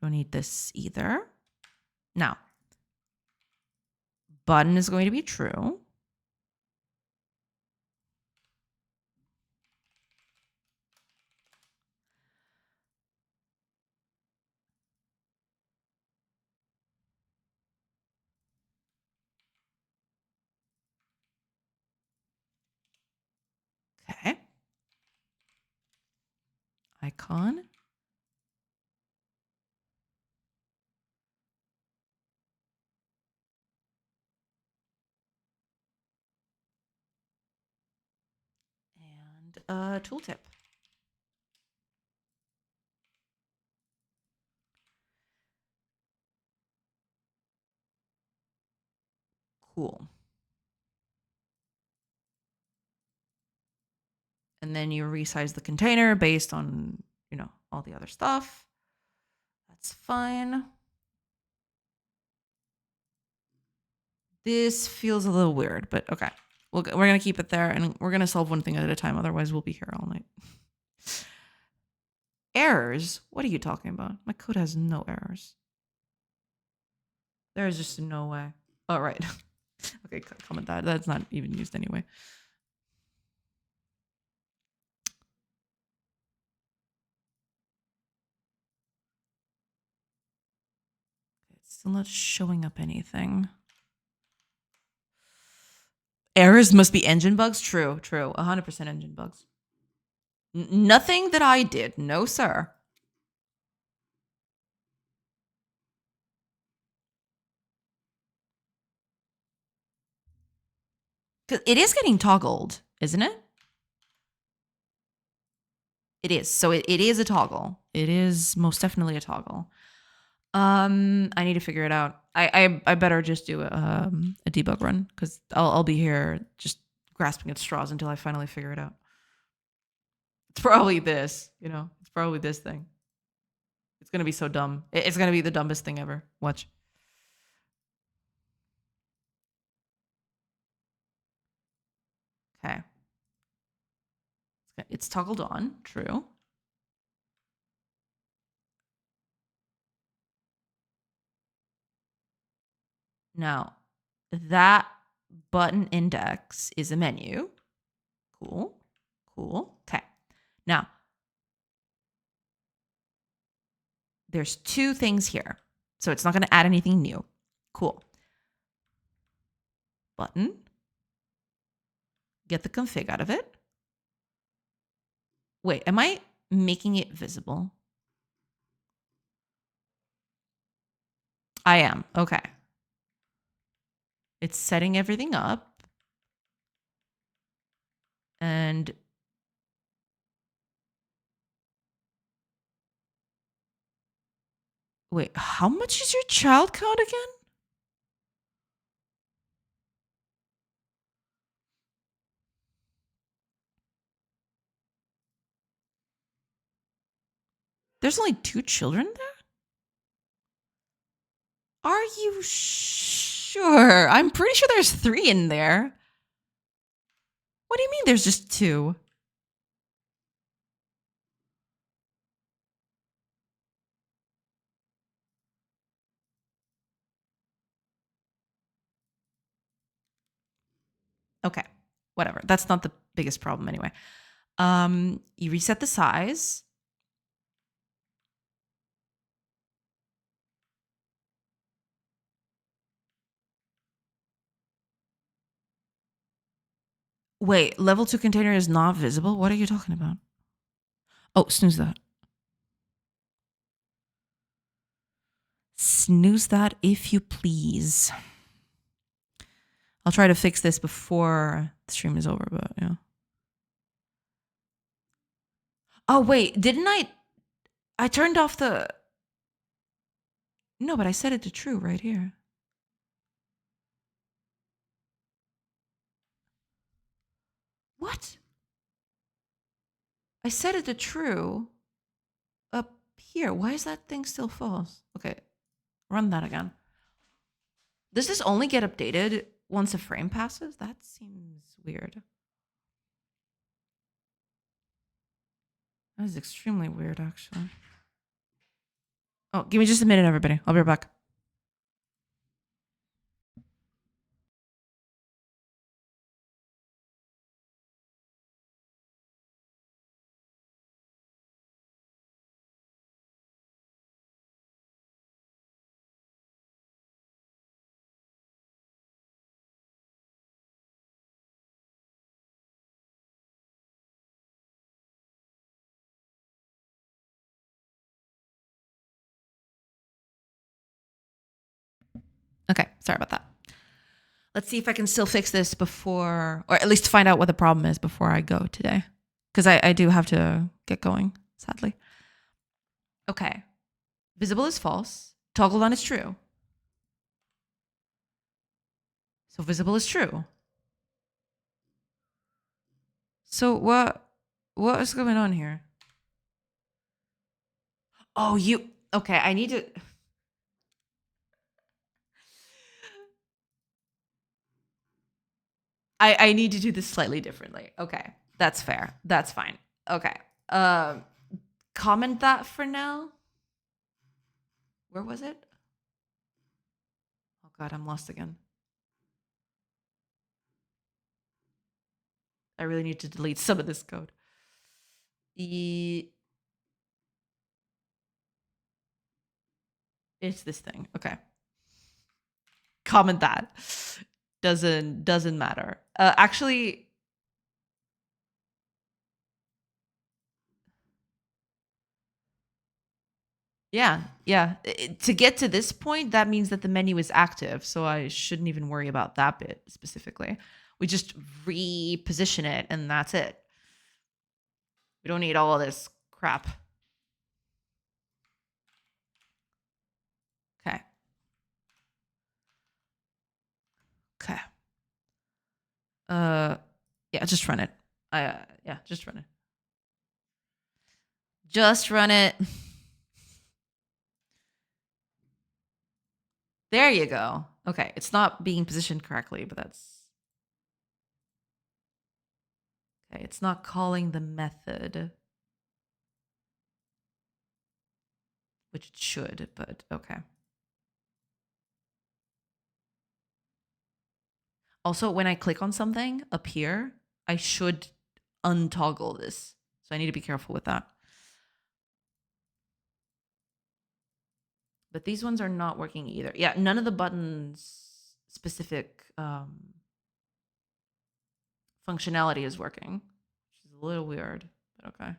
Don't need this either. Now, button is going to be true. Okay. Icon. And tooltip. Cool. And then you resize the container based on, all the other stuff. That's fine. This feels a little weird, but okay. We're going to keep it there, and we're going to solve one thing at a time. Otherwise, we'll be here all night. Errors? What are you talking about? My code has no errors. There is just no way. Oh, right. Okay, comment that. That's not even used anyway. It's still not showing up anything. Errors must be engine bugs? True. 100% engine bugs. Nothing that I did. No, sir. It is getting toggled, isn't it? It is. So it is a toggle. It is most definitely a toggle. I need to figure it out. I better just do a debug run because I'll be here just grasping at straws until I finally figure it out. It's probably this, it's probably this thing. It's gonna be so dumb. It's gonna be the dumbest thing ever. Watch. Okay. It's toggled on. True. Now, that button index is a menu. Cool. Okay. Now, there's two things here. So it's not going to add anything new. Cool. Button. Get the config out of it. Wait, am I making it visible? I am. Okay. It's setting everything up. And wait, how much is your child count again? There's only 2 children there? Are you sure? I'm pretty sure there's 3 in there. What do you mean there's just 2? Okay, whatever. That's not the biggest problem anyway. You reset the size. Wait, level 2 container is not visible? What are you talking about? Oh, snooze that. Snooze that if you please. I'll try to fix this before the stream is over, but yeah. Oh, wait, didn't I turned off the... No, but I set it to true right here. What? I set it to true up here. Why is that thing still false? Okay, run that again. Does this only get updated once a frame passes? That seems weird. That is extremely weird, actually. Oh, give me just a minute, everybody. I'll be right back. Okay, sorry about that. Let's see if I can still fix this before, or at least find out what the problem is before I go today. Because I do have to get going, sadly. Okay. Visible is false. Toggled on is true. So visible is true. So what is going on here? Oh, okay, I need to I need to do this slightly differently. Okay. That's fair. That's fine. Okay. Comment that for now. Where was it? Oh god, I'm lost again. I really need to delete some of this code. It's this thing. Okay. Comment that. Doesn't matter. Actually, yeah. To get to this point, that means that the menu is active, so I shouldn't even worry about that bit specifically. We just reposition it, and that's it. We don't need all this crap. Okay. Okay. Yeah, just run it. Yeah, just run it. Just run it. There you go. Okay, it's not being positioned correctly, but that's okay. It's not calling the method, which it should, but okay. Also, when I click on something up here, I should untoggle this. So I need to be careful with that. But these ones are not working either. Yeah, none of the buttons specific functionality is working, which is a little weird, but okay.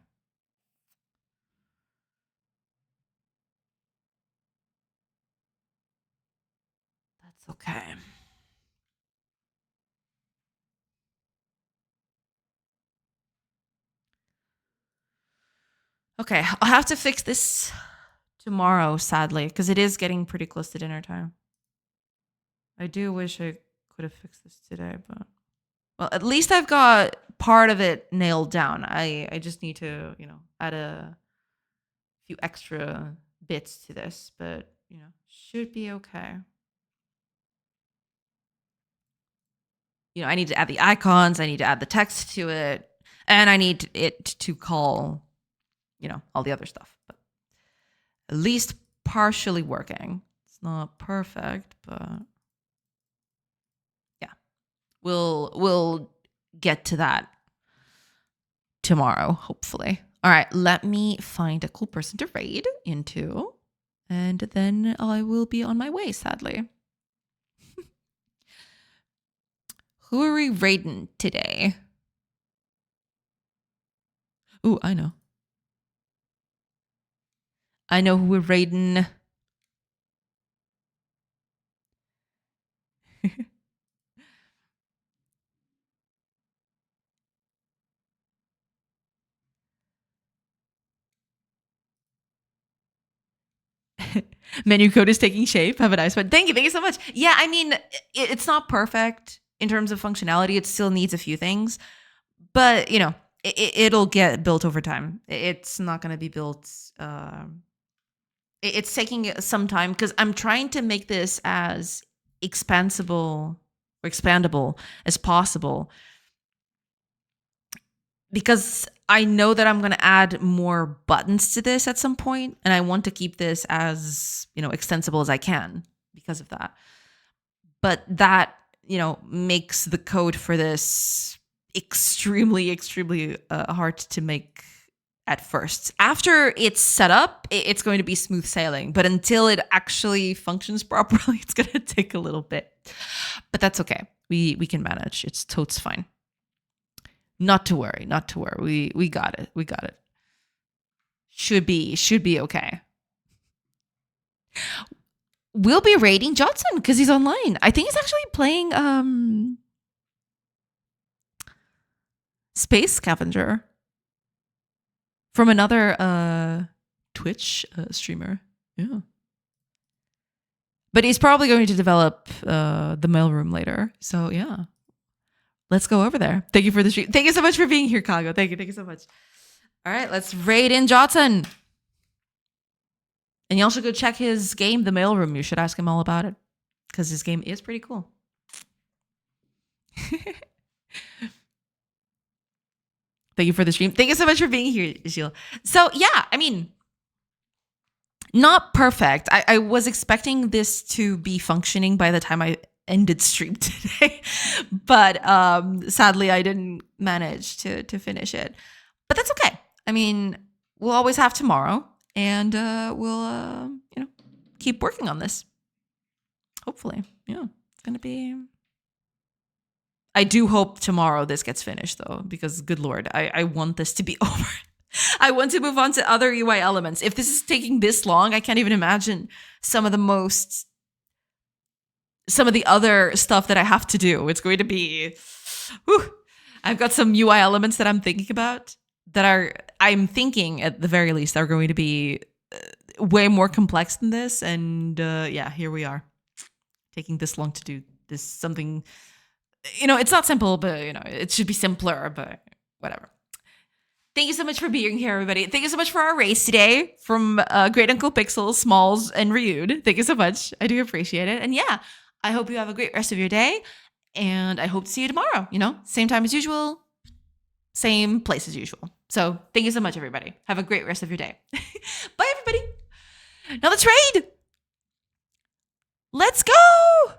That's okay. Okay, I'll have to fix this tomorrow, sadly, because it is getting pretty close to dinner time. I do wish I could have fixed this today, but well, at least I've got part of it nailed down. I just need to, add a few extra bits to this, but should be okay. I need to add the icons, I need to add the text to it, and I need it to call, all the other stuff. But at least partially working. It's not perfect, but yeah. We'll get to that tomorrow, hopefully. All right, let me find a cool person to raid into, and then I will be on my way, sadly. Who are we raiding today? Ooh, I know. I know who we're raiding. Menu code is taking shape. Have a nice one. Thank you so much. Yeah, I mean, it's not perfect in terms of functionality. It still needs a few things, but it'll get built over time. It's not going to be built. It's taking some time because I'm trying to make this as expandable as possible, because I know that I'm going to add more buttons to this at some point, and I want to keep this as, extensible as I can because of that. But that, makes the code for this extremely, extremely hard to make at first. After it's set up, it's going to be smooth sailing. But until it actually functions properly, it's going to take a little bit. But that's okay. We can manage. It's totes fine. Not to worry. Not to worry. We got it. We got it. Should be okay. We'll be raiding Johnson because he's online. I think he's actually playing Space Scavenger from another Twitch streamer. Yeah. But he's probably going to develop the mailroom later. So yeah. Let's go over there. Thank you for the stream. Thank you so much for being here, Kago. Thank you so much. All right, let's raid in Johnson. And you also go check his game, The Mailroom. You should ask him all about it because his game is pretty cool. Thank you for the stream. Thank you so much for being here, Gilles. So yeah, I mean, not perfect. I was expecting this to be functioning by the time I ended stream today, but sadly I didn't manage to finish it. But that's okay. I mean, we'll always have tomorrow, and we'll keep working on this. Hopefully, yeah, it's gonna be. I do hope tomorrow this gets finished though, because good lord, I want this to be over. I want to move on to other UI elements. If this is taking this long, I can't even imagine some of the other stuff that I have to do. It's going to be, I've got some UI elements that I'm thinking about I'm thinking at the very least are going to be way more complex than this. And yeah, here we are taking this long to do this something, it's not simple, but it should be simpler, but whatever. Thank you so much for being here, everybody. Thank you so much for our race today from Great Uncle Pixel, Smalls, and Ryud. Thank you so much. I do appreciate it. And yeah, I hope you have a great rest of your day. And I hope to see you tomorrow. Same time as usual, same place as usual. So thank you so much, everybody. Have a great rest of your day. Bye, everybody. Now let's raid. Let's go.